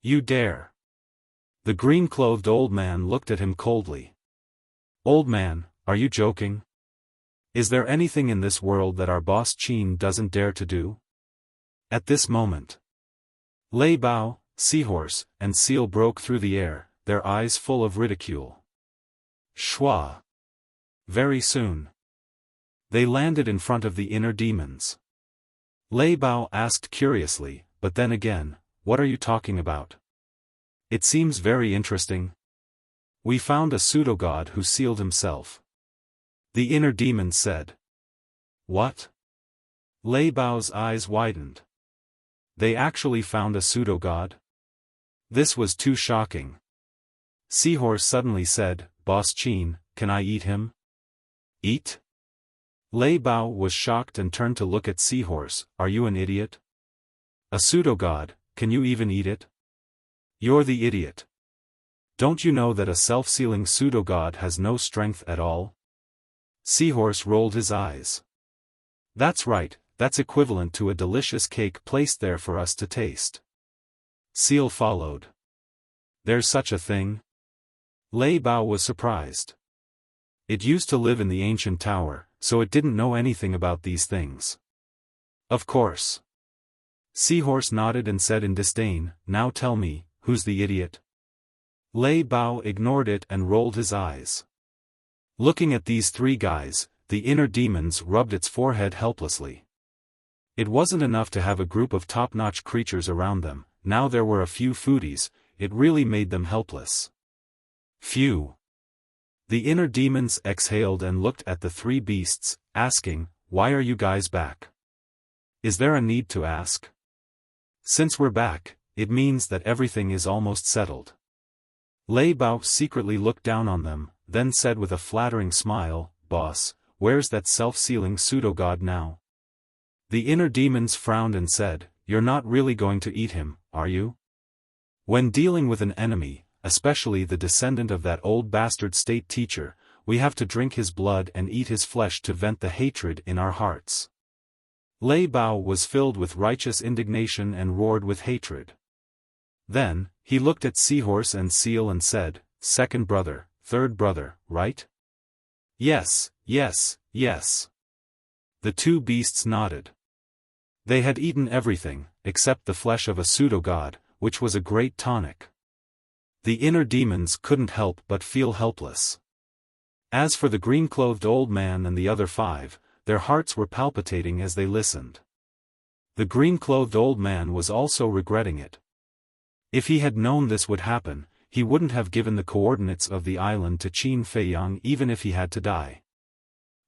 "You dare!" The green-clothed old man looked at him coldly. "Old man, are you joking? Is there anything in this world that our boss Qin doesn't dare to do?" At this moment, Lei Bao, Seahorse, and Seal broke through the air, their eyes full of ridicule. Shua. Very soon, they landed in front of the inner demons. Lei Bao asked curiously, "But then again, what are you talking about? It seems very interesting." "We found a pseudo-god who sealed himself," the inner demons said. "What?" Lei Bao's eyes widened. They actually found a pseudo-god? This was too shocking. Seahorse suddenly said, "Boss Qin, can I eat him?" "Eat?" Lei Bao was shocked and turned to look at Seahorse. "Are you an idiot? A pseudo-god, can you even eat it?" "You're the idiot. Don't you know that a self-sealing pseudo-god has no strength at all?" Seahorse rolled his eyes. "That's right, that's equivalent to a delicious cake placed there for us to taste." Seal followed. "There's such a thing?" Lei Bao was surprised. It used to live in the ancient tower, so it didn't know anything about these things. "Of course." Seahorse nodded and said in disdain, "Now tell me, who's the idiot?" Lei Bao ignored it and rolled his eyes. Looking at these three guys, the inner demons rubbed its forehead helplessly. It wasn't enough to have a group of top-notch creatures around them, now there were a few foodies, it really made them helpless. Phew. The inner demons exhaled and looked at the three beasts, asking, "Why are you guys back? Is there a need to ask? Since we're back, it means that everything is almost settled." Lei Bao secretly looked down on them, then said with a flattering smile, "Boss, where's that self-sealing pseudo-god now?" The inner demons frowned and said, "You're not really going to eat him, are you? When dealing with an enemy, especially the descendant of that old bastard state teacher, we have to drink his blood and eat his flesh to vent the hatred in our hearts." Lei Bao was filled with righteous indignation and roared with hatred. Then, he looked at Seahorse and Seal and said, "Second brother, third brother, right? Yes, yes, yes. The two beasts nodded. They had eaten everything, except the flesh of a pseudo-god, which was a great tonic. The inner demons couldn't help but feel helpless. As for the green-clothed old man and the other 5, their hearts were palpitating as they listened. The green-clothed old man was also regretting it. If he had known this would happen, he wouldn't have given the coordinates of the island to Qin Feiyang even if he had to die.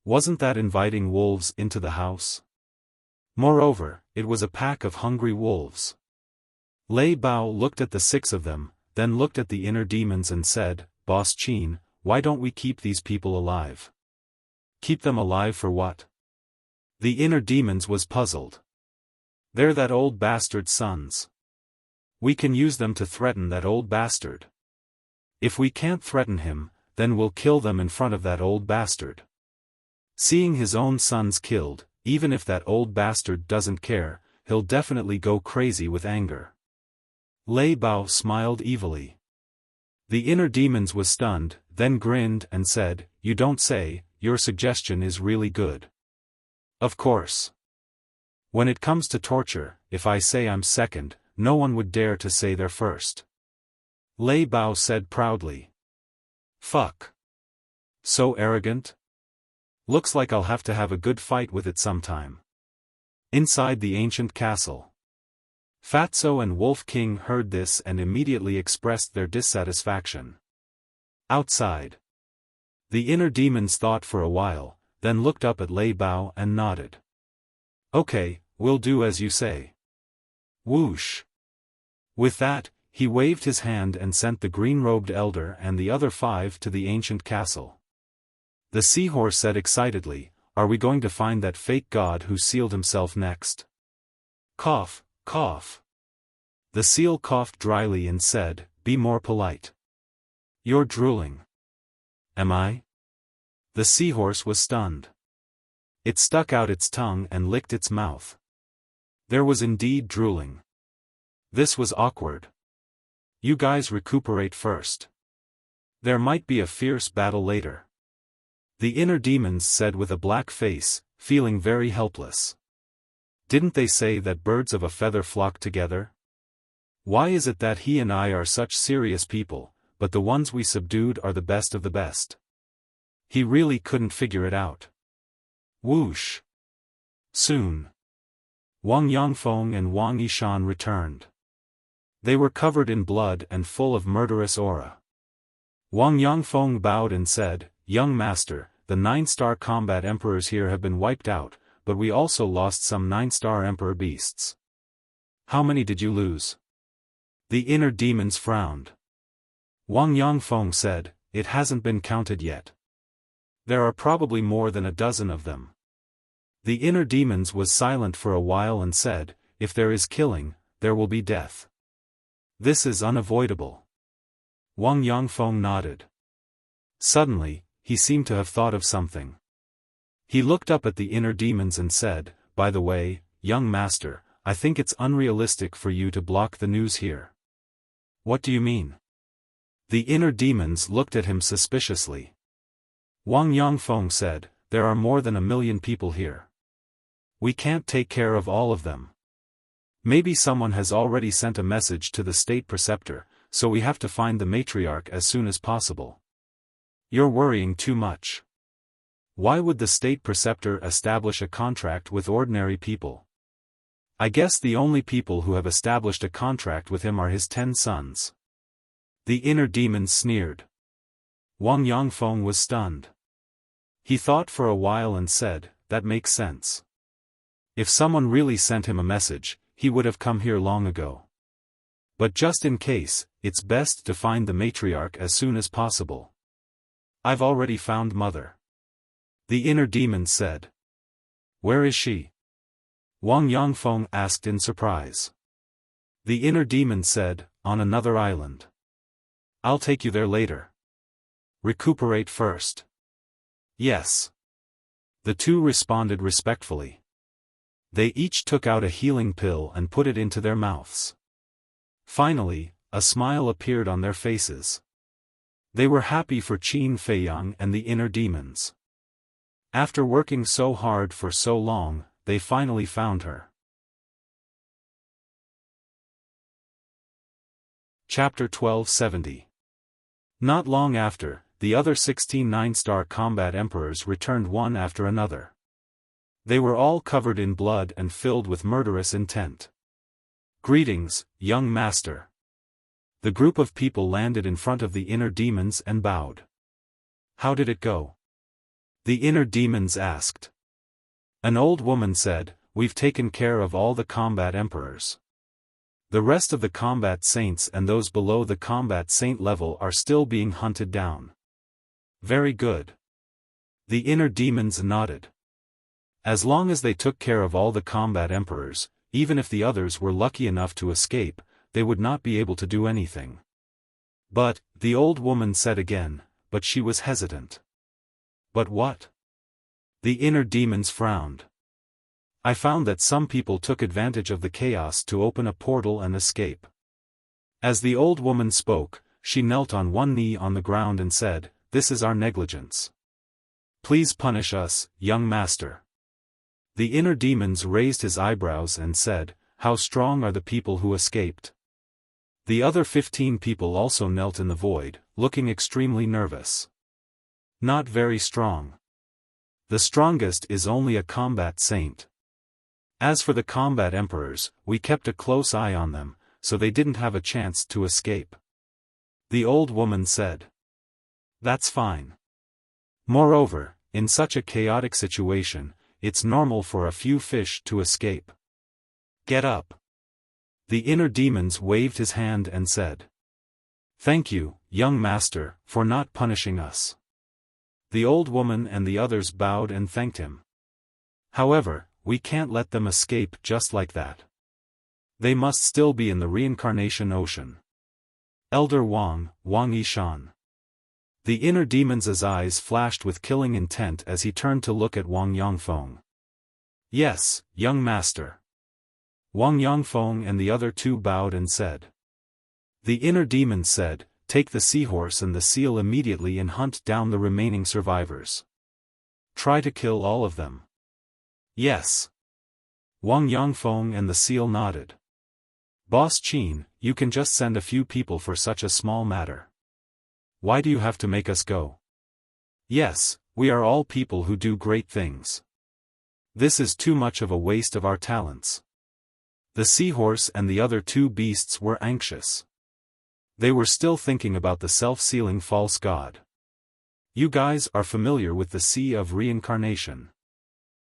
Wasn't that inviting wolves into the house? Moreover, it was a pack of hungry wolves. Lei Bao looked at the 6 of them, then looked at the inner demons and said, "Boss Qin, why don't we keep these people alive?" Keep them alive for what? The inner demons was puzzled. They're that old bastard's sons. We can use them to threaten that old bastard. If we can't threaten him, then we'll kill them in front of that old bastard. Seeing his own sons killed, even if that old bastard doesn't care, he'll definitely go crazy with anger. Lei Bao smiled evilly. The inner demons was stunned, then grinned and said, "You don't say, your suggestion is really good." Of course. When it comes to torture, if I say I'm second, no one would dare to say they're first. Lei Bao said proudly. Fuck. So arrogant? Looks like I'll have to have a good fight with it sometime. Inside the ancient castle. Fatso and Wolf King heard this and immediately expressed their dissatisfaction. Outside. The inner demons thought for a while, then looked up at Lei Bao and nodded. Okay, we'll do as you say. Whoosh. With that, he waved his hand and sent the green-robed elder and the other 5 to the ancient castle. The seahorse said excitedly, "Are we going to find that fake god who sealed himself next?" Cough, cough. The seal coughed dryly and said, "Be more polite." You're drooling. Am I? The seahorse was stunned. It stuck out its tongue and licked its mouth. There was indeed drooling. This was awkward. You guys recuperate first. There might be a fierce battle later. The inner demons said with a black face, feeling very helpless. Didn't they say that birds of a feather flock together? Why is it that he and I are such serious people, but the ones we subdued are the best of the best? He really couldn't figure it out. Whoosh. Soon. Wang Yangfeng and Wang Yishan returned. They were covered in blood and full of murderous aura. Wang Yangfeng bowed and said, "Young master, the 9-star combat emperors here have been wiped out, but we also lost some 9-star emperor beasts." How many did you lose? The inner demons frowned. Wang Yangfeng said, "It hasn't been counted yet. There are probably more than a dozen of them." The inner demons was silent for a while and said, "If there is killing, there will be death. This is unavoidable." Wang Yangfeng nodded. Suddenly, he seemed to have thought of something. He looked up at the inner demons and said, "By the way, young master, I think it's unrealistic for you to block the news here." What do you mean? The inner demons looked at him suspiciously. Wang Yangfeng said, "There are more than 1 million people here. We can't take care of all of them. Maybe someone has already sent a message to the state preceptor, so we have to find the matriarch as soon as possible." You're worrying too much. Why would the state preceptor establish a contract with ordinary people? I guess the only people who have established a contract with him are his 10 sons. The inner demons sneered. Wang Yangfeng was stunned. He thought for a while and said, "That makes sense. If someone really sent him a message, he would have come here long ago. But just in case, it's best to find the matriarch as soon as possible." I've already found Mother. The inner demon said. Where is she? Wang Yangfeng asked in surprise. The inner demon said, on another island. I'll take you there later. Recuperate first. Yes. The two responded respectfully. They each took out a healing pill and put it into their mouths. Finally, a smile appeared on their faces. They were happy for Qin Feiyang and the inner demons. After working so hard for so long, they finally found her. Chapter 1270. Not long after, the other 16 9-star combat emperors returned one after another. They were all covered in blood and filled with murderous intent. "Greetings, young master." The group of people landed in front of the inner demons and bowed. "How did it go?" the inner demons asked. An old woman said, "We've taken care of all the combat emperors. The rest of the combat saints and those below the combat saint level are still being hunted down." "Very good." The inner demons nodded. As long as they took care of all the combat emperors, even if the others were lucky enough to escape, they would not be able to do anything. "But," the old woman said again, but she was hesitant. "But what?" The inner demons frowned. "I found that some people took advantage of the chaos to open a portal and escape." As the old woman spoke, she knelt on one knee on the ground and said, "This is our negligence. Please punish us, young master." The inner demons raised his eyebrows and said, "How strong are the people who escaped?" The other 15 people also knelt in the void, looking extremely nervous. "Not very strong. The strongest is only a combat saint. As for the combat emperors, we kept a close eye on them, so they didn't have a chance to escape." The old woman said. "That's fine. Moreover, in such a chaotic situation, it's normal for a few fish to escape. Get up." The inner demons waved his hand and said, "Thank you, young master, for not punishing us." The old woman and the others bowed and thanked him. "However, we can't let them escape just like that. They must still be in the reincarnation ocean. Elder Wang Yishan." The inner demon's eyes flashed with killing intent as he turned to look at Wang Yongfeng. "Yes, young master." Wang Yongfeng and the other two bowed and said. The inner demon said, "Take the seahorse and the seal immediately and hunt down the remaining survivors. Try to kill all of them." "Yes." Wang Yongfeng and the seal nodded. "Boss Qin, you can just send a few people for such a small matter. Why do you have to make us go?" "Yes, we are all people who do great things. This is too much of a waste of our talents." The seahorse and the other two beasts were anxious. They were still thinking about the self-sealing false god. "You guys are familiar with the Sea of Reincarnation.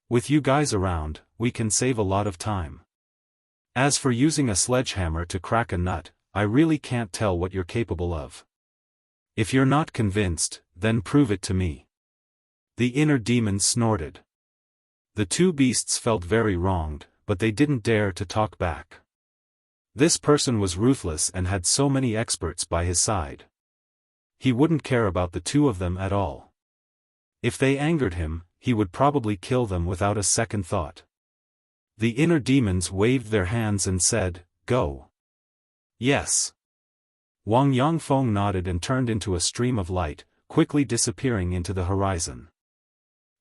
With you guys around, we can save a lot of time. As for using a sledgehammer to crack a nut, I really can't tell what you're capable of. If you're not convinced, then prove it to me." The inner demon snorted. The two beasts felt very wronged, but they didn't dare to talk back. This person was ruthless and had so many experts by his side. He wouldn't care about the two of them at all. If they angered him, he would probably kill them without a second thought. The inner demons waved their hands and said, "Go." "Yes." Wang Yongfeng nodded and turned into a stream of light, quickly disappearing into the horizon.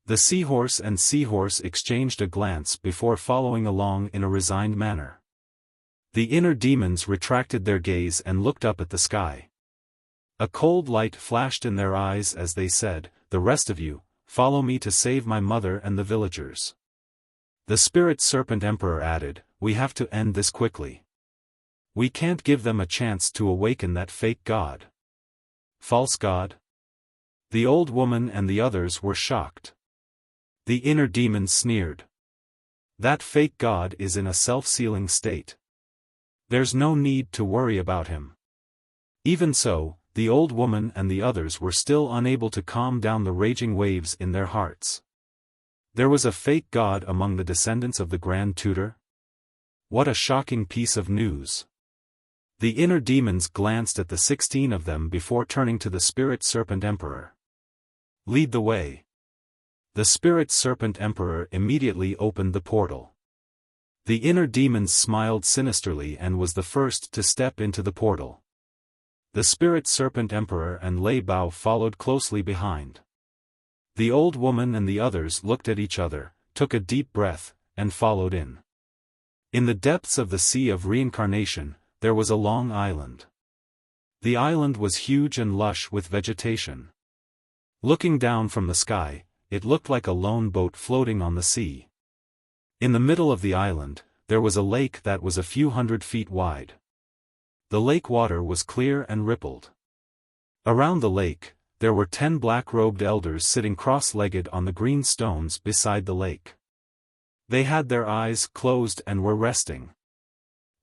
The seahorse and seahorse exchanged a glance before following along in a resigned manner. The inner demons retracted their gaze and looked up at the sky. A cold light flashed in their eyes as they said, "The rest of you, follow me to save my mother and the villagers." The Spirit Serpent Emperor added, "We have to end this quickly. We can't give them a chance to awaken that fake god." "False god?" The old woman and the others were shocked. The inner demon sneered. "That fake god is in a self-sealing state. There's no need to worry about him." Even so, the old woman and the others were still unable to calm down the raging waves in their hearts. There was a fake god among the descendants of the Grand Tutor? What a shocking piece of news. The inner demons glanced at the 16 of them before turning to the Spirit Serpent Emperor. "Lead the way." The Spirit Serpent Emperor immediately opened the portal. The inner demons smiled sinisterly and was the first to step into the portal. The Spirit Serpent Emperor and Lei Bao followed closely behind. The old woman and the others looked at each other, took a deep breath, and followed in. In the depths of the Sea of Reincarnation, there was a long island. The island was huge and lush with vegetation. Looking down from the sky, it looked like a lone boat floating on the sea. In the middle of the island, there was a lake that was a few hundred feet wide. The lake water was clear and rippled. Around the lake, there were 10 black-robed elders sitting cross-legged on the green stones beside the lake. They had their eyes closed and were resting.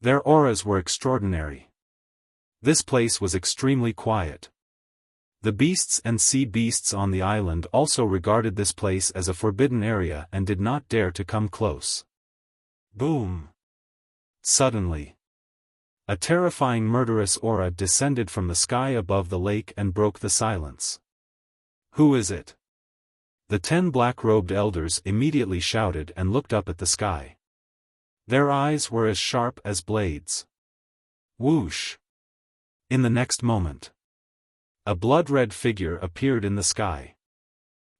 Their auras were extraordinary. This place was extremely quiet. The beasts and sea beasts on the island also regarded this place as a forbidden area and did not dare to come close. Boom! Suddenly, a terrifying murderous aura descended from the sky above the lake and broke the silence. Who is it? The 10 black-robed elders immediately shouted and looked up at the sky. Their eyes were as sharp as blades. Whoosh! In the next moment, a blood-red figure appeared in the sky.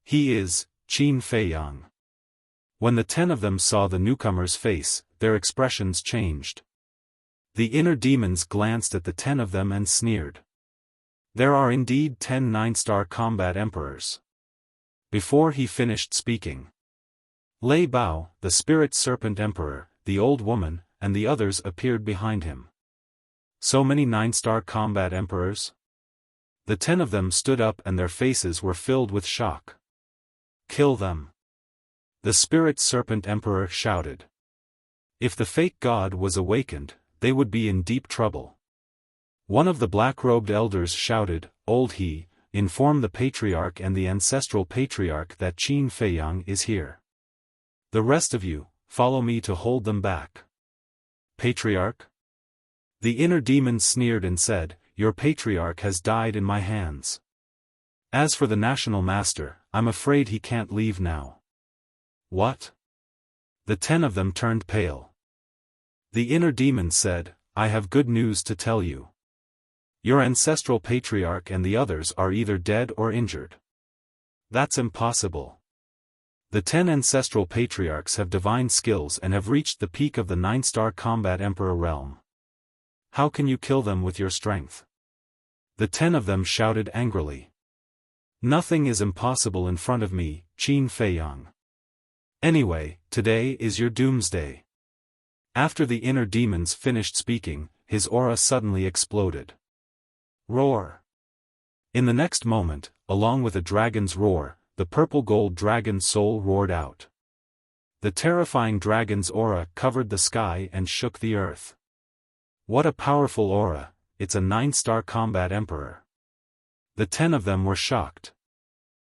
He is Qin Feiyang. When the 10 of them saw the newcomer's face, their expressions changed. The inner demons glanced at the 10 of them and sneered. There are indeed 10 9-star combat emperors. Before he finished speaking, Lei Bao, the spirit serpent emperor, the old woman, and the others appeared behind him. So many 9-star combat emperors? The 10 of them stood up and their faces were filled with shock. Kill them! The spirit serpent emperor shouted. If the fake god was awakened, they would be in deep trouble. One of the black-robed elders shouted, Old He, inform the patriarch and the ancestral patriarch that Qin Feiyang is here. The rest of you, follow me to hold them back. Patriarch? The inner demon sneered and said, Your patriarch has died in my hands. As for the national master, I'm afraid he can't leave now. What? The 10 of them turned pale. The inner demon said, I have good news to tell you. Your ancestral patriarch and the others are either dead or injured. That's impossible. The 10 ancestral patriarchs have divine skills and have reached the peak of the 9-star combat emperor realm. How can you kill them with your strength? The 10 of them shouted angrily. Nothing is impossible in front of me, Qin Feiyang. Anyway, today is your doomsday. After the inner demons finished speaking, his aura suddenly exploded. Roar! In the next moment, along with a dragon's roar, the purple-gold dragon soul roared out. The terrifying dragon's aura covered the sky and shook the earth. What a powerful aura, it's a 9-star combat emperor. The 10 of them were shocked.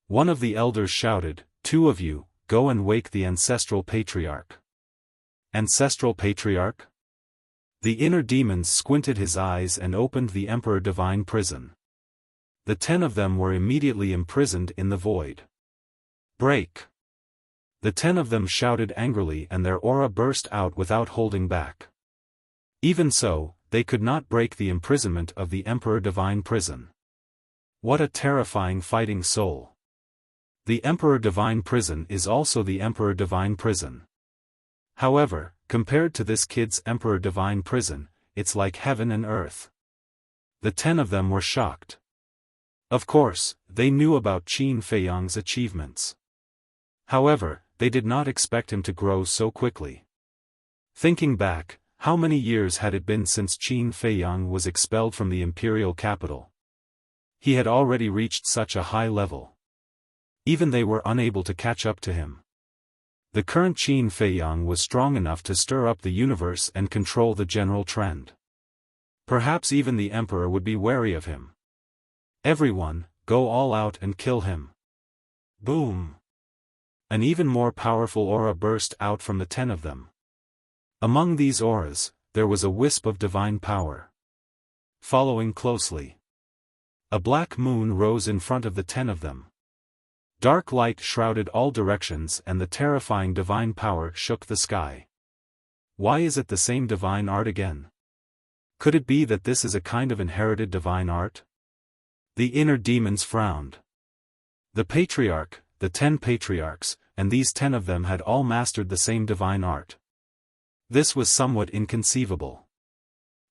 One of the elders shouted, 2 of you, go and wake the ancestral patriarch. Ancestral patriarch? The inner demons squinted his eyes and opened the Emperor Divine prison. The 10 of them were immediately imprisoned in the void. Break! The 10 of them shouted angrily and their aura burst out without holding back. Even so, they could not break the imprisonment of the Emperor Divine prison. What a terrifying fighting soul! The Emperor Divine prison is also the Emperor Divine prison. However, compared to this kid's Emperor Divine prison, it's like heaven and earth. The 10 of them were shocked. Of course, they knew about Qin Feiyang's achievements. However, they did not expect him to grow so quickly. Thinking back, how many years had it been since Qin Feiyang was expelled from the imperial capital? He had already reached such a high level. Even they were unable to catch up to him. The current Qin Feiyang was strong enough to stir up the universe and control the general trend. Perhaps even the emperor would be wary of him. Everyone, go all out and kill him. Boom! An even more powerful aura burst out from the 10 of them. Among these auras, there was a wisp of divine power. Following closely, a black moon rose in front of the 10 of them. Dark light shrouded all directions and the terrifying divine power shook the sky. Why is it the same divine art again? Could it be that this is a kind of inherited divine art? The inner demons frowned. The patriarch, the 10 patriarchs, and these 10 of them had all mastered the same divine art. This was somewhat inconceivable.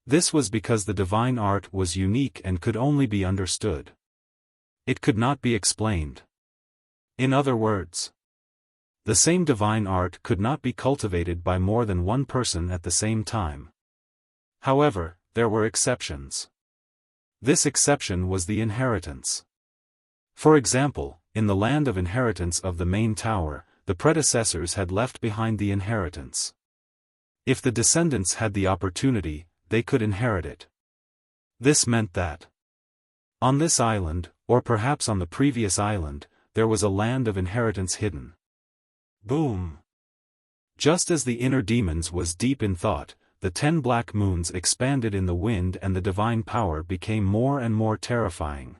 This was because the divine art was unique and could only be understood. It could not be explained. In other words, the same divine art could not be cultivated by more than one person at the same time. However, there were exceptions. This exception was the inheritance. For example, in the land of inheritance of the main tower, the predecessors had left behind the inheritance. If the descendants had the opportunity, they could inherit it. This meant that on this island, or perhaps on the previous island, there was a land of inheritance hidden. Boom! Just as the inner demons was deep in thought, the 10 black moons expanded in the wind and the divine power became more and more terrifying.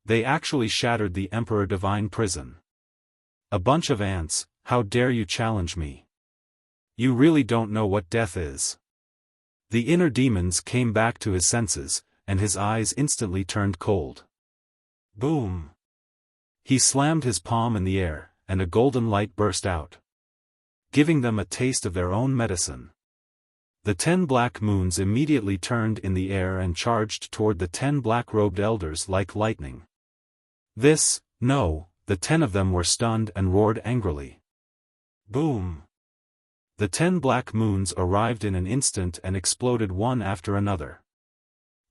They actually shattered the Emperor Divine prison. A bunch of ants, how dare you challenge me? You really don't know what death is. The inner demons came back to his senses, and his eyes instantly turned cold. Boom! He slammed his palm in the air, and a golden light burst out, giving them a taste of their own medicine. The 10 black moons immediately turned in the air and charged toward the 10 black-robed elders like lightning. The 10 of them were stunned and roared angrily. Boom! The 10 black moons arrived in an instant and exploded one after another.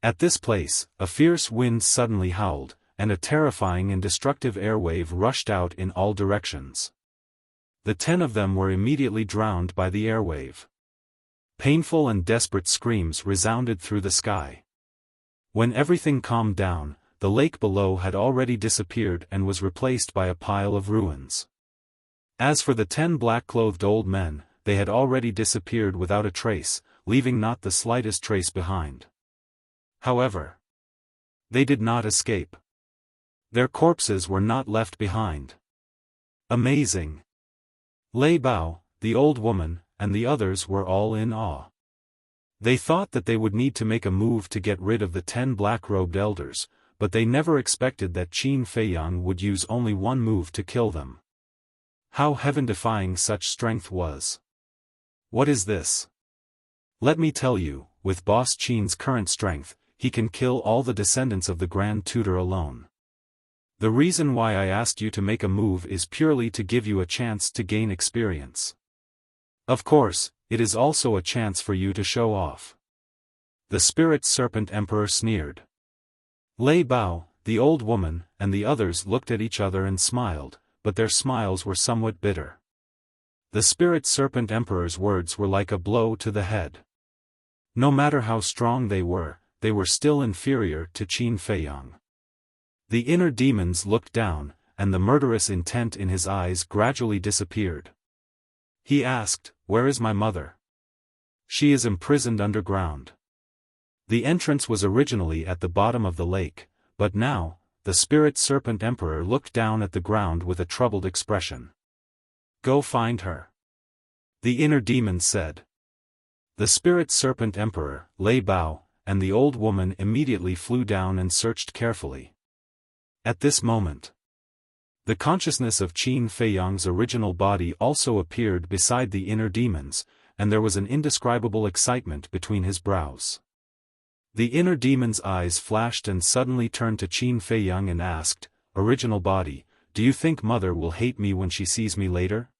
At this place, a fierce wind suddenly howled, and a terrifying and destructive air wave rushed out in all directions. The 10 of them were immediately drowned by the air wave. Painful and desperate screams resounded through the sky. When everything calmed down, the lake below had already disappeared and was replaced by a pile of ruins. As for the 10 black-clothed old men, they had already disappeared without a trace, leaving not the slightest trace behind. However, they did not escape. Their corpses were not left behind. Amazing! Lei Bao, the old woman, and the others were all in awe. They thought that they would need to make a move to get rid of the 10 black-robed elders, but they never expected that Qin Feiyang would use only one move to kill them. How heaven-defying such strength was! What is this? Let me tell you, with Boss Qin's current strength, he can kill all the descendants of the Grand Tutor alone. The reason why I asked you to make a move is purely to give you a chance to gain experience. Of course, it is also a chance for you to show off. The Spirit Serpent Emperor sneered. Lei Bao, the old woman, and the others looked at each other and smiled, but their smiles were somewhat bitter. The Spirit Serpent Emperor's words were like a blow to the head. No matter how strong they were still inferior to Qin Feiyang. The inner demons looked down, and the murderous intent in his eyes gradually disappeared. He asked, "Where is my mother?" "She is imprisoned underground." The entrance was originally at the bottom of the lake, but now, the Spirit Serpent Emperor looked down at the ground with a troubled expression. "Go find her," the inner demon said. The Spirit Serpent Emperor, Lei Bao, and the old woman immediately flew down and searched carefully. At this moment, the consciousness of Qin Feiyang's original body also appeared beside the inner demons, and there was an indescribable excitement between his brows. The inner demon's eyes flashed and suddenly turned to Qin Feiyang and asked, "Original body, do you think Mother will hate me when she sees me later?"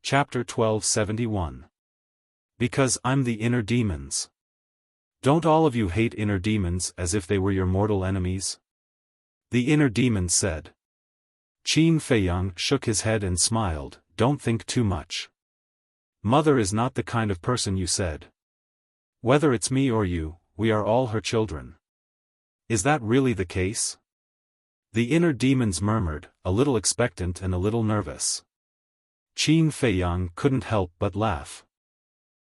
Chapter 1271. Because I'm the inner demons. Don't all of you hate inner demons as if they were your mortal enemies? The inner demon said. Qin Feiyang shook his head and smiled, "Don't think too much. Mother is not the kind of person you said. Whether it's me or you, we are all her children." "Is that really the case?" The inner demons murmured, a little expectant and a little nervous. Qin Feiyang couldn't help but laugh.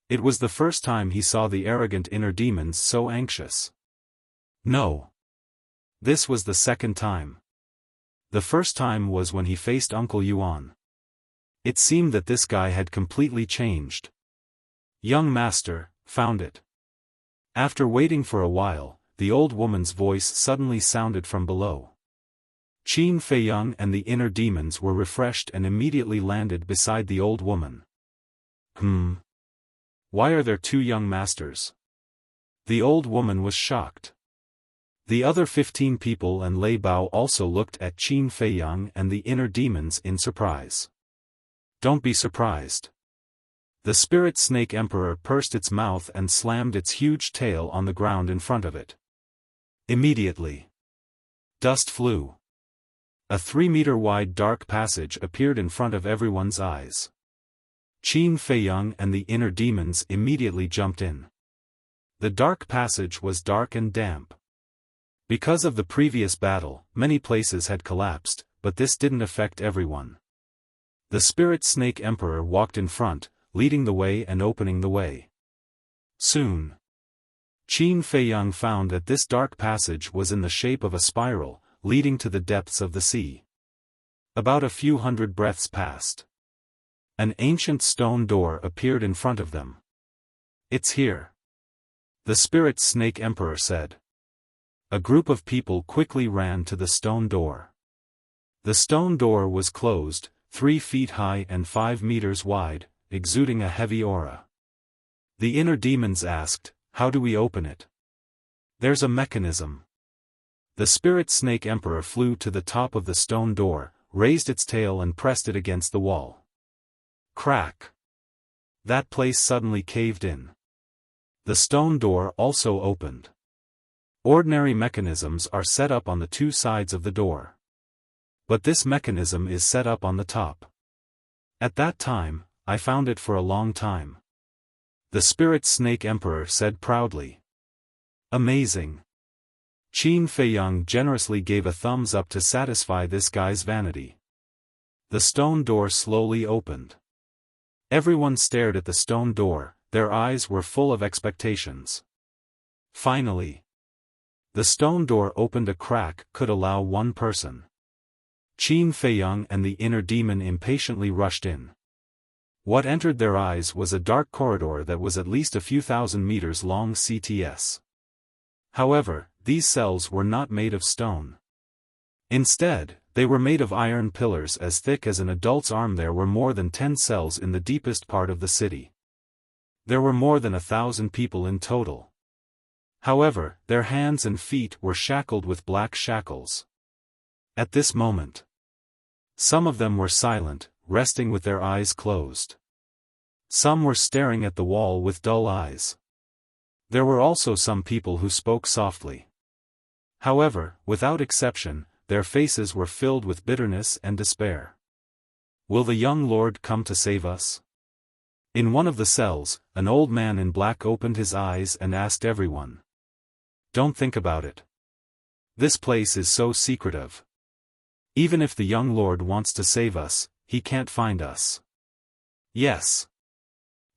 It was the first time he saw the arrogant inner demons so anxious. No. This was the second time. The first time was when he faced Uncle Yuan. It seemed that this guy had completely changed. Young master, found it. After waiting for a while, the old woman's voice suddenly sounded from below. Qin Feiyang and the inner demons were refreshed and immediately landed beside the old woman. Why are there two young masters? The old woman was shocked. The other 15 people and Lei Bao also looked at Qin Feiyang and the inner demons in surprise. Don't be surprised. The spirit snake emperor pursed its mouth and slammed its huge tail on the ground in front of it. Immediately, dust flew. A 3-meter-wide dark passage appeared in front of everyone's eyes. Qin Feiyang and the inner demons immediately jumped in. The dark passage was dark and damp. Because of the previous battle, many places had collapsed, but this didn't affect everyone. The spirit snake emperor walked in front, leading the way and opening the way. Soon, Qin Feiyang found that this dark passage was in the shape of a spiral, leading to the depths of the sea. About a few hundred breaths passed. An ancient stone door appeared in front of them. It's here, the spirit snake emperor said. A group of people quickly ran to the stone door. The stone door was closed, 3 feet high and 5 meters wide, exuding a heavy aura. The inner demons asked, "How do we open it?" "There's a mechanism." The spirit snake emperor flew to the top of the stone door, raised its tail and pressed it against the wall. Crack! That place suddenly caved in. The stone door also opened. Ordinary mechanisms are set up on the 2 sides of the door. But this mechanism is set up on the top. At that time, I found it for a long time. The spirit snake emperor said proudly. Amazing. Qin Feiyang generously gave a thumbs up to satisfy this guy's vanity. The stone door slowly opened. Everyone stared at the stone door, their eyes were full of expectations. Finally, the stone door opened. A crack could allow one person. Qin Feiyang and the inner demon impatiently rushed in. What entered their eyes was a dark corridor that was at least a few thousand meters long cts. However, these cells were not made of stone. Instead, they were made of iron pillars as thick as an adult's arm. There were more than 10 cells in the deepest part of the city. There were more than 1,000 people in total. However, their hands and feet were shackled with black shackles. At this moment, some of them were silent, resting with their eyes closed. Some were staring at the wall with dull eyes. There were also some people who spoke softly. However, without exception, their faces were filled with bitterness and despair. Will the young lord come to save us? In one of the cells, an old man in black opened his eyes and asked everyone. Don't think about it. This place is so secretive. Even if the young lord wants to save us, he can't find us. Yes.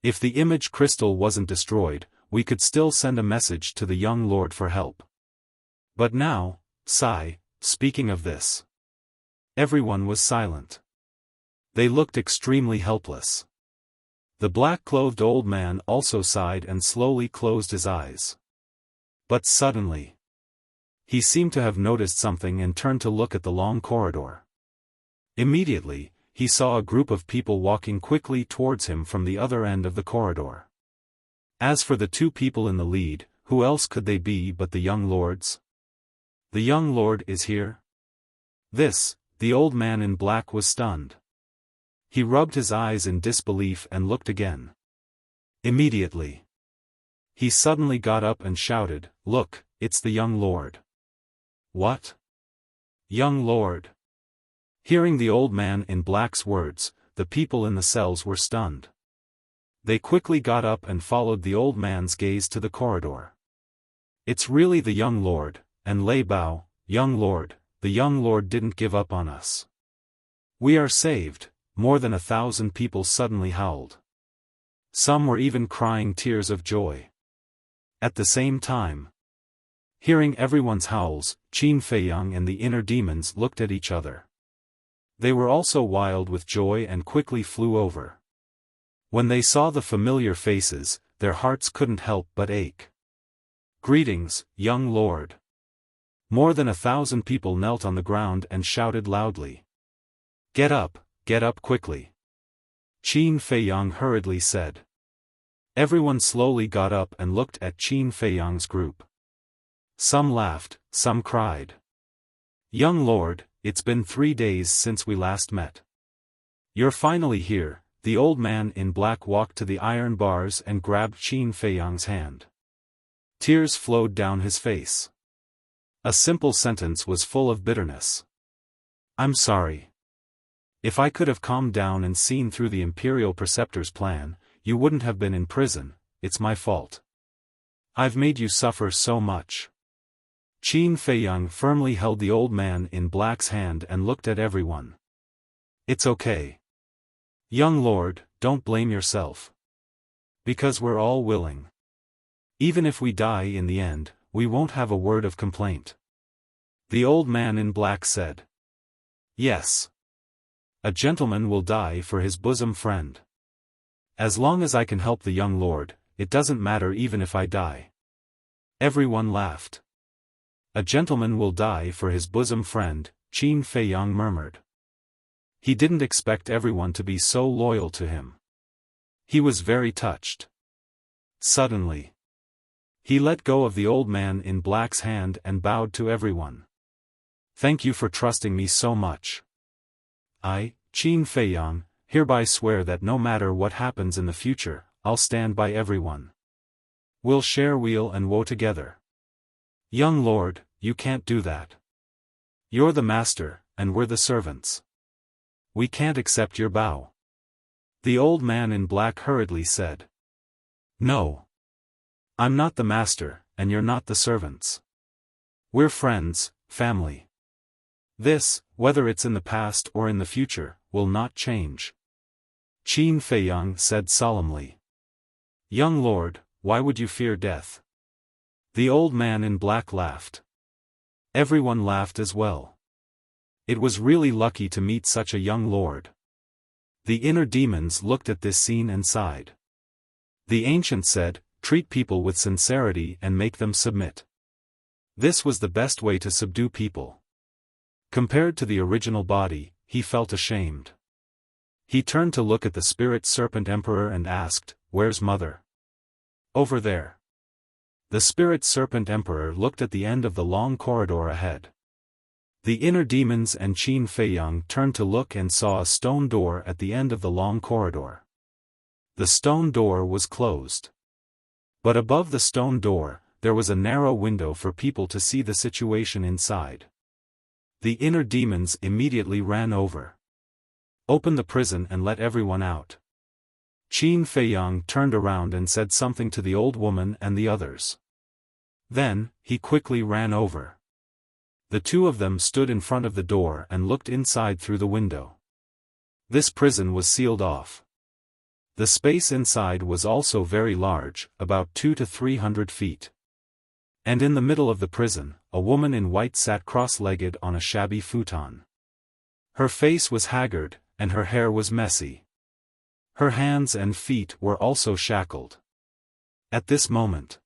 If the image crystal wasn't destroyed, we could still send a message to the young lord for help. But now, speaking of this. Everyone was silent. They looked extremely helpless. The black-clothed old man also sighed and slowly closed his eyes. But suddenly, he seemed to have noticed something and turned to look at the long corridor. Immediately, he saw a group of people walking quickly towards him from the other end of the corridor. As for the 2 people in the lead, who else could they be but the young lords? The young lord is here? The old man in black was stunned. He rubbed his eyes in disbelief and looked again. Immediately, he suddenly got up and shouted, "Look, it's the young lord." What? Young lord? Hearing the old man in black's words, the people in the cells were stunned. They quickly got up and followed the old man's gaze to the corridor. It's really the young lord, and Lei Bao, young lord, the young lord didn't give up on us. We are saved, more than 1,000 people suddenly howled. Some were even crying tears of joy. At the same time, hearing everyone's howls, Qin Feiyang and the inner demons looked at each other. They were also wild with joy and quickly flew over. When they saw the familiar faces, their hearts couldn't help but ache. Greetings, young lord. More than 1,000 people knelt on the ground and shouted loudly. Get up quickly. Qin Feiyang hurriedly said. Everyone slowly got up and looked at Qin Feiyang's group. Some laughed, some cried. Young lord, it's been 3 days since we last met. You're finally here. The old man in black walked to the iron bars and grabbed Qin Feiyang's hand. Tears flowed down his face. A simple sentence was full of bitterness. I'm sorry. If I could have calmed down and seen through the Imperial Preceptor's plan, you wouldn't have been in prison. It's my fault. I've made you suffer so much. Qin Feiyang firmly held the old man in black's hand and looked at everyone. It's okay. Young lord, don't blame yourself. Because we're all willing. Even if we die in the end, we won't have a word of complaint. The old man in black said. Yes. A gentleman will die for his bosom friend. As long as I can help the young lord, it doesn't matter even if I die. Everyone laughed. A gentleman will die for his bosom friend, Qin Feiyang murmured. He didn't expect everyone to be so loyal to him. He was very touched. Suddenly, he let go of the old man in black's hand and bowed to everyone. Thank you for trusting me so much. I, Qin Feiyang, hereby swear that no matter what happens in the future, I'll stand by everyone. We'll share weal and woe together. Young lord, you can't do that. You're the master, and we're the servants. We can't accept your bow. The old man in black hurriedly said. No. I'm not the master, and you're not the servants. We're friends, family. This, whether it's in the past or in the future, will not change. Qin Feiyang said solemnly. Young lord, why would you fear death? The old man in black laughed. Everyone laughed as well. It was really lucky to meet such a young lord. The inner demons looked at this scene and sighed. The ancient said, treat people with sincerity and make them submit. This was the best way to subdue people. Compared to the original body, he felt ashamed. He turned to look at the spirit serpent emperor and asked, where's mother? Over there. The spirit serpent emperor looked at the end of the long corridor ahead. The inner demons and Qin Feiyang turned to look and saw a stone door at the end of the long corridor. The stone door was closed. But above the stone door, there was a narrow window for people to see the situation inside. The inner demons immediately ran over. Open the prison and let everyone out. Qin Feiyang turned around and said something to the old woman and the others. Then, he quickly ran over. The two of them stood in front of the door and looked inside through the window. This prison was sealed off. The space inside was also very large, about 200 to 300 feet. And in the middle of the prison, a woman in white sat cross-legged on a shabby futon. Her face was haggard, and her hair was messy. Her hands and feet were also shackled. At this moment,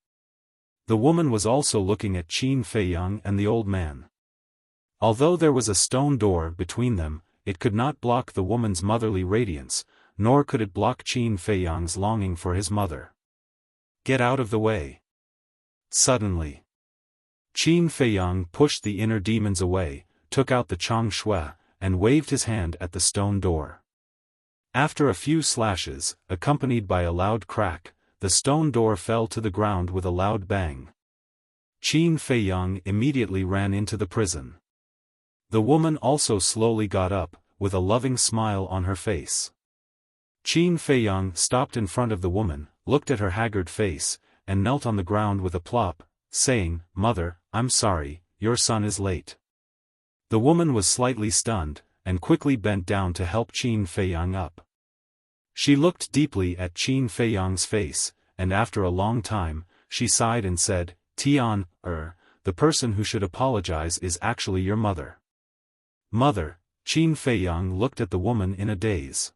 the woman was also looking at Qin Feiyang and the old man. Although there was a stone door between them, it could not block the woman's motherly radiance, nor could it block Qin Feiyang's longing for his mother. Get out of the way. Suddenly, Qin Feiyang pushed the inner demons away, took out the Chang Shui, and waved his hand at the stone door. After a few slashes, accompanied by a loud crack, the stone door fell to the ground with a loud bang. Qin Feiyang immediately ran into the prison. The woman also slowly got up, with a loving smile on her face. Qin Feiyang stopped in front of the woman, looked at her haggard face, and knelt on the ground with a plop, saying, Mother, I'm sorry, your son is late. The woman was slightly stunned, and quickly bent down to help Qin Feiyang up. She looked deeply at Qin Feiyang's face, and after a long time, she sighed and said, Tian, the person who should apologize is actually your mother. Mother, Qin Feiyang looked at the woman in a daze.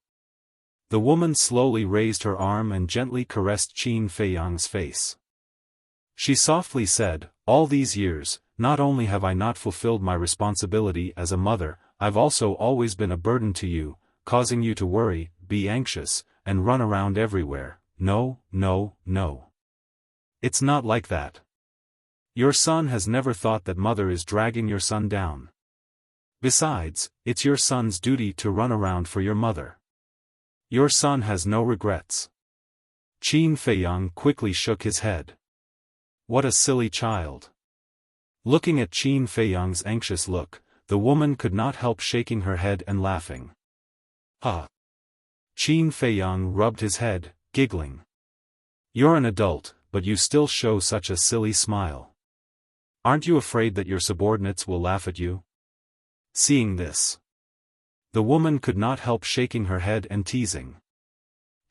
The woman slowly raised her arm and gently caressed Qin Feiyang's face. She softly said, all these years, not only have I not fulfilled my responsibility as a mother, I've also always been a burden to you, causing you to worry, be anxious, and run around everywhere. No, no, no. It's not like that. Your son has never thought that mother is dragging your son down. Besides, it's your son's duty to run around for your mother. Your son has no regrets. Qin Feiyang quickly shook his head. What a silly child. Looking at Qin Feiyang's anxious look, the woman could not help shaking her head and laughing. Ha! Qin Feiyang rubbed his head, giggling. You're an adult, but you still show such a silly smile. Aren't you afraid that your subordinates will laugh at you? Seeing this, the woman could not help shaking her head and teasing.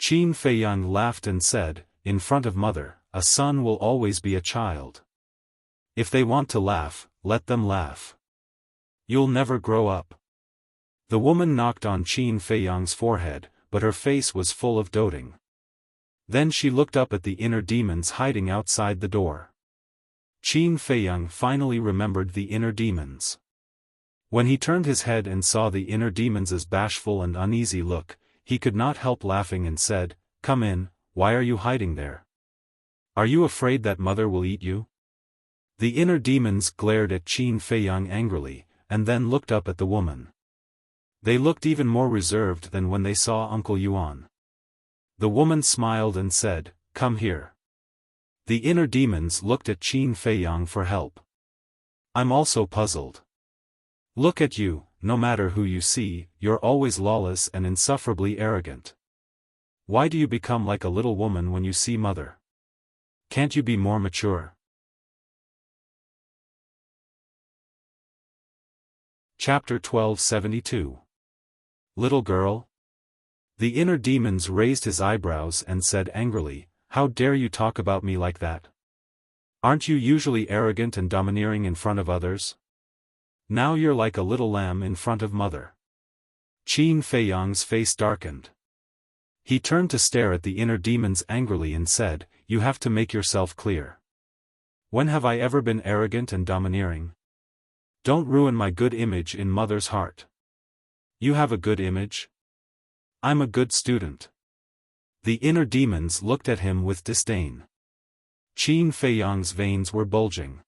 Qin Feiyang laughed and said, in front of mother, a son will always be a child. If they want to laugh, let them laugh. You'll never grow up. The woman knocked on Qin Feiyang's forehead, but her face was full of doting. Then she looked up at the inner demons hiding outside the door. Qin Feiyang finally remembered the inner demons. When he turned his head and saw the inner demons' bashful and uneasy look, he could not help laughing and said, come in, why are you hiding there? Are you afraid that mother will eat you? The inner demons glared at Qin Feiyang angrily, and then looked up at the woman. They looked even more reserved than when they saw Uncle Yuan. The woman smiled and said, come here. The inner demons looked at Qin Feiyang for help. I'm also puzzled. Look at you, no matter who you see, you're always lawless and insufferably arrogant. Why do you become like a little woman when you see mother? Can't you be more mature? Chapter 1272. Little girl? The inner demons raised his eyebrows and said angrily, how dare you talk about me like that? Aren't you usually arrogant and domineering in front of others? Now you're like a little lamb in front of mother. Qin Feiyang's face darkened. He turned to stare at the inner demons angrily and said, you have to make yourself clear. When have I ever been arrogant and domineering? Don't ruin my good image in mother's heart. You have a good image? I'm a good student. The inner demons looked at him with disdain. Qin Feiyang's veins were bulging.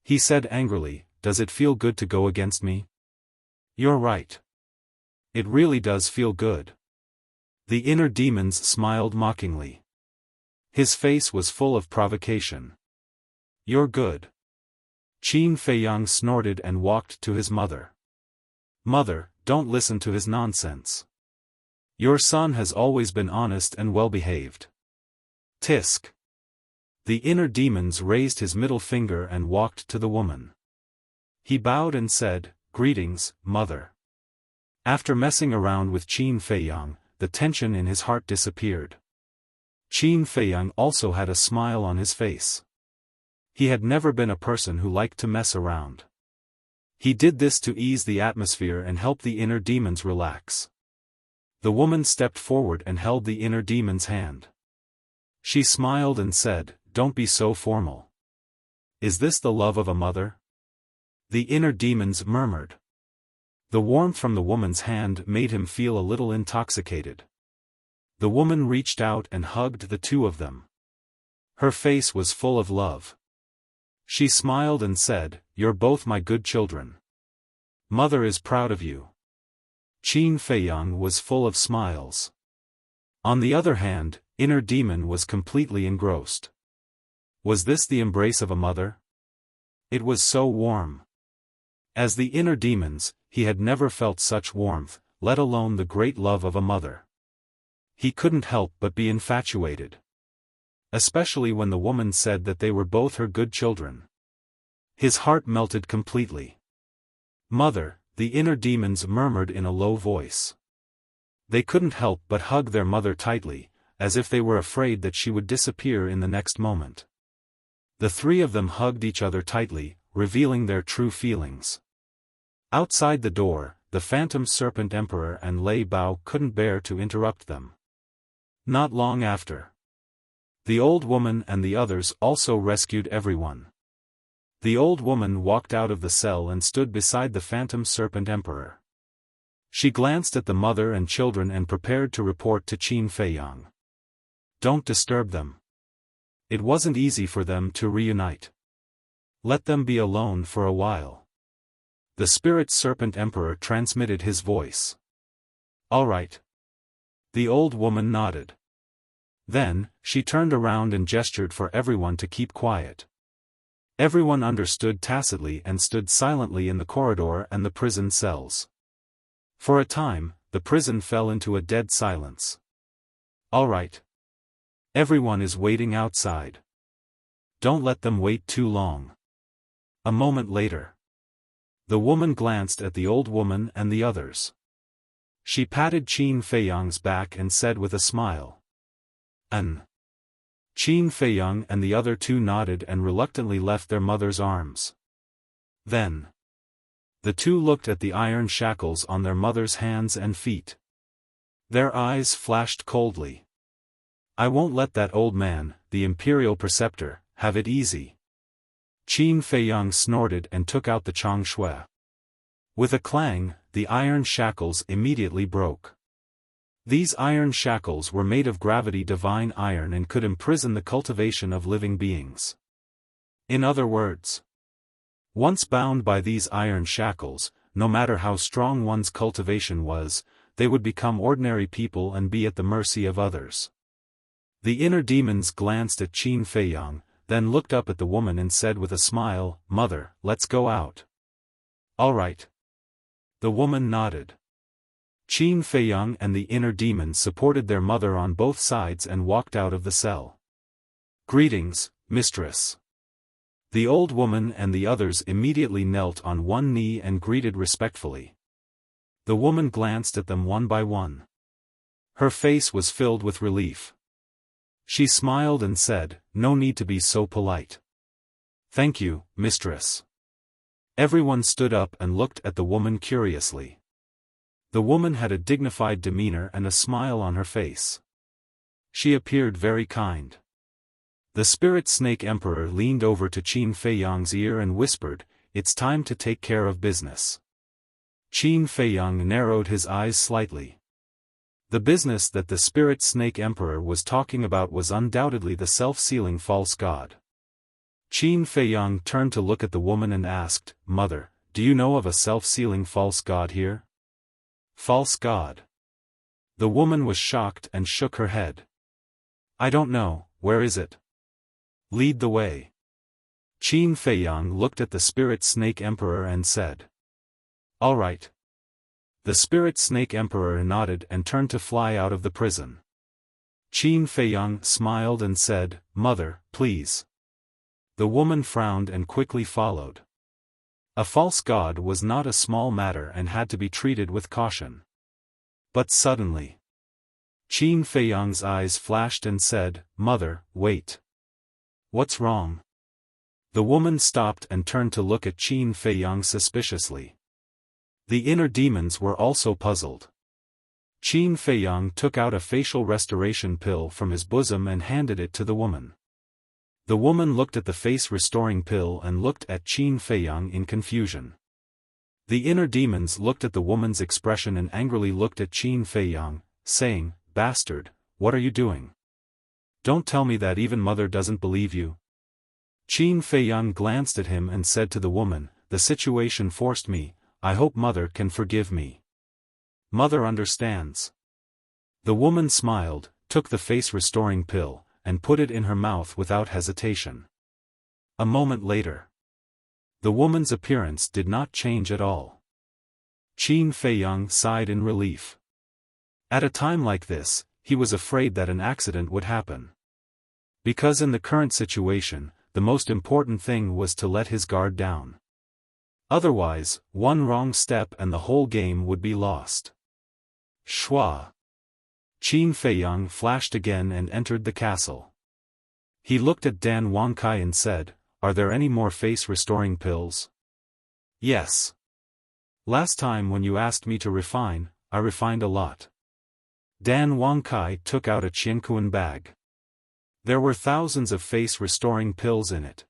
He said angrily, does it feel good to go against me? You're right. It really does feel good. The inner demons smiled mockingly. His face was full of provocation. You're good. Qin Feiyang snorted and walked to his mother. Mother, don't listen to his nonsense. Your son has always been honest and well-behaved. Tisk. The inner demons raised his middle finger and walked to the woman. He bowed and said, greetings, mother. After messing around with Qin Feiyang, the tension in his heart disappeared. Qin Feiyang also had a smile on his face. He had never been a person who liked to mess around. He did this to ease the atmosphere and help the inner demons relax. The woman stepped forward and held the inner demon's hand. She smiled and said, don't be so formal. Is this the love of a mother? The inner demons murmured. The warmth from the woman's hand made him feel a little intoxicated. The woman reached out and hugged the two of them. Her face was full of love. She smiled and said, you're both my good children. Mother is proud of you. Qin Feiyang was full of smiles. On the other hand, inner demon was completely engrossed. Was this the embrace of a mother? It was so warm. As the inner demons, he had never felt such warmth, let alone the great love of a mother. He couldn't help but be infatuated. Especially when the woman said that they were both her good children. His heart melted completely. Mother, the inner demons murmured in a low voice. They couldn't help but hug their mother tightly, as if they were afraid that she would disappear in the next moment. The three of them hugged each other tightly, revealing their true feelings. Outside the door, the Phantom Serpent Emperor and Lei Bao couldn't bear to interrupt them. Not long after. The old woman and the others also rescued everyone. The old woman walked out of the cell and stood beside the phantom serpent emperor. She glanced at the mother and children and prepared to report to Qin Feiyang. Don't disturb them. It wasn't easy for them to reunite. Let them be alone for a while. The spirit serpent emperor transmitted his voice. All right. The old woman nodded. Then, she turned around and gestured for everyone to keep quiet. Everyone understood tacitly and stood silently in the corridor and the prison cells. For a time, the prison fell into a dead silence. All right. Everyone is waiting outside. Don't let them wait too long. A moment later. The woman glanced at the old woman and the others. She patted Qin Feiyang's back and said with a smile. Qin Feiyang and the other two nodded and reluctantly left their mother's arms. Then. The two looked at the iron shackles on their mother's hands and feet. Their eyes flashed coldly. I won't let that old man, the imperial preceptor, have it easy. Qin Feiyang snorted and took out the Chang Shui. With a clang, the iron shackles immediately broke. These iron shackles were made of gravity divine iron and could imprison the cultivation of living beings. In other words, once bound by these iron shackles, no matter how strong one's cultivation was, they would become ordinary people and be at the mercy of others. The inner demons glanced at Qin Feiyang, then looked up at the woman and said with a smile, Mother, let's go out. All right. The woman nodded. Qin Feiyang and the inner demons supported their mother on both sides and walked out of the cell. Greetings, mistress. The old woman and the others immediately knelt on one knee and greeted respectfully. The woman glanced at them one by one. Her face was filled with relief. She smiled and said, No need to be so polite. Thank you, mistress. Everyone stood up and looked at the woman curiously. The woman had a dignified demeanor and a smile on her face. She appeared very kind. The spirit snake emperor leaned over to Qin Feiyang's ear and whispered, It's time to take care of business. Qin Feiyang narrowed his eyes slightly. The business that the spirit snake emperor was talking about was undoubtedly the self-sealing false god. Qin Feiyang turned to look at the woman and asked, Mother, do you know of a self-sealing false god here? False god? The woman was shocked and shook her head. I don't know, where is it? Lead the way. Qin Feiyang looked at the spirit snake emperor and said. All right. The spirit snake emperor nodded and turned to fly out of the prison. Qin Feiyang smiled and said, Mother, please. The woman frowned and quickly followed. A false god was not a small matter and had to be treated with caution. But suddenly, Qin Feiyang's eyes flashed and said, Mother, wait. What's wrong? The woman stopped and turned to look at Qin Feiyang suspiciously. The inner demons were also puzzled. Qin Feiyang took out a facial restoration pill from his bosom and handed it to the woman. The woman looked at the face-restoring pill and looked at Qin Feiyang in confusion. The inner demons looked at the woman's expression and angrily looked at Qin Feiyang, saying, Bastard, what are you doing? Don't tell me that even Mother doesn't believe you. Qin Feiyang glanced at him and said to the woman, The situation forced me, I hope Mother can forgive me. Mother understands. The woman smiled, took the face-restoring pill, and put it in her mouth without hesitation. A moment later. The woman's appearance did not change at all. Qin Feiyang sighed in relief. At a time like this, he was afraid that an accident would happen. Because in the current situation, the most important thing was to let his guard down. Otherwise, one wrong step and the whole game would be lost. Shua. Qin Feiyang flashed again and entered the castle. He looked at Dan Wangkai and said, Are there any more face-restoring pills? Yes. Last time when you asked me to refine, I refined a lot. Dan Wangkai took out a Qiankuan bag. There were thousands of face-restoring pills in it.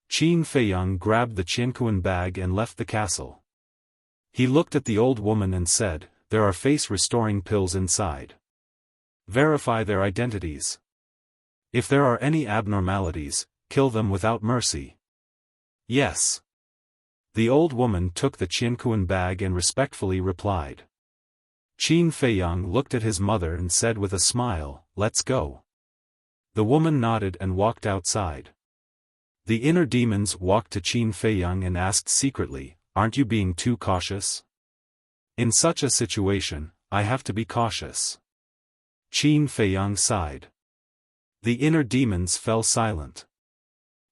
Qin Feiyang grabbed the Qianquan bag and left the castle. He looked at the old woman and said, "There are face-restoring pills inside. Verify their identities. If there are any abnormalities, kill them without mercy." "Yes." The old woman took the Qianquan bag and respectfully replied. Qin Feiyang looked at his mother and said with a smile, "Let's go." The woman nodded and walked outside. The inner demons walked to Qin Feiyang and asked secretly, "Aren't you being too cautious?" "In such a situation, I have to be cautious." Qin Feiyang sighed. The inner demons fell silent.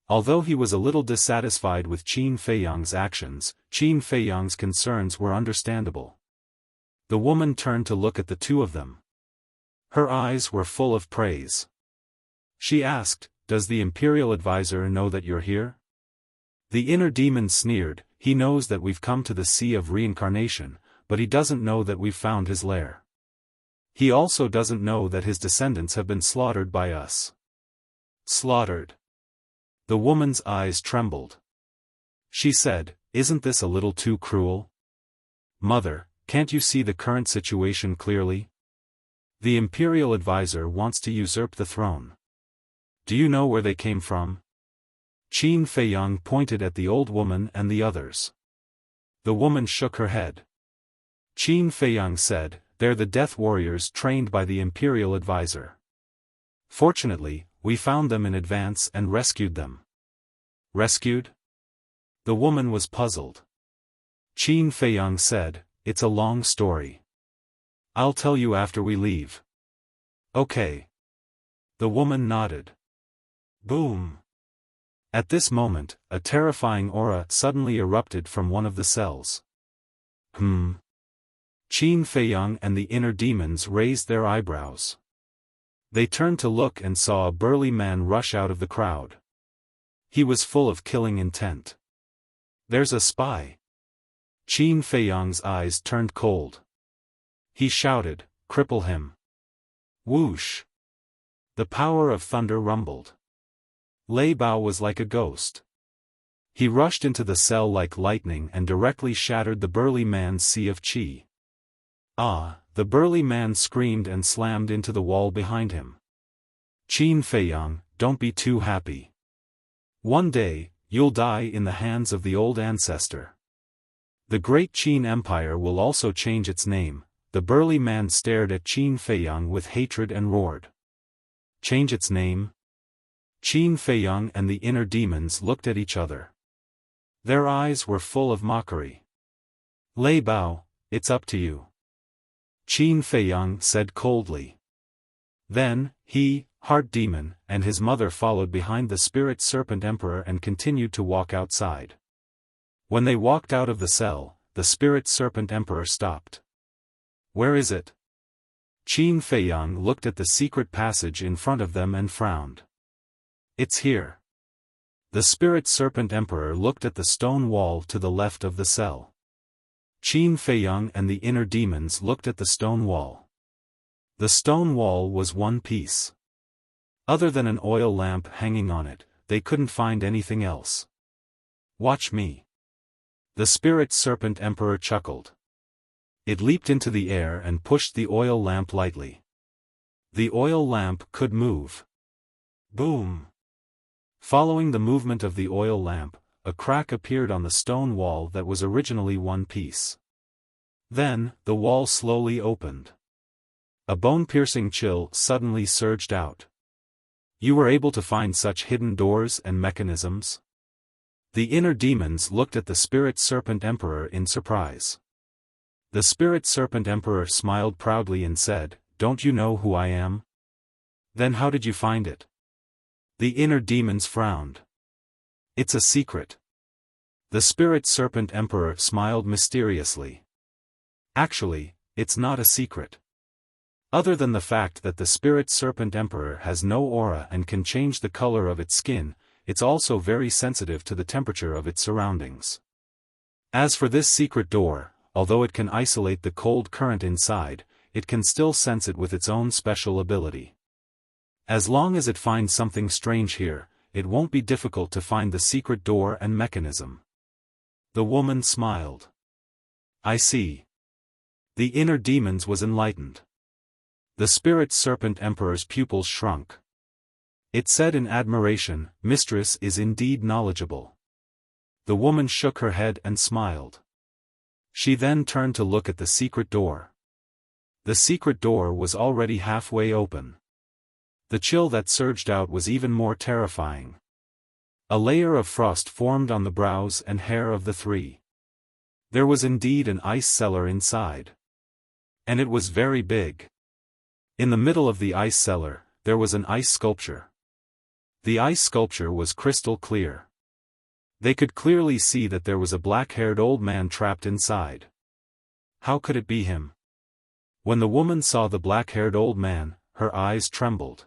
Although he was a little dissatisfied with Qin Feiyang's actions, Qin Feiyang's concerns were understandable. The woman turned to look at the two of them. Her eyes were full of praise. She asked, "Does the Imperial Advisor know that you're here?" The inner demon sneered, "He knows that we've come to the Sea of Reincarnation, but he doesn't know that we've found his lair. He also doesn't know that his descendants have been slaughtered by us." "Slaughtered?" The woman's eyes trembled. She said, "Isn't this a little too cruel? Mother, can't you see the current situation clearly? The Imperial Advisor wants to usurp the throne. Do you know where they came from?" Qin Feiyang pointed at the old woman and the others. The woman shook her head. Qin Feiyang said, "They're the death warriors trained by the Imperial Advisor. Fortunately, we found them in advance and rescued them." "Rescued?" The woman was puzzled. Qin Feiyang said, "It's a long story. I'll tell you after we leave." "Okay." The woman nodded. Boom! At this moment, a terrifying aura suddenly erupted from one of the cells. Qin Feiyang and the inner demons raised their eyebrows. They turned to look and saw a burly man rush out of the crowd. He was full of killing intent. "There's a spy." Qin Feiyang's eyes turned cold. He shouted, "Cripple him." Whoosh! The power of thunder rumbled. Lei Bao was like a ghost. He rushed into the cell like lightning and directly shattered the burly man's sea of qi. "Ah!" The burly man screamed and slammed into the wall behind him. "Qin Feiyang, don't be too happy. One day, you'll die in the hands of the old ancestor. The great Qin Empire will also change its name." The burly man stared at Qin Feiyang with hatred and roared. "Change its name?" Qin Feiyang and the inner demons looked at each other. Their eyes were full of mockery. "Lei Bao, it's up to you," Qin Feiyang said coldly. Then, he, Heart Demon, and his mother followed behind the Spirit Serpent Emperor and continued to walk outside. When they walked out of the cell, the Spirit Serpent Emperor stopped. "Where is it?" Qin Feiyang looked at the secret passage in front of them and frowned. "It's here." The Spirit Serpent Emperor looked at the stone wall to the left of the cell. Qin Feiyang and the inner demons looked at the stone wall. The stone wall was one piece. Other than an oil lamp hanging on it, they couldn't find anything else. "Watch me." The Spirit Serpent Emperor chuckled. It leaped into the air and pushed the oil lamp lightly. The oil lamp could move. Boom! Following the movement of the oil lamp, a crack appeared on the stone wall that was originally one piece. Then, the wall slowly opened. A bone-piercing chill suddenly surged out. "You were able to find such hidden doors and mechanisms?" The inner demons looked at the Spirit Serpent Emperor in surprise. The Spirit Serpent Emperor smiled proudly and said, "Don't you know who I am?" "Then how did you find it?" The inner demons frowned. "It's a secret." The Spirit Serpent Emperor smiled mysteriously. "Actually, it's not a secret. Other than the fact that the Spirit Serpent Emperor has no aura and can change the color of its skin, it's also very sensitive to the temperature of its surroundings. As for this secret door, although it can isolate the cold current inside, it can still sense it with its own special ability. As long as it finds something strange here, it won't be difficult to find the secret door and mechanism. The woman smiled. I see. The inner demons was enlightened. The spirit serpent emperor's pupils shrunk. It said in admiration, Mistress is indeed knowledgeable. The woman shook her head and smiled. She then turned to look at the secret door. The secret door was already halfway open. The chill that surged out was even more terrifying. A layer of frost formed on the brows and hair of the three. There was indeed an ice cellar inside. And it was very big. In the middle of the ice cellar, there was an ice sculpture. The ice sculpture was crystal clear. They could clearly see that there was a black-haired old man trapped inside. How could it be him? When the woman saw the black-haired old man, her eyes trembled.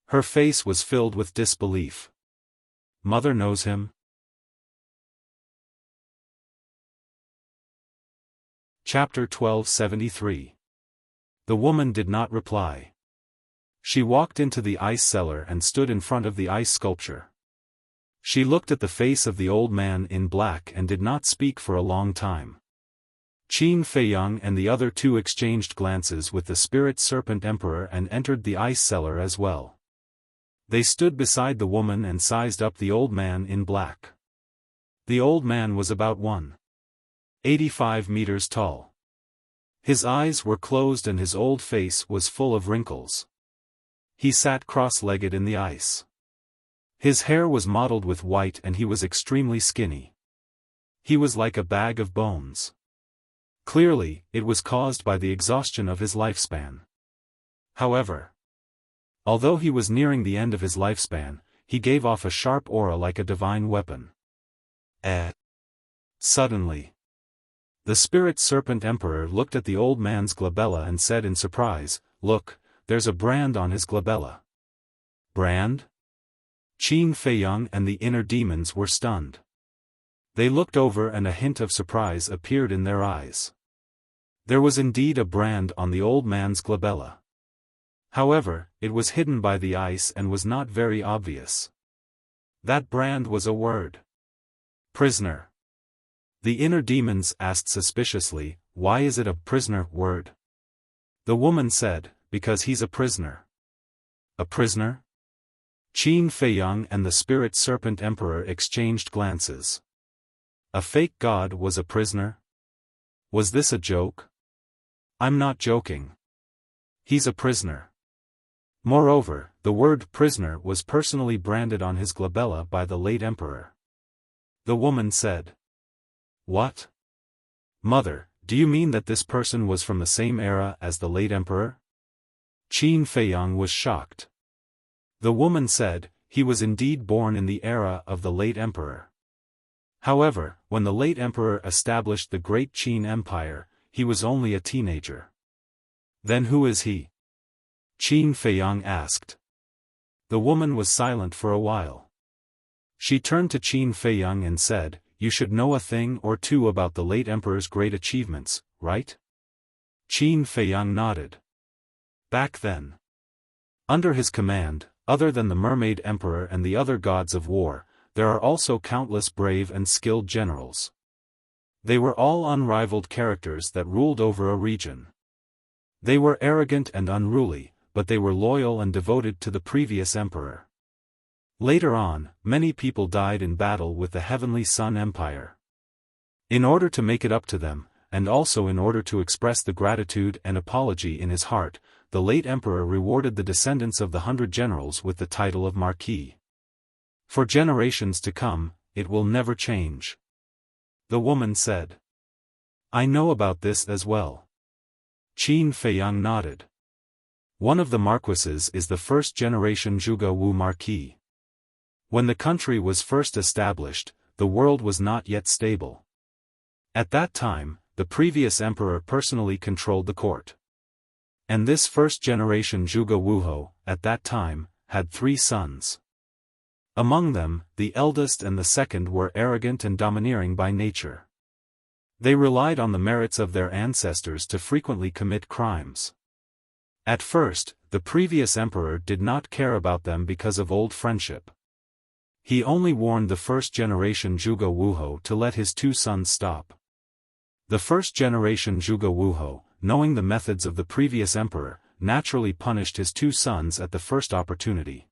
Her face was filled with disbelief. Mother knows him? Chapter 1273. The woman did not reply. She walked into the ice cellar and stood in front of the ice sculpture. She looked at the face of the old man in black and did not speak for a long time. Qin Feiyang and the other two exchanged glances with the spirit serpent emperor and entered the ice cellar as well. They stood beside the woman and sized up the old man in black. The old man was about 1.85 meters tall. His eyes were closed and his old face was full of wrinkles. He sat cross-legged in the ice. His hair was mottled with white and he was extremely skinny. He was like a bag of bones. Clearly, it was caused by the exhaustion of his lifespan. However, although he was nearing the end of his lifespan, he gave off a sharp aura like a divine weapon. Suddenly, the spirit serpent emperor looked at the old man's glabella and said in surprise, "Look, there's a brand on his glabella." Brand? Qin Feiyang and the inner demons were stunned. They looked over and a hint of surprise appeared in their eyes. There was indeed a brand on the old man's glabella. However, it was hidden by the ice and was not very obvious. That brand was a word. Prisoner. The inner demons asked suspiciously, "Why is it a prisoner word?" The woman said, "Because he's a prisoner." A prisoner? Qin Feiyang and the spirit serpent emperor exchanged glances. A fake god was a prisoner? Was this a joke? I'm not joking. He's a prisoner. Moreover, the word prisoner was personally branded on his glabella by the late emperor. The woman said, "What? Mother, do you mean that this person was from the same era as the late emperor?" Qin Feiyang was shocked. The woman said, "He was indeed born in the era of the late emperor. However, when the late emperor established the great Qin Empire, he was only a teenager." "Then who is he?" Qin Feiyang asked. The woman was silent for a while. She turned to Qin Feiyang and said, "You should know a thing or two about the late emperor's great achievements, right?" Qin Feiyang nodded. Back then, under his command, other than the Mermaid Emperor and the other gods of war, there are also countless brave and skilled generals. They were all unrivaled characters that ruled over a region. They were arrogant and unruly, but they were loyal and devoted to the previous emperor. Later on, many people died in battle with the Heavenly Sun Empire. In order to make it up to them, and also in order to express the gratitude and apology in his heart, the late emperor rewarded the descendants of the 100 generals with the title of Marquis. For generations to come, it will never change. The woman said, "I know about this as well." Qin Feiyang nodded. One of the marquises is the first-generation Zhuge Wu Marquis. When the country was first established, the world was not yet stable. At that time, the previous emperor personally controlled the court. And this first-generation Zhuge Wuho, at that time, had 3 sons. Among them, the eldest and the second were arrogant and domineering by nature. They relied on the merits of their ancestors to frequently commit crimes. At first, the previous emperor did not care about them because of old friendship. He only warned the first-generation Zhuge Wuhou to let his two sons stop. The first-generation Zhuge Wuhou, knowing the methods of the previous emperor, naturally punished his two sons at the first opportunity.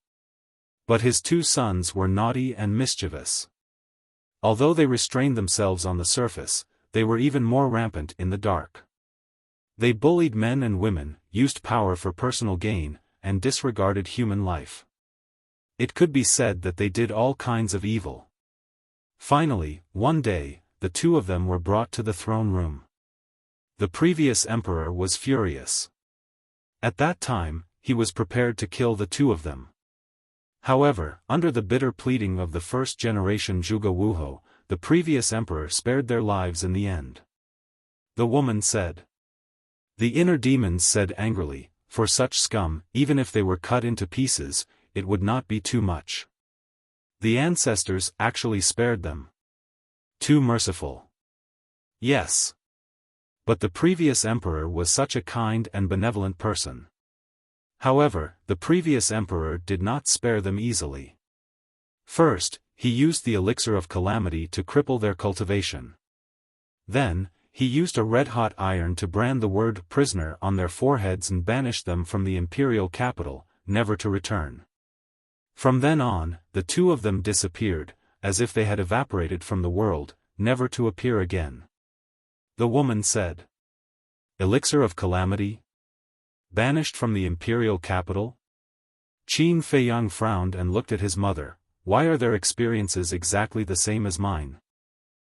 But his two sons were naughty and mischievous. Although they restrained themselves on the surface, they were even more rampant in the dark. They bullied men and women, used power for personal gain, and disregarded human life. It could be said that they did all kinds of evil. Finally, one day, the two of them were brought to the throne room. The previous emperor was furious. At that time, he was prepared to kill the two of them. However, under the bitter pleading of the first-generation Zhuge Wuhou, the previous emperor spared their lives in the end. The woman said. The inner demons said angrily, for such scum, even if they were cut into pieces, it would not be too much. The ancestors actually spared them. Too merciful. Yes. But the previous emperor was such a kind and benevolent person. However, the previous emperor did not spare them easily. First, he used the elixir of calamity to cripple their cultivation. Then, he used a red-hot iron to brand the word prisoner on their foreheads and banish them from the imperial capital, never to return. From then on, the two of them disappeared, as if they had evaporated from the world, never to appear again. The woman said. Elixir of calamity? Banished from the imperial capital? Qin Feiyang frowned and looked at his mother. Why are their experiences exactly the same as mine?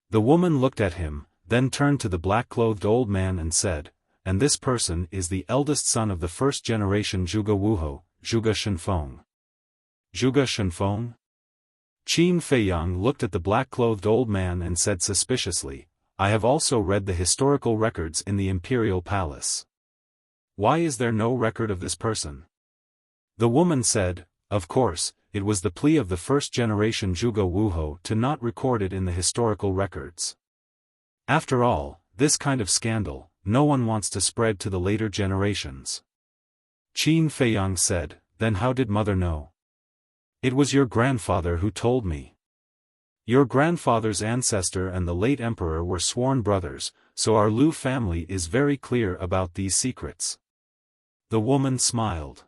The woman looked at him, then turned to the black-clothed old man and said, and this person is the eldest son of the first-generation Zhuge Wuhou, Zhuge Shenfeng. Zhuge Shenfeng? Qin Feiyang looked at the black-clothed old man and said suspiciously, I have also read the historical records in the imperial palace. Why is there no record of this person? The woman said, of course, it was the plea of the first-generation Zhuge Wuhou to not record it in the historical records. After all, this kind of scandal, no one wants to spread to the later generations. Qin Feiyang said, then how did mother know? It was your grandfather who told me. Your grandfather's ancestor and the late emperor were sworn brothers, so our Lu family is very clear about these secrets. The woman smiled.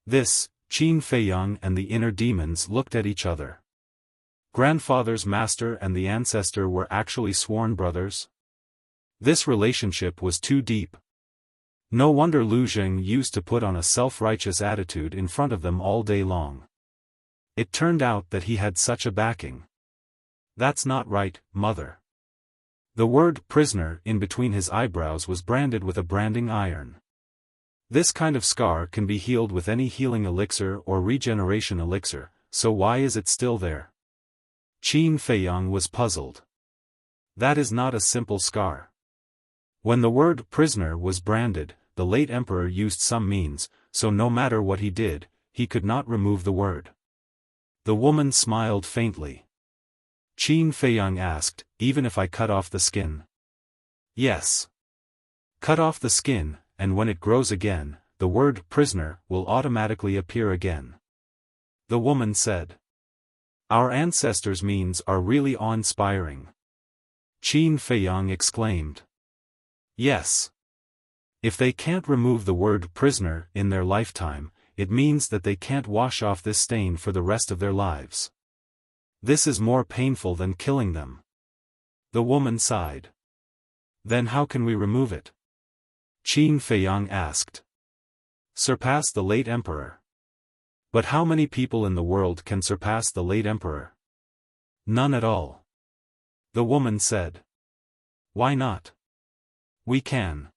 This, Qin Feiyang and the inner demons looked at each other. Grandfather's master and the ancestor were actually sworn brothers? This relationship was too deep. No wonder Lu Zheng used to put on a self-righteous attitude in front of them all day long. It turned out that he had such a backing. That's not right, mother. The word prisoner in between his eyebrows was branded with a branding iron. This kind of scar can be healed with any healing elixir or regeneration elixir, so why is it still there? Qin Feiyang was puzzled. That is not a simple scar. When the word prisoner was branded, the late emperor used some means, so no matter what he did, he could not remove the word. The woman smiled faintly. Qin Feiyang asked, even if I cut off the skin? Yes. Cut off the skin, and when it grows again, the word prisoner will automatically appear again. The woman said. Our ancestors' means are really awe-inspiring. Qin Feiyang exclaimed. Yes. If they can't remove the word prisoner in their lifetime, it means that they can't wash off this stain for the rest of their lives. This is more painful than killing them. The woman sighed. Then how can we remove it? Qin Feiyang asked. Surpass the late emperor. But how many people in the world can surpass the late emperor? None at all. The woman said. Why not? We can.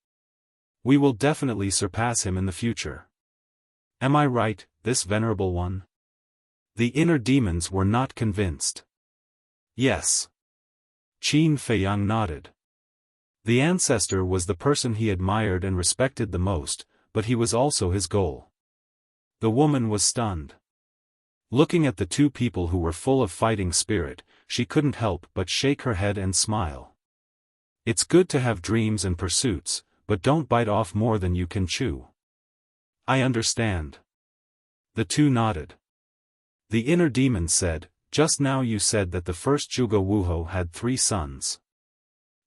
We will definitely surpass him in the future. Am I right, this venerable one? The inner demons were not convinced. Yes. Qin Feiyang nodded. The ancestor was the person he admired and respected the most, but he was also his goal. The woman was stunned. Looking at the two people who were full of fighting spirit, she couldn't help but shake her head and smile. It's good to have dreams and pursuits, but don't bite off more than you can chew. I understand. The two nodded. The inner demon said, just now you said that the first Zhuge Wuhou had 3 sons.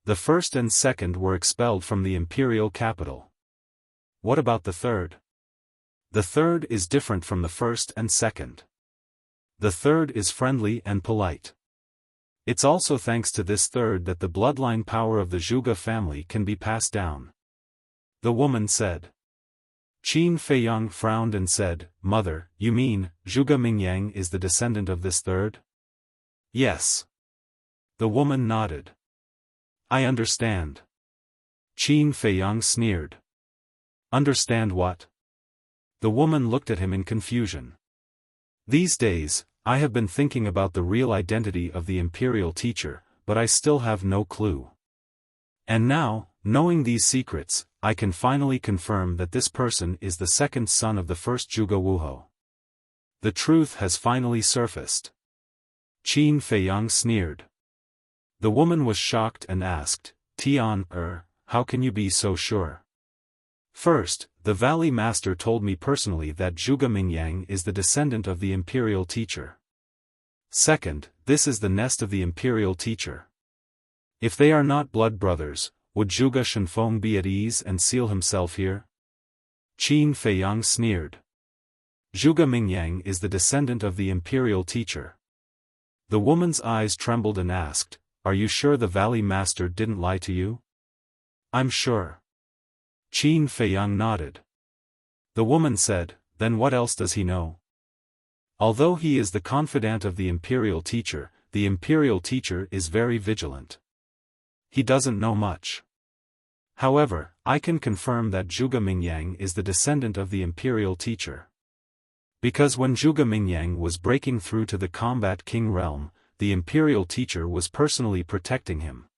The first and second were expelled from the imperial capital. What about the third? The third is different from the first and second. The third is friendly and polite. It's also thanks to this third that the bloodline power of the Zhuge family can be passed down. The woman said. Qin Feiyang frowned and said, Mother, you mean, Zhuge Mingyang is the descendant of this third? Yes. The woman nodded. I understand. Qin Feiyang sneered. Understand what? The woman looked at him in confusion. These days, I have been thinking about the real identity of the imperial teacher, but I still have no clue. And now, knowing these secrets, I can finally confirm that this person is the second son of the first Zhuge Wuhou. The truth has finally surfaced. Qin Feiyang sneered. The woman was shocked and asked, Tian, how can you be so sure? First, the Valley Master told me personally that Zhuge Mingyang is the descendant of the imperial teacher. Second, this is the nest of the imperial teacher. If they are not blood brothers, would Zhuge Shenfeng be at ease and seal himself here? Qin Feiyang sneered. Zhuge Mingyang is the descendant of the imperial teacher. The woman's eyes trembled and asked, Are you sure the Valley Master didn't lie to you? I'm sure. Qin Feiyang nodded. The woman said, Then what else does he know? Although he is the confidant of the imperial teacher is very vigilant. He doesn't know much. However, I can confirm that Zhuge Mingyang is the descendant of the imperial teacher. Because when Zhuge Mingyang was breaking through to the Combat King realm, the imperial teacher was personally protecting him.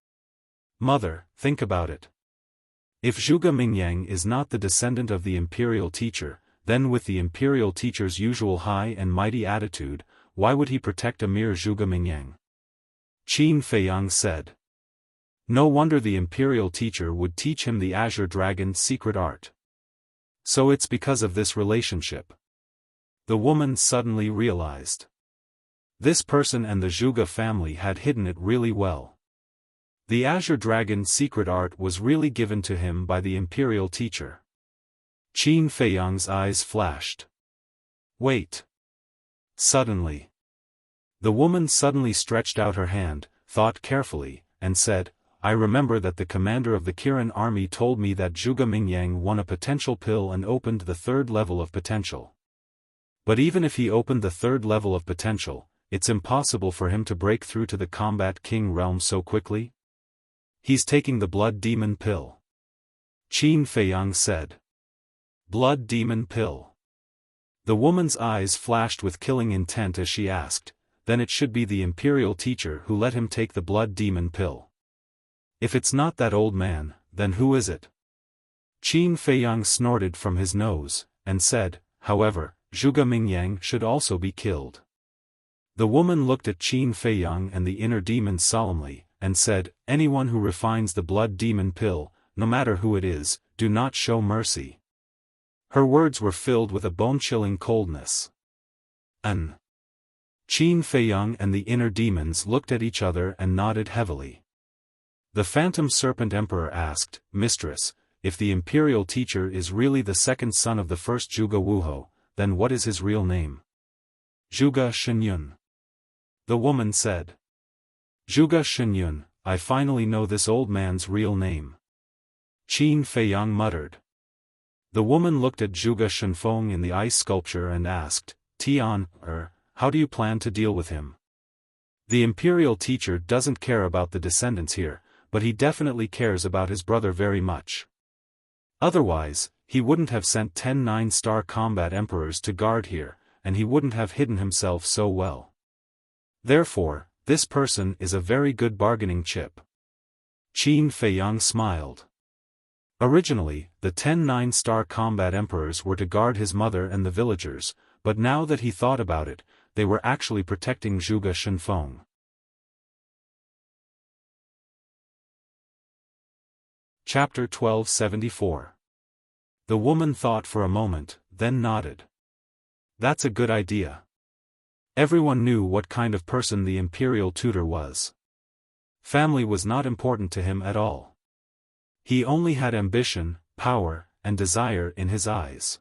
Mother, think about it. If Zhuge Mingyang is not the descendant of the imperial teacher, then with the imperial teacher's usual high and mighty attitude, why would he protect a mere Zhuge Mingyang? Qin Feiyang said. No wonder the imperial teacher would teach him the Azure Dragon's secret art. So it's because of this relationship. The woman suddenly realized. This person and the Zhuge family had hidden it really well. The Azure Dragon's secret art was really given to him by the imperial teacher. Qin Feiyang's eyes flashed. Wait. Suddenly. The woman suddenly stretched out her hand, thought carefully, and said, I remember that the commander of the Kirin army told me that Zhuge Mingyang won a potential pill and opened the 3rd level of potential. But even if he opened the 3rd level of potential, it's impossible for him to break through to the Combat King realm so quickly. He's taking the Blood Demon pill. Qin Feiyang said. Blood Demon pill. The woman's eyes flashed with killing intent as she asked, then it should be the imperial teacher who let him take the Blood Demon pill. If it's not that old man, then who is it? Qin Feiyang snorted from his nose, and said, however, Zhuge Mingyang should also be killed. The woman looked at Qin Feiyang and the inner demon solemnly, and said, anyone who refines the Blood Demon pill, no matter who it is, do not show mercy. Her words were filled with a bone-chilling coldness. Qin Feiyang and the inner demons looked at each other and nodded heavily. The Phantom Serpent Emperor asked, Mistress, if the imperial teacher is really the second son of the first Zhuge Wuhou, then what is his real name? Zhuge Shenyun. The woman said. Zhuge Shenyun, I finally know this old man's real name. Qin Feiyang muttered. The woman looked at Zhuge Shenfeng in the ice sculpture and asked, Tian, how do you plan to deal with him? The imperial teacher doesn't care about the descendants here, but he definitely cares about his brother very much. Otherwise, he wouldn't have sent 10 9-star combat emperors to guard here, and he wouldn't have hidden himself so well. Therefore, this person is a very good bargaining chip. Qin Feiyang smiled. Originally, the 10 9-star combat emperors were to guard his mother and the villagers, but now that he thought about it, they were actually protecting Zhuge Shenfeng. Chapter 1274. The woman thought for a moment, then nodded. That's a good idea. Everyone knew what kind of person the imperial tutor was. Family was not important to him at all. He only had ambition, power, and desire in his eyes.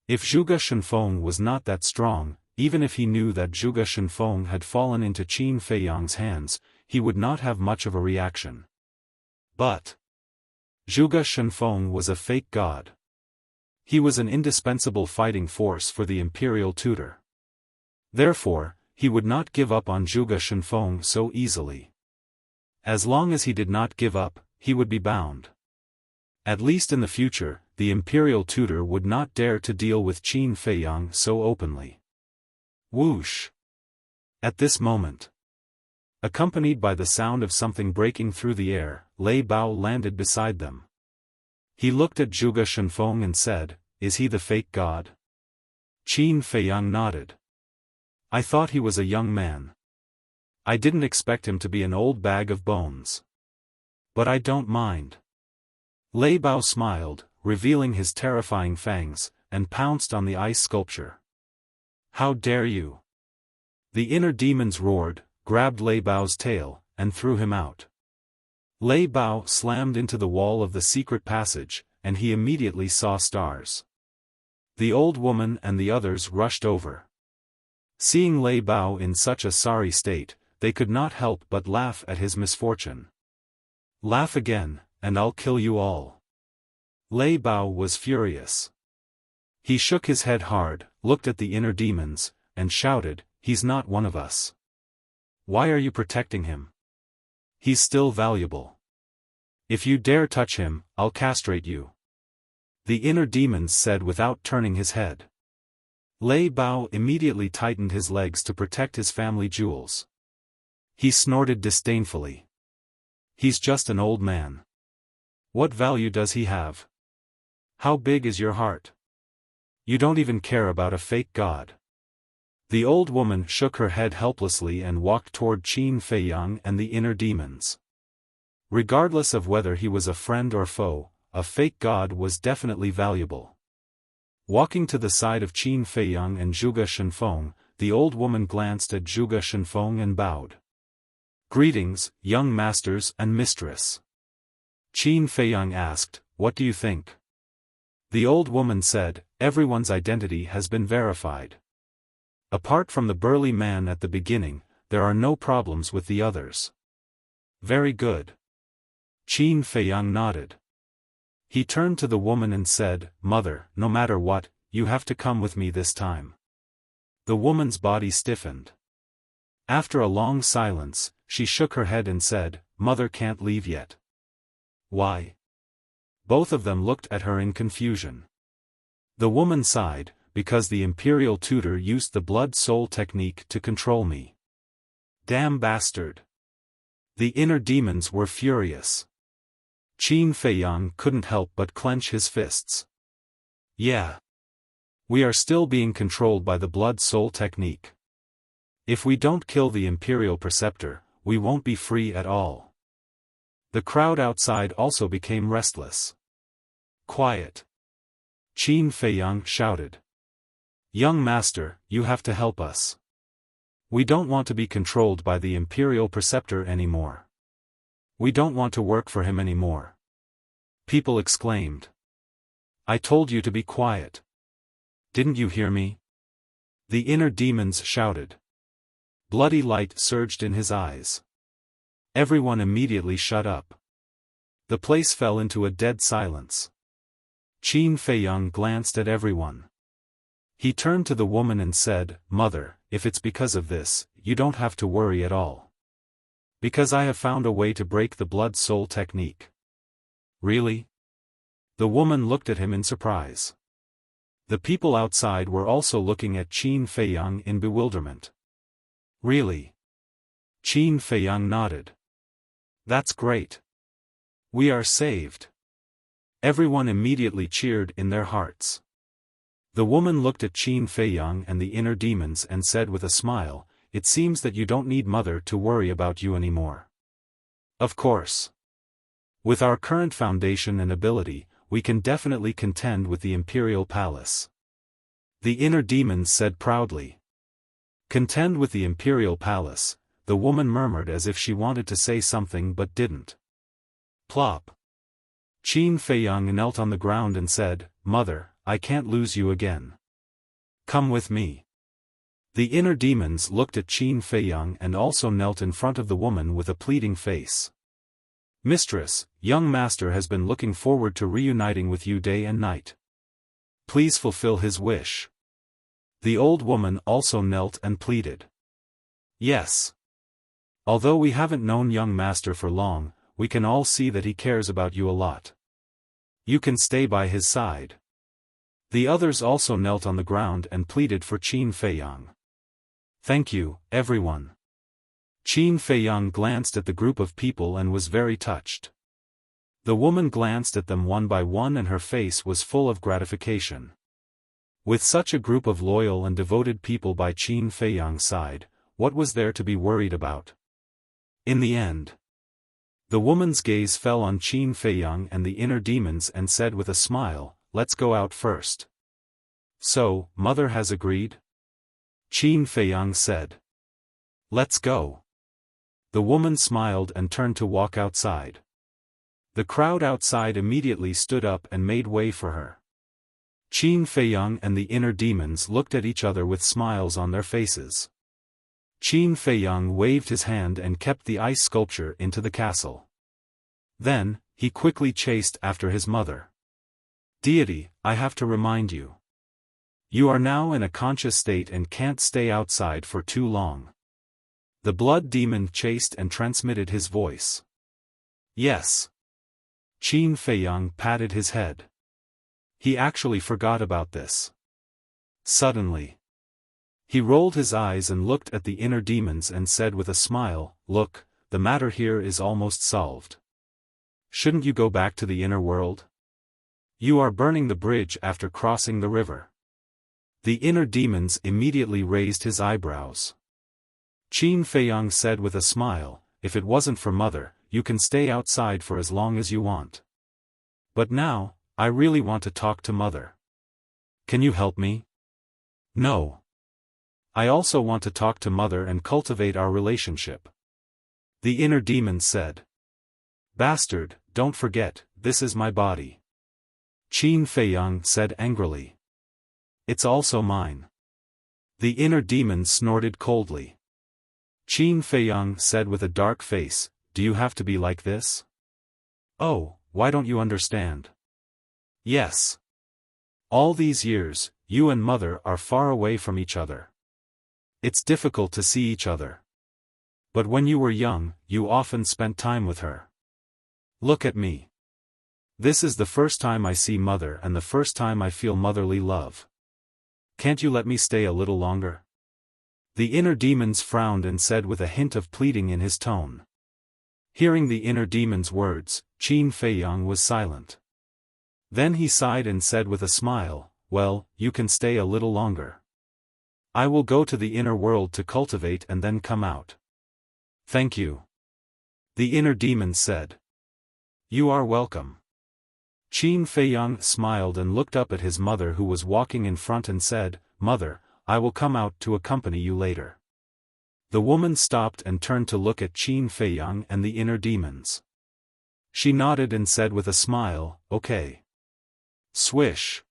If Zhuge Shenfeng was not that strong, even if he knew that Zhuge Shenfeng had fallen into Qin Feiyang's hands, he would not have much of a reaction. But Zhuge Shenfeng was a fake god. He was an indispensable fighting force for the imperial tutor. Therefore, he would not give up on Zhuge Shenfeng so easily. As long as he did not give up, he would be bound. At least in the future, the imperial tutor would not dare to deal with Qin Feiyang so openly. Whoosh! At this moment, accompanied by the sound of something breaking through the air, Lei Bao landed beside them. He looked at Zhuge Shenfeng and said, "Is he the fake god?" Qin Feiyang nodded. "I thought he was a young man. I didn't expect him to be an old bag of bones. But I don't mind." Lei Bao smiled, revealing his terrifying fangs, and pounced on the ice sculpture. "How dare you!" The inner demons roared, grabbed Lei Bao's tail, and threw him out. Lei Bao slammed into the wall of the secret passage, and he immediately saw stars. The old woman and the others rushed over. Seeing Lei Bao in such a sorry state, they could not help but laugh at his misfortune. "Laugh again, and I'll kill you all." Lei Bao was furious. He shook his head hard, looked at the inner demons, and shouted, "He's not one of us. Why are you protecting him? He's still valuable. If you dare touch him, I'll castrate you." The inner demons said without turning his head. Lei Bao immediately tightened his legs to protect his family jewels. He snorted disdainfully. "He's just an old man. What value does he have? How big is your heart? You don't even care about a fake god." The old woman shook her head helplessly and walked toward Qin Feiyang and the inner demons. Regardless of whether he was a friend or foe, a fake god was definitely valuable. Walking to the side of Qin Feiyang and Zhuge Shenfeng, the old woman glanced at Zhuge Shenfeng and bowed. "Greetings, young masters and mistress." Qin Feiyang asked, "What do you think?" The old woman said, "Everyone's identity has been verified. Apart from the burly man at the beginning, there are no problems with the others." "Very good." Qin Feiyang nodded. He turned to the woman and said, "Mother, no matter what, you have to come with me this time." The woman's body stiffened. After a long silence, she shook her head and said, "Mother can't leave yet." "Why?" Both of them looked at her in confusion. The woman sighed, "Because the imperial tutor used the blood-soul technique to control me." "Damn bastard!" The inner demons were furious. Qin Feiyang couldn't help but clench his fists. "Yeah. We are still being controlled by the blood-soul technique. If we don't kill the imperial preceptor, we won't be free at all." The crowd outside also became restless. "Quiet!" Qin Feiyang shouted. "Young master, you have to help us. We don't want to be controlled by the imperial preceptor anymore. We don't want to work for him anymore." People exclaimed. "I told you to be quiet. Didn't you hear me?" The inner demons shouted. Bloody light surged in his eyes. Everyone immediately shut up. The place fell into a dead silence. Qin Feiyang glanced at everyone. He turned to the woman and said, "Mother, if it's because of this, you don't have to worry at all. Because I have found a way to break the blood-soul technique." "Really?" The woman looked at him in surprise. The people outside were also looking at Qin Feiyang in bewilderment. "Really?" Qin Feiyang nodded. "That's great. We are saved." Everyone immediately cheered in their hearts. The woman looked at Qin Feiyang and the inner demons and said with a smile, "It seems that you don't need Mother to worry about you anymore." "Of course. With our current foundation and ability, we can definitely contend with the Imperial Palace. The inner demons said proudly. Contend with the Imperial Palace, the woman murmured as if she wanted to say something but didn't. Plop. Qin Feiyang knelt on the ground and said, "Mother, I can't lose you again. Come with me." The inner demons looked at Qin Feiyang and also knelt in front of the woman with a pleading face. "Mistress, young master has been looking forward to reuniting with you day and night. Please fulfill his wish." The old woman also knelt and pleaded. "Yes. Although we haven't known young master for long, we can all see that he cares about you a lot. You can stay by his side." The others also knelt on the ground and pleaded for Qin Feiyang. "Thank you, everyone." Qin Feiyang glanced at the group of people and was very touched. The woman glanced at them one by one and her face was full of gratification. With such a group of loyal and devoted people by Qin Feiyang's side, what was there to be worried about? In the end, the woman's gaze fell on Qin Feiyang and the inner demons and said with a smile, "Let's go out first." "So, mother has agreed?" Qin Feiyang said. "Let's go." The woman smiled and turned to walk outside. The crowd outside immediately stood up and made way for her. Qin Feiyang and the inner demons looked at each other with smiles on their faces. Qin Feiyang waved his hand and kept the ice sculpture into the castle. Then, he quickly chased after his mother. "Deity, I have to remind you. You are now in a conscious state and can't stay outside for too long." The blood demon chased and transmitted his voice. "Yes." Qin Feiyang patted his head. He actually forgot about this. Suddenly, he rolled his eyes and looked at the inner demons and said with a smile, "Look, the matter here is almost solved. Shouldn't you go back to the inner world? You are burning the bridge after crossing the river." The inner demons immediately raised his eyebrows. Qin Feiyang said with a smile, "If it wasn't for mother, you can stay outside for as long as you want. But now, I really want to talk to mother. Can you help me?" "No. I also want to talk to mother and cultivate our relationship," the inner demon said. "Bastard, don't forget, this is my body," Qin Feiyang said angrily. "It's also mine." The inner demon snorted coldly. Qin Feiyang said with a dark face, "Do you have to be like this? Oh, why don't you understand? Yes. All these years, you and mother are far away from each other. It's difficult to see each other. But when you were young, you often spent time with her. Look at me. This is the first time I see mother and the first time I feel motherly love. Can't you let me stay a little longer?" The inner demons frowned and said with a hint of pleading in his tone. Hearing the inner demon's words, Qin Feiyang was silent. Then he sighed and said with a smile, "Well, you can stay a little longer. I will go to the inner world to cultivate and then come out." "Thank you," the inner demon said. "You are welcome." Qin Feiyang smiled and looked up at his mother who was walking in front and said, "Mother, I will come out to accompany you later." The woman stopped and turned to look at Qin Feiyang and the inner demons. She nodded and said with a smile, "Okay." Swish.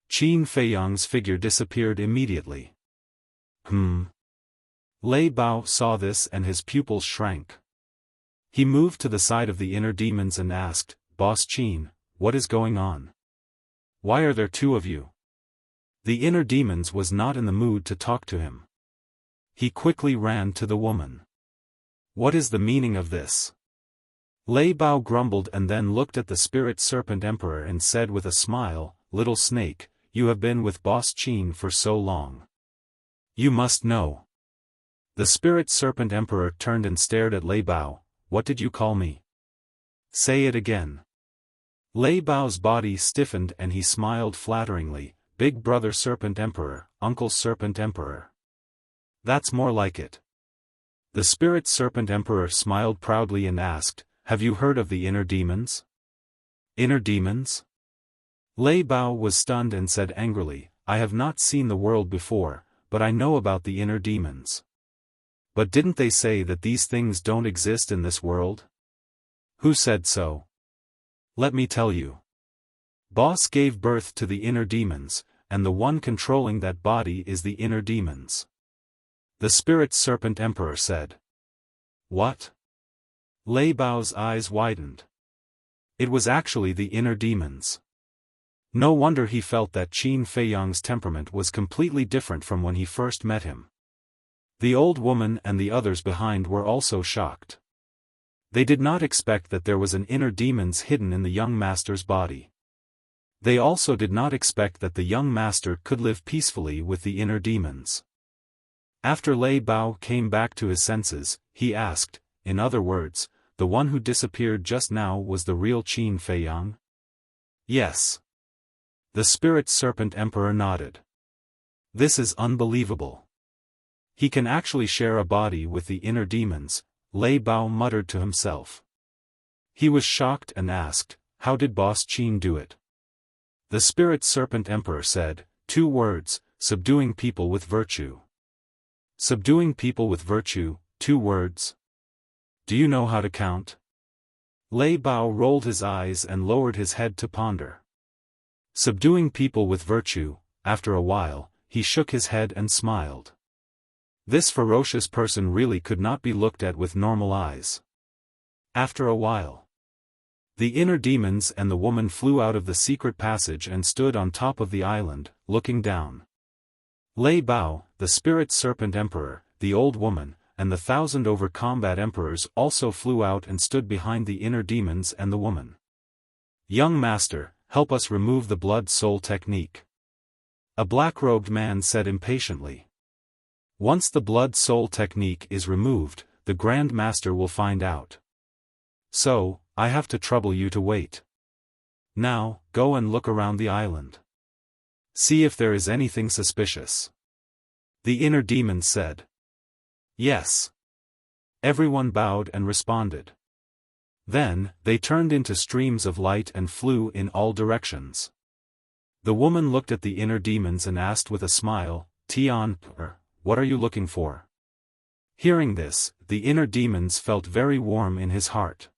Qin Feiyang's figure disappeared immediately. Lei Bao saw this and his pupils shrank. He moved to the side of the inner demons and asked, "Boss Qin, what is going on? Why are there two of you?" The inner demons was not in the mood to talk to him. He quickly ran to the woman. "What is the meaning of this?" Lei Bao grumbled and then looked at the spirit serpent emperor and said with a smile, "Little snake, you have been with Boss Qin for so long. You must know." The spirit serpent emperor turned and stared at Lei Bao. "What did you call me? Say it again." Lei Bao's body stiffened and he smiled flatteringly, "Big brother serpent emperor, uncle serpent emperor. That's more like it." The spirit serpent emperor smiled proudly and asked, "Have you heard of the inner demons?" "Inner demons?" Lei Bao was stunned and said angrily, I have not seen the world before, but I know about the inner demons. But didn't they say that these things don't exist in this world? Who said so? Let me tell you. Boss gave birth to the inner demons, and the one controlling that body is the inner demons. The Spirit Serpent Emperor said. What? Lei Bao's eyes widened. It was actually the inner demons. No wonder he felt that Qin Feiyang's temperament was completely different from when he first met him. The old woman and the others behind were also shocked. They did not expect that there was an inner demons hidden in the young master's body. They also did not expect that the young master could live peacefully with the inner demons. After Lei Bao came back to his senses, he asked, in other words, the one who disappeared just now was the real Qin Feiyang? Yes. The Spirit Serpent Emperor nodded. This is unbelievable. He can actually share a body with the inner demons, Lei Bao muttered to himself. He was shocked and asked, how did Boss Qin do it? The Spirit Serpent Emperor said, 2 words, subduing people with virtue. Subduing people with virtue, 2 words. Do you know how to count? Lei Bao rolled his eyes and lowered his head to ponder. Subduing people with virtue. After a while, he shook his head and smiled. This ferocious person really could not be looked at with normal eyes. After a while, the inner demons and the woman flew out of the secret passage and stood on top of the island, looking down. Lei Bao, the Spirit Serpent Emperor, the old woman, and the 1,000 over-combat emperors also flew out and stood behind the inner demons and the woman. Young master, help us remove the blood-soul technique. A black-robed man said impatiently. Once the blood-soul technique is removed, the Grand Master will find out. So, I have to trouble you to wait. Now, go and look around the island. See if there is anything suspicious. The inner demons said. Yes. Everyone bowed and responded. Then, they turned into streams of light and flew in all directions. The woman looked at the inner demons and asked with a smile, Tian, what are you looking for? Hearing this, the inner demons felt very warm in his heart.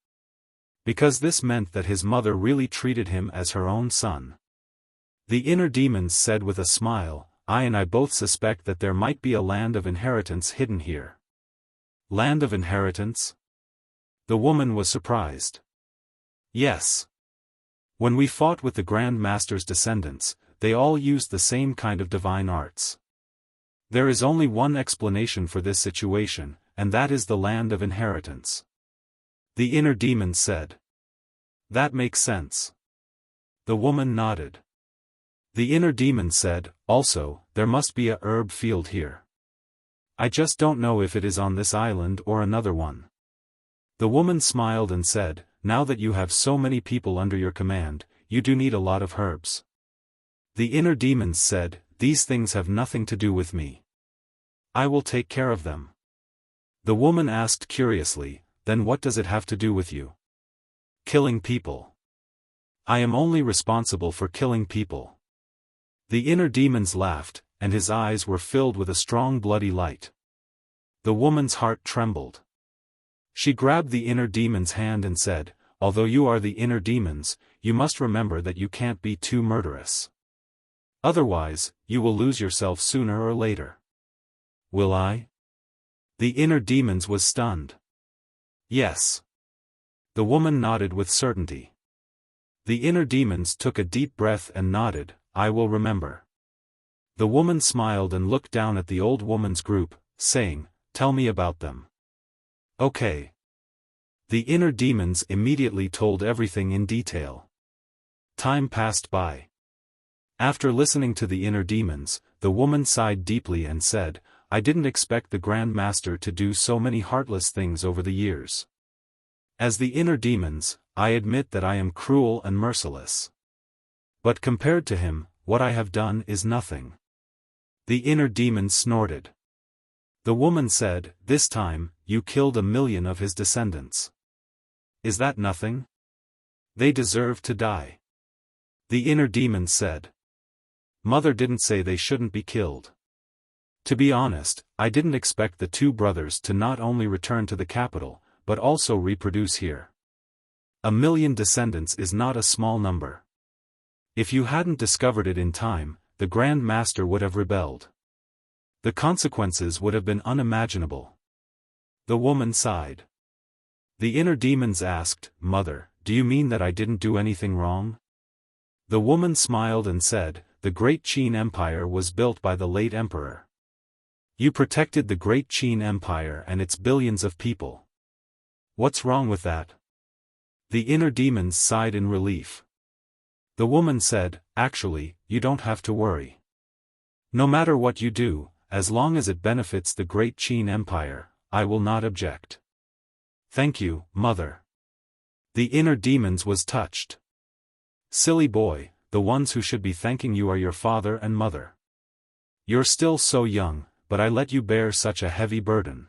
Because this meant that his mother really treated him as her own son. The inner demons said with a smile, I both suspect that there might be a land of inheritance hidden here. Land of inheritance? The woman was surprised. Yes. When we fought with the Grand Master's descendants, they all used the same kind of divine arts. There is only one explanation for this situation, and that is the land of inheritance. The inner demons said. That makes sense. The woman nodded. The inner demon said, also, there must be a herb field here. I just don't know if it is on this island or another one. The woman smiled and said, now that you have so many people under your command, you do need a lot of herbs. The inner demons said, these things have nothing to do with me. I will take care of them. The woman asked curiously, then what does it have to do with you? Killing people. I am only responsible for killing people. The inner demons laughed, and his eyes were filled with a strong bloody light. The woman's heart trembled. She grabbed the inner demon's hand and said, although you are the inner demons, you must remember that you can't be too murderous. Otherwise, you will lose yourself sooner or later. Will I? The inner demons was stunned. Yes. The woman nodded with certainty. The inner demons took a deep breath and nodded, I will remember. The woman smiled and looked down at the old woman's group, saying, tell me about them. Okay. The inner demons immediately told everything in detail. Time passed by. After listening to the inner demons, the woman sighed deeply and said, I didn't expect the Grand Master to do so many heartless things over the years. As the inner demons, I admit that I am cruel and merciless. But compared to him, what I have done is nothing. The inner demon snorted. The woman said, this time, you killed 1 million of his descendants. Is that nothing? They deserve to die. The inner demons said. Mother didn't say they shouldn't be killed. To be honest, I didn't expect the two brothers to not only return to the capital, but also reproduce here. 1 million descendants is not a small number. If you hadn't discovered it in time, the Grand Master would have rebelled. The consequences would have been unimaginable. The woman sighed. The inner demons asked, Mother, do you mean that I didn't do anything wrong? The woman smiled and said, the Great Qin Empire was built by the late emperor. You protected the Great Qin Empire and its billions of people. What's wrong with that? The inner demons sighed in relief. The woman said, actually, you don't have to worry. No matter what you do, as long as it benefits the Great Qin Empire, I will not object. Thank you, Mother. The inner demons was touched. Silly boy, the ones who should be thanking you are your father and mother. You're still so young, but I let you bear such a heavy burden.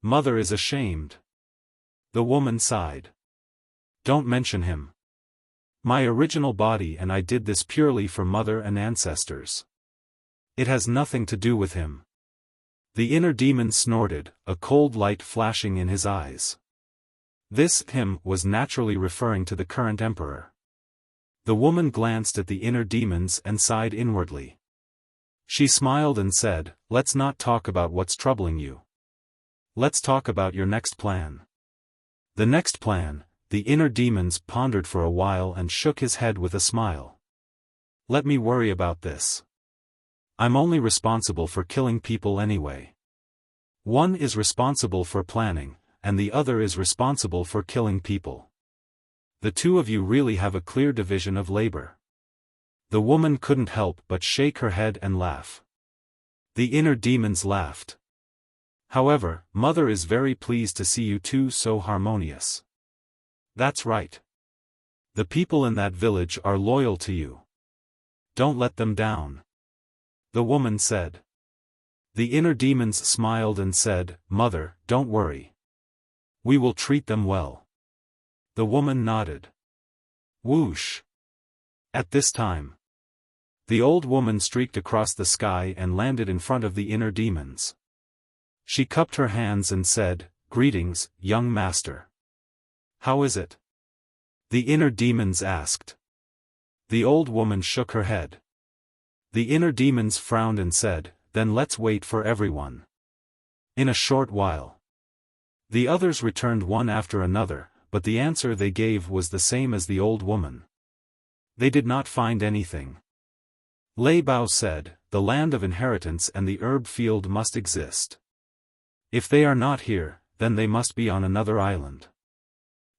Mother is ashamed. The woman sighed. Don't mention him. My original body and I did this purely for mother and ancestors. It has nothing to do with him. The inner demon snorted, a cold light flashing in his eyes. This him was naturally referring to the current emperor. The woman glanced at the inner demons and sighed inwardly. She smiled and said, let's not talk about what's troubling you. Let's talk about your next plan. The next plan, the inner demons pondered for a while and shook his head with a smile. Let me worry about this. I'm only responsible for killing people anyway. One is responsible for planning, and the other is responsible for killing people. The two of you really have a clear division of labor. The woman couldn't help but shake her head and laugh. The inner demons laughed. However, Mother is very pleased to see you two so harmonious. That's right. The people in that village are loyal to you. Don't let them down. The woman said. The inner demons smiled and said, Mother, don't worry. We will treat them well. The woman nodded. Whoosh. At this time, the old woman streaked across the sky and landed in front of the inner demons. She cupped her hands and said, Greetings, young master. How is it? The inner demons asked. The old woman shook her head. The inner demons frowned and said, Then let's wait for everyone. In a short while. The others returned one after another, but the answer they gave was the same as the old woman. They did not find anything. Lei Bao said, The land of inheritance and the herb field must exist. If they are not here, then they must be on another island.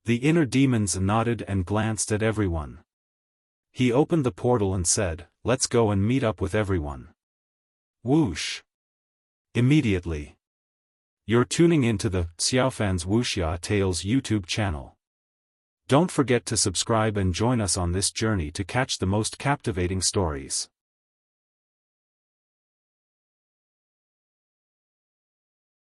The inner demons nodded and glanced at everyone. He opened the portal and said, Let's go and meet up with everyone. Whoosh. Immediately. You're tuning into the Xiaofan's Wuxia Tales YouTube channel. Don't forget to subscribe and join us on this journey to catch the most captivating stories.